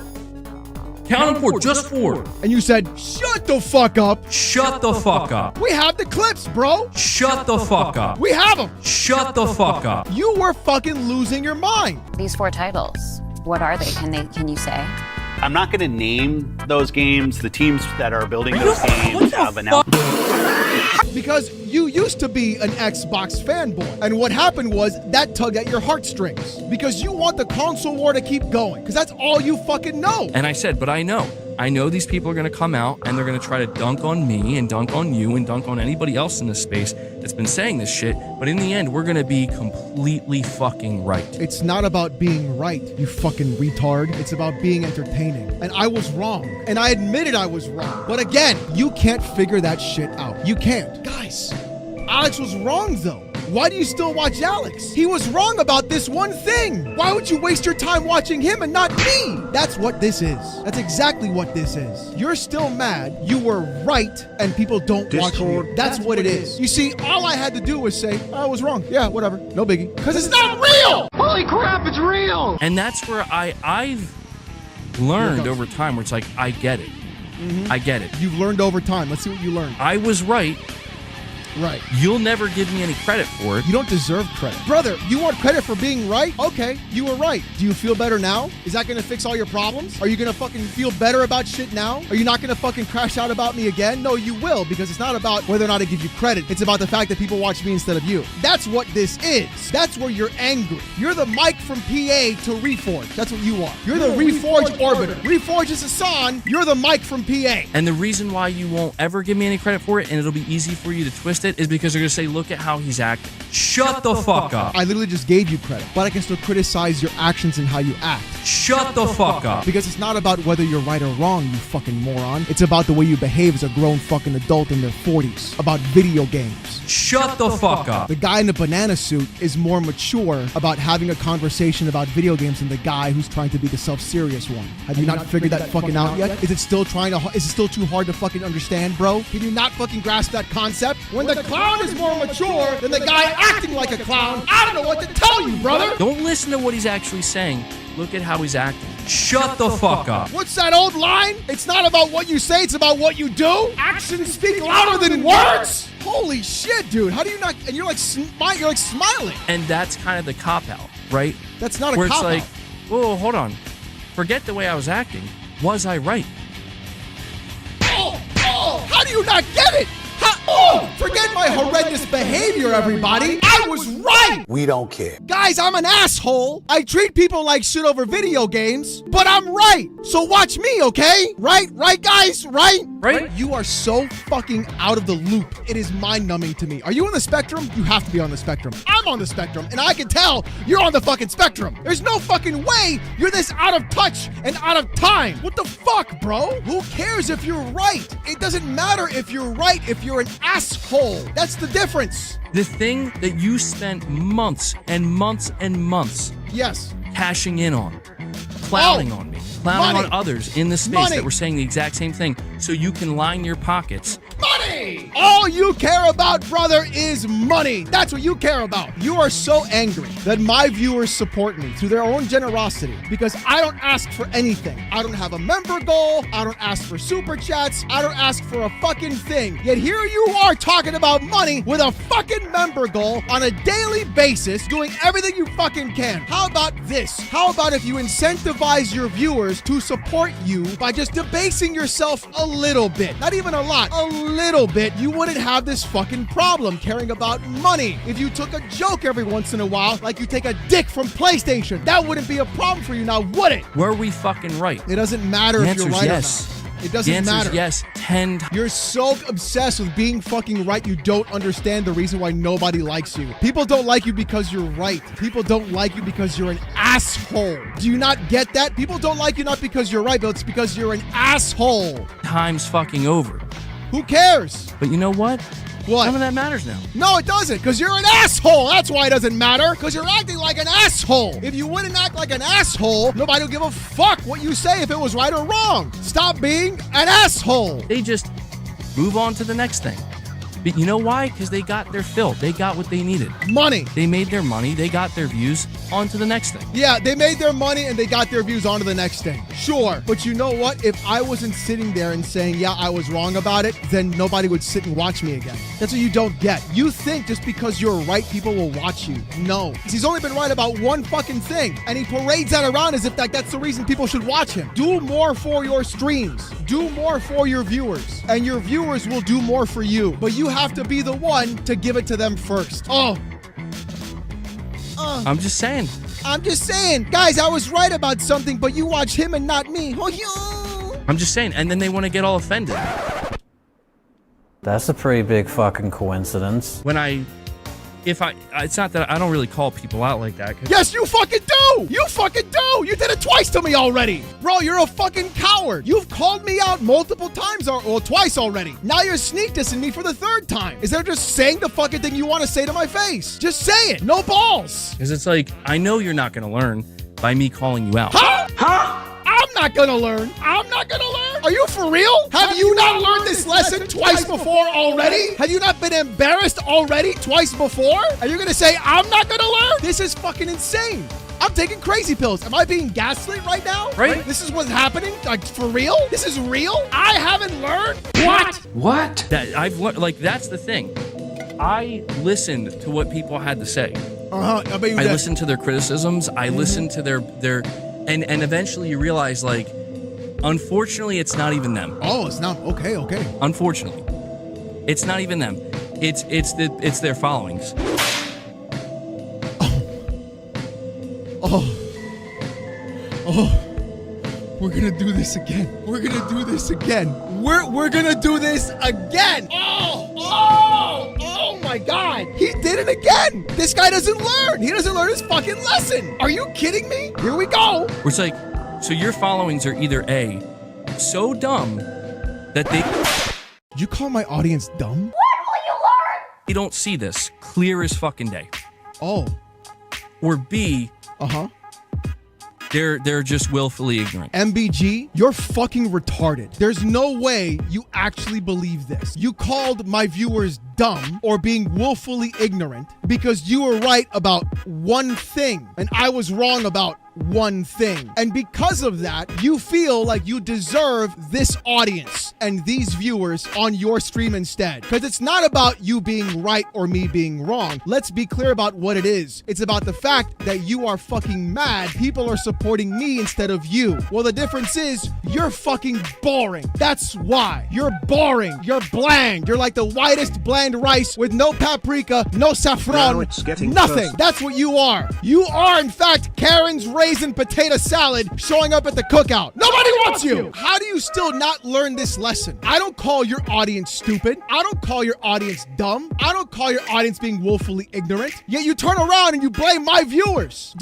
Count them 4, just 4. And you said, shut the fuck up. Shut the fuck up. We have the clips, bro. Shut the fuck up. We have them. Shut the fuck up. You were fucking losing your mind. These 4 titles, what are they? Can you say? I'm not going to name those games. The teams that are building those games have announced. Because you used to be an Xbox fanboy. And what happened was that tugged at your heartstrings. Because you want the console war to keep going. Because that's all you fucking know. And I said, but I know these people are going to come out and they're going to try to dunk on me and dunk on you and dunk on anybody else in this space that's been saying this shit. But in the end, we're going to be completely fucking right. It's not about being right, you fucking retard. It's about being entertaining. And I was wrong. And I admitted I was wrong. But again, you can't figure that shit out. You can't. Guys, Alex was wrong though. Why do you still watch Alex? He was wrong about this one thing. Why would you waste your time watching him and not me? That's what this is. That's exactly what this is. You're still mad. You were right, and people don't watch you. That's what it is. You see, all I had to do was say, I was wrong. Yeah, whatever. No biggie. Because it's not real! Holy crap, it's real! And that's where I've learned over time where it's like, I get it. I get it. You've learned over time. Let's see what you learned. I was right. Right. You'll never give me any credit for it. You don't deserve credit. Brother, you want credit for being right? Okay, you were right. Do you feel better now? Is that gonna fix all your problems? Are you gonna fucking feel better about shit now? Are you not gonna fucking crash out about me again? No, you will, because it's not about whether or not I give you credit. It's about the fact that people watch me instead of you. That's what this is. That's where you're angry. You're the Mike from PA to Reforge. That's what you are. You're the Reforge Orbiter. Reforge is Hassan. You're the Mike from PA. And the reason why you won't ever give me any credit for it, and it'll be easy for you to twist it, is because they're gonna say, look at how he's acting. Shut the fuck up. I literally just gave you credit, but I can still criticize your actions and how you act. Shut the fuck up. Because it's not about whether you're right or wrong, you fucking moron. It's about the way you behave as a grown fucking adult in their 40s. About video games. Shut the fuck up. The guy in the banana suit is more mature about having a conversation about video games than the guy who's trying to be the self-serious one. Have you not figured that fucking out yet? Is it still too hard to fucking understand, bro? Can you not fucking grasp that concept? When the clown is more mature than the guy acting like a clown, I don't know what to tell you, brother. Don't listen to what he's actually saying. Look at how he's acting. Shut the fuck up. What's that old line? It's not about what you say, it's about what you do. Actions speak louder than words. Holy shit, dude. How do you not? And you're like smiling. And that's kind of the cop-out, right? That's not a where cop-out. Where it's like, oh, hold on. Forget the way I was acting. Was I right? Oh, how do you not get it? Forget my horrendous behavior, everybody. I was right. We don't care. Guys, I'm an asshole. I treat people like shit over video games, but I'm right. So watch me, okay? Right, guys? Right? You are so fucking out of the loop. It is mind-numbing to me. Are you on the spectrum? You have to be on the spectrum. I'm on the spectrum, and I can tell you're on the fucking spectrum. There's no fucking way you're this out of touch and out of time. What the fuck, bro? Who cares if you're right? It doesn't matter if you're right if you're an asshole. That's the difference. The thing that you spent months and months and months cashing in on, clowning on me, clowning on others in the space that were saying the exact same thing so you can line your pockets. Money! All you care about, brother, is money. That's what you care about. You are so angry that my viewers support me through their own generosity because I don't ask for anything. I don't have a member goal. I don't ask for super chats. I don't ask for a fucking thing. Yet here you are talking about money with a fucking member goal on a daily basis, doing everything you fucking can. How about this? How about if you incentivize your viewers to support you by just debasing yourself a little bit? Not even a lot, a little bit. You wouldn't have this fucking problem caring about money. If you took a joke every once in a while, like you take a dick from PlayStation, that wouldn't be a problem for you now, would it? Were we fucking right? It doesn't matter if you're right yes. or not. It doesn't matter. Yes, 10 times. You're so obsessed with being fucking right, you don't understand the reason why nobody likes you. People don't like you because you're right. People don't like you because you're an asshole. Do you not get that? People don't like you not because you're right, but it's because you're an asshole. Times fucking over. Who cares? But you know what? What? None of that matters now. No, it doesn't, because you're an asshole. That's why it doesn't matter, because you're acting like an asshole. If you wouldn't act like an asshole, nobody would give a fuck what you say if it was right or wrong. Stop being an asshole. They just move on to the next thing. But you know why? Because they got their fill. They got what they needed. Money. They made their money. They got their views. On to the next thing. Yeah, they made their money and they got their views on to the next thing. Sure. But you know what? If I wasn't sitting there and saying, yeah, I was wrong about it, then nobody would sit and watch me again. That's what you don't get. You think just because you're right, people will watch you. No. He's only been right about one fucking thing. And he parades that around as if that's the reason people should watch him. Do more for your streams. Do more for your viewers. And your viewers will do more for you. But you have to be the one to give it to them first. I'm just saying. Guys, I was right about something, but you watch him and not me. I'm just saying. And then they want to get all offended. That's a pretty big fucking coincidence. It's not that I don't really call people out like that. Yes, you fucking do! You fucking do! You did it twice to me already! Bro, you're a fucking coward. You've called me out multiple times, or twice already. Now you're sneak dissing me for the third time. Instead of just saying the fucking thing you want to say to my face. Just say it. No balls. Because it's like, I know you're not going to learn by me calling you out. Huh? I'm not gonna learn. Are you for real? Have you not learned this lesson twice before already? Have you not been embarrassed already twice before? Are you gonna say I'm not gonna learn? This is fucking insane. I'm taking crazy pills. Am I being gaslit right now? Right? This is what's happening? Like, for real? This is real? I haven't learned? What? I've learned, like, that's the thing. I listened to what people had to say. I bet you did. I listened to their criticisms. I listened to their and eventually you realize, like, unfortunately, it's not even them. Oh, it's not. Okay. Unfortunately, it's not even them. It's their followings. We're gonna do this again. We're gonna do this again. Oh my God. He did it again. This guy doesn't learn. He doesn't learn his fucking lesson. Are you kidding me? Here we go. It's like, so your followings are either A, so dumb that they... You call my audience dumb? What will you learn? They don't see this clear as fucking day. Oh. Or B... They're just willfully ignorant. MBG, you're fucking retarded. There's no way you actually believe this. You called my viewers dumb or being willfully ignorant because you were right about one thing and I was wrong about one thing. And because of that, you feel like you deserve this audience and these viewers on your stream instead. Because it's not about you being right or me being wrong. Let's be clear about what it is. It's about the fact that you are fucking mad people are supporting me instead of you. Well, the difference is you're fucking boring. That's why. You're boring. You're bland. You're like the whitest bland rice with no paprika, no saffron, nothing. That's what you are. You are, in fact, Karen's raisin potato salad showing up at the cookout. Nobody wants you. How do you still not learn this lesson? I don't call your audience stupid. I don't call your audience dumb. I don't call your audience being willfully ignorant. Yet you turn around and you blame my viewers.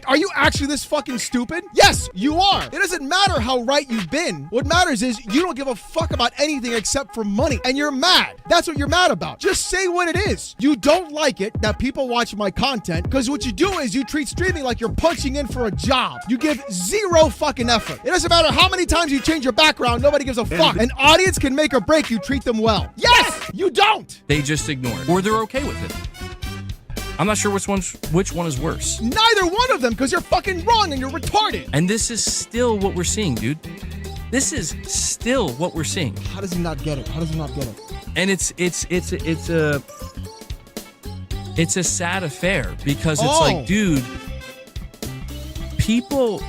Are you actually this fucking stupid? Yes, you are. It doesn't matter how right you've been. What matters is you don't give a fuck about anything except for money. And you're mad. That's what you're mad about. Just say what it is. You don't like it that people watch my content because what you do is you treat streaming like you're punching in for a job. You give zero fucking effort. It doesn't matter how many times you change your background, nobody gives a fuck. An audience can make or break you, treat them well. Yes, you don't. They just ignore it. Or they're okay with it. I'm not sure which one is worse. Neither one of them, because you're fucking wrong and you're retarded. And this is still what we're seeing, dude. This is still what we're seeing. How does he not get it? How does he not get it? And it's a sad affair because it's like, dude, people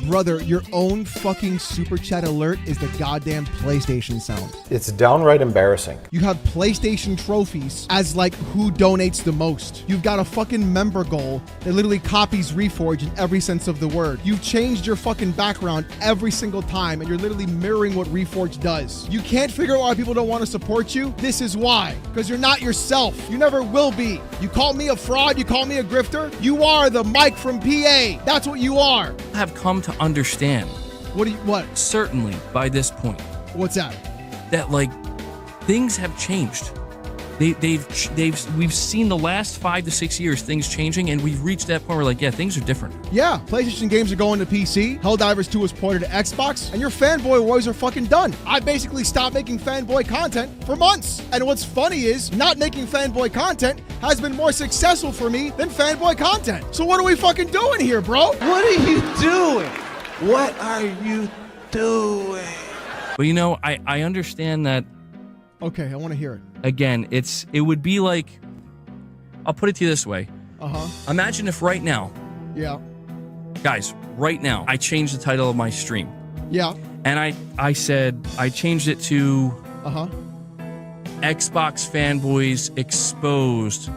Brother, your own fucking super chat alert is the goddamn PlayStation sound. It's downright embarrassing. You have PlayStation trophies as like who donates the most. You've got a fucking member goal that literally copies Reforge in every sense of the word. You've changed your fucking background every single time and you're literally mirroring what Reforge does. You can't figure out why people don't want to support you. This is why. Because you're not yourself. You never will be. You call me a fraud, you call me a grifter. You are the Mike from PA. That's what you are. Have come to understand. What? Certainly by this point. What's that? That like things have changed. We've seen the last 5 to 6 years things changing, and we've reached that point where like, yeah, things are different. Yeah, PlayStation games are going to PC. Helldivers 2 was ported to Xbox, and your fanboy wars are fucking done. I basically stopped making fanboy content for months. And what's funny is not making fanboy content has been more successful for me than fanboy content. So what are we fucking doing here, bro? What are you doing? What are you doing? But you know, I understand that. Okay, I want to hear it. Again, it would be like, I'll put it to you this way. Imagine if right now, guys, right now, I changed the title of my stream. Yeah. And I said, I changed it to Xbox fanboys exposed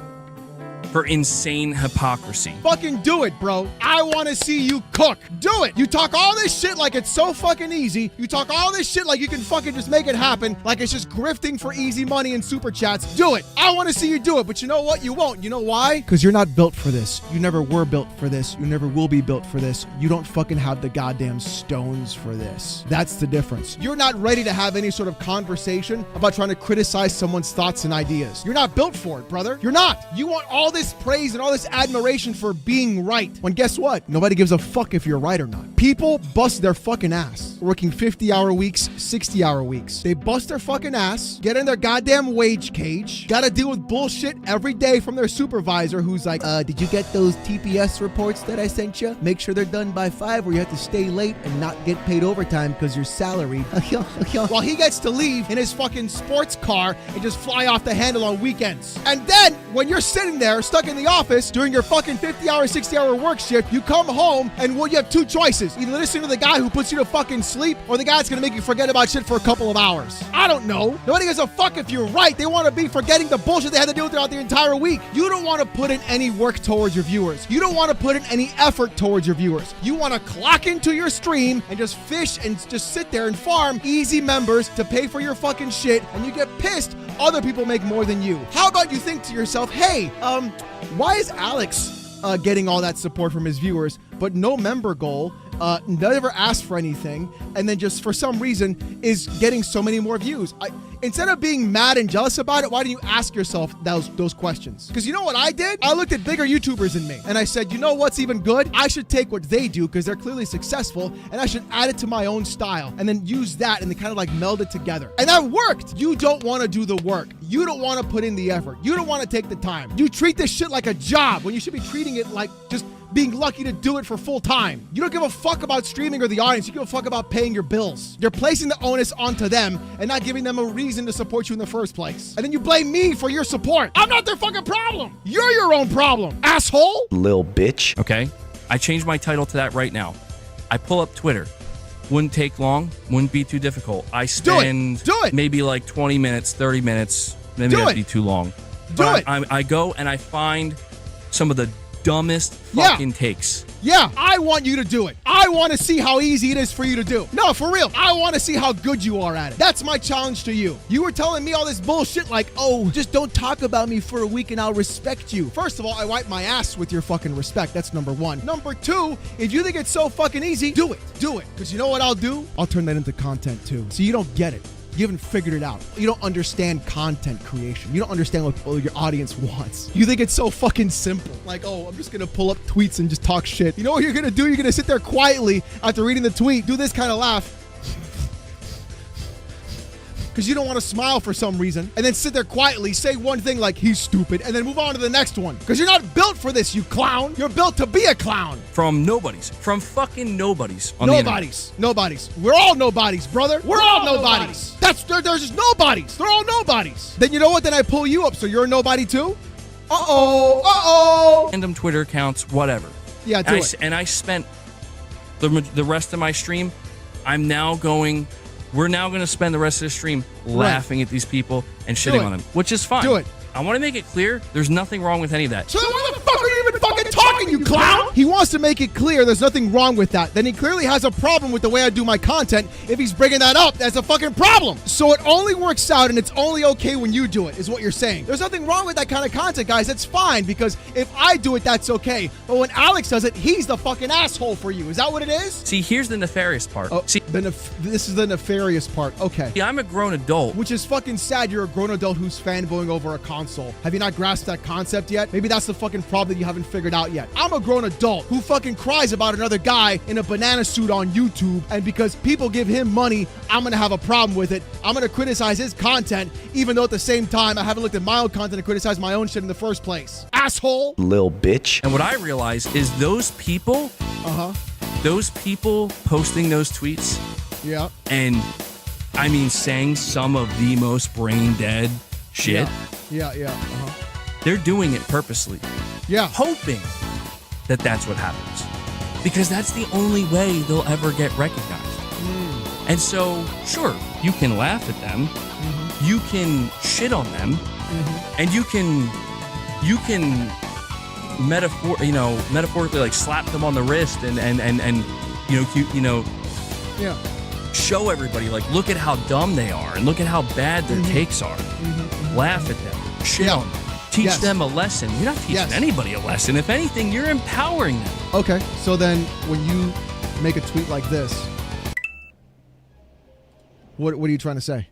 for insane hypocrisy. Fucking do it, bro. I want to see you cook. Do it. You talk all this shit like it's so fucking easy. You talk all this shit like you can fucking just make it happen, like it's just grifting for easy money and super chats. Do it. I want to see you do it, but you know what? You won't. You know why? Because you're not built for this. You never were built for this. You never will be built for this. You don't fucking have the goddamn stones for this. That's the difference. You're not ready to have any sort of conversation about trying to criticize someone's thoughts and ideas. You're not built for it, brother. You're not. You want all this praise and all this admiration for being right, when guess what? Nobody gives a fuck if you're right or not. People bust their fucking ass working 50-hour weeks, 60-hour weeks. They bust their fucking ass, get in their goddamn wage cage, gotta deal with bullshit every day from their supervisor who's like, did you get those TPS reports that I sent you? Make sure they're done by 5 or you have to stay late and not get paid overtime because you're salaried. While he gets to leave in his fucking sports car and just fly off the handle on weekends. And then when you're sitting there stuck in the office during your fucking 50-hour, 60-hour work shift, you come home and well, you have 2 choices. Either listen to the guy who puts you to fucking sleep or the guy that's gonna make you forget about shit for a couple of hours. I don't know. Nobody gives a fuck if you're right. They want to be forgetting the bullshit they had to deal with throughout the entire week. You don't want to put in any work towards your viewers. You don't want to put in any effort towards your viewers. You want to clock into your stream and just fish and just sit there and farm easy members to pay for your fucking shit, and you get pissed other people make more than you. How about you think to yourself, hey, why is Alex getting all that support from his viewers, but no member goal, never asked for anything, and then just for some reason is getting so many more views? Instead of being mad and jealous about it, why don't you ask yourself those questions? Because you know what I did? I looked at bigger YouTubers than me, and I said, you know what's even good? I should take what they do because they're clearly successful, and I should add it to my own style, and then use that and then kind of like meld it together. And that worked. You don't want to do the work. You don't want to put in the effort. You don't want to take the time. You treat this shit like a job when you should be treating it like just being lucky to do it for full time. You don't give a fuck about streaming or the audience. You give a fuck about paying your bills. You're placing the onus onto them and not giving them a reason to support you in the first place. And then you blame me for your support. I'm not their fucking problem. You're your own problem, asshole. Lil bitch. Okay, I changed my title to that right now. I pull up Twitter. Wouldn't take long. Wouldn't be too difficult. I spend maybe like 20 minutes, 30 minutes. Maybe that'd be too long. I go and I find some of the dumbest fucking takes. Yeah, I want you to do it. I want to see how easy it is for you to do. No, for real. I want to see how good you are at it. That's my challenge to you. You were telling me all this bullshit like, oh, just don't talk about me for a week and I'll respect you. First of all, I wipe my ass with your fucking respect. That's number 1. Number 2, if you think it's so fucking easy, do it. Do it. Because you know what I'll do? I'll turn that into content too. So you don't get it. You haven't figured it out. You don't understand content creation. You don't understand what your audience wants. You think it's so fucking simple. Like, oh, I'm just gonna pull up tweets and just talk shit. You know what you're gonna do? You're gonna sit there quietly after reading the tweet, do this kind of laugh. Because you don't want to smile for some reason, and then sit there quietly, say one thing like, he's stupid, and then move on to the next one. Because you're not built for this, you clown. You're built to be a clown. From nobodies. From fucking nobodies on the internet. Nobodies. We're all nobodies, brother. We're all nobodies. There's just nobodies. They're all nobodies. Then you know what? Then I pull you up, so you're a nobody too? Uh-oh. Random Twitter accounts, whatever. Yeah, do it. And I spent the rest of my stream, we're now going to spend the rest of the stream laughing at these people and shitting on them, which is fine. Do it. I want to make it clear, there's nothing wrong with any of that. So then why the fuck are you even fucking talking, you clown? He wants to make it clear there's nothing wrong with that. Then he clearly has a problem with the way I do my content. If he's bringing that up, that's a fucking problem. So it only works out and it's only okay when you do it, is what you're saying. There's nothing wrong with that kind of content, guys. That's fine, because if I do it, that's okay. But when Alex does it, he's the fucking asshole for you. Is that what it is? See, here's the nefarious part. Oh, see, this is the nefarious part. Okay. Yeah, I'm a grown adult. Which is fucking sad. You're a grown adult who's fanboying over a console. Have you not grasped that concept yet? Maybe that's the fucking problem that you haven't figured out yet. I'm a grown adult who fucking cries about another guy in a banana suit on YouTube, and because people give him money, I'm gonna have a problem with it. I'm gonna criticize his content, even though at the same time I haven't looked at my own content and criticized my own shit in the first place. Asshole! Lil bitch. And what I realize is those people posting those tweets, yeah, and I mean saying some of the most brain dead shit. Yeah. They're doing it purposely. Yeah. Hoping that that's what happens. Because that's the only way they'll ever get recognized. And so, sure, you can laugh at them, you can shit on them, and you can metaphorically like slap them on the wrist and show everybody like, look at how dumb they are and look at how bad their takes are. Laugh at them, shit on them, teach them a lesson. You're not teaching anybody a lesson. If anything, you're empowering them. Okay, so then when you make a tweet like this, what are you trying to say?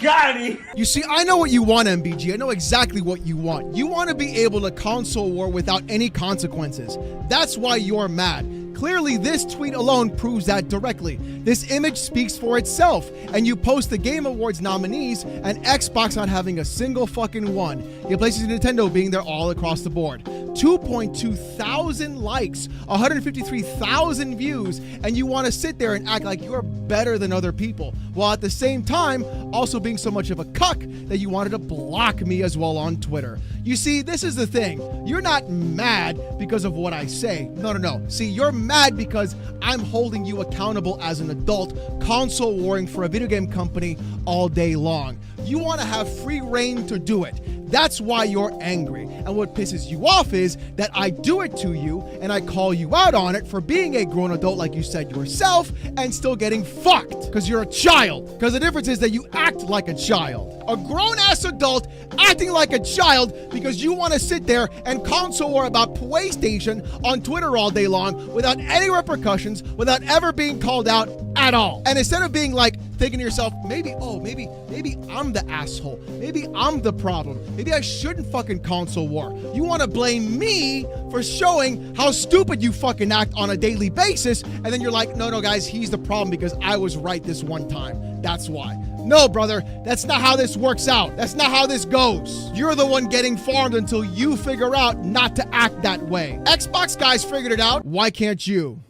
Got it. You see, I know what you want, MBG. I know exactly what you want. You want to be able to console war without any consequences. That's why you're mad. Clearly, this tweet alone proves that directly. This image speaks for itself, and you post the Game Awards nominees and Xbox not having a single fucking one. It places Nintendo being there all across the board. 2.2 thousand likes, 153,000 views, and you want to sit there and act like you're better than other people, while at the same time also being so much of a cuck that you wanted to block me as well on Twitter. You see, this is the thing. You're not mad because of what I say. No. See, you're mad because I'm holding you accountable as an adult, console warring for a video game company all day long. You want to have free reign to do it. That's why you're angry. And what pisses you off is that I do it to you and I call you out on it for being a grown adult like you said yourself and still getting fucked because you're a child. Because the difference is that you act like a child. A grown-ass adult acting like a child because you want to sit there and console war about PlayStation on Twitter all day long without any repercussions, without ever being called out at all. And instead of being like, thinking to yourself, maybe I'm the asshole. Maybe I'm the problem. Maybe I shouldn't fucking console war. You want to blame me for showing how stupid you fucking act on a daily basis. And then you're like, no, guys, he's the problem because I was right this one time. That's why. No, brother, that's not how this works out. That's not how this goes. You're the one getting farmed until you figure out not to act that way. Xbox guys figured it out. Why can't you?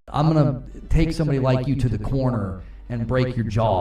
I'm going to take somebody like you to the corner and break your jaw.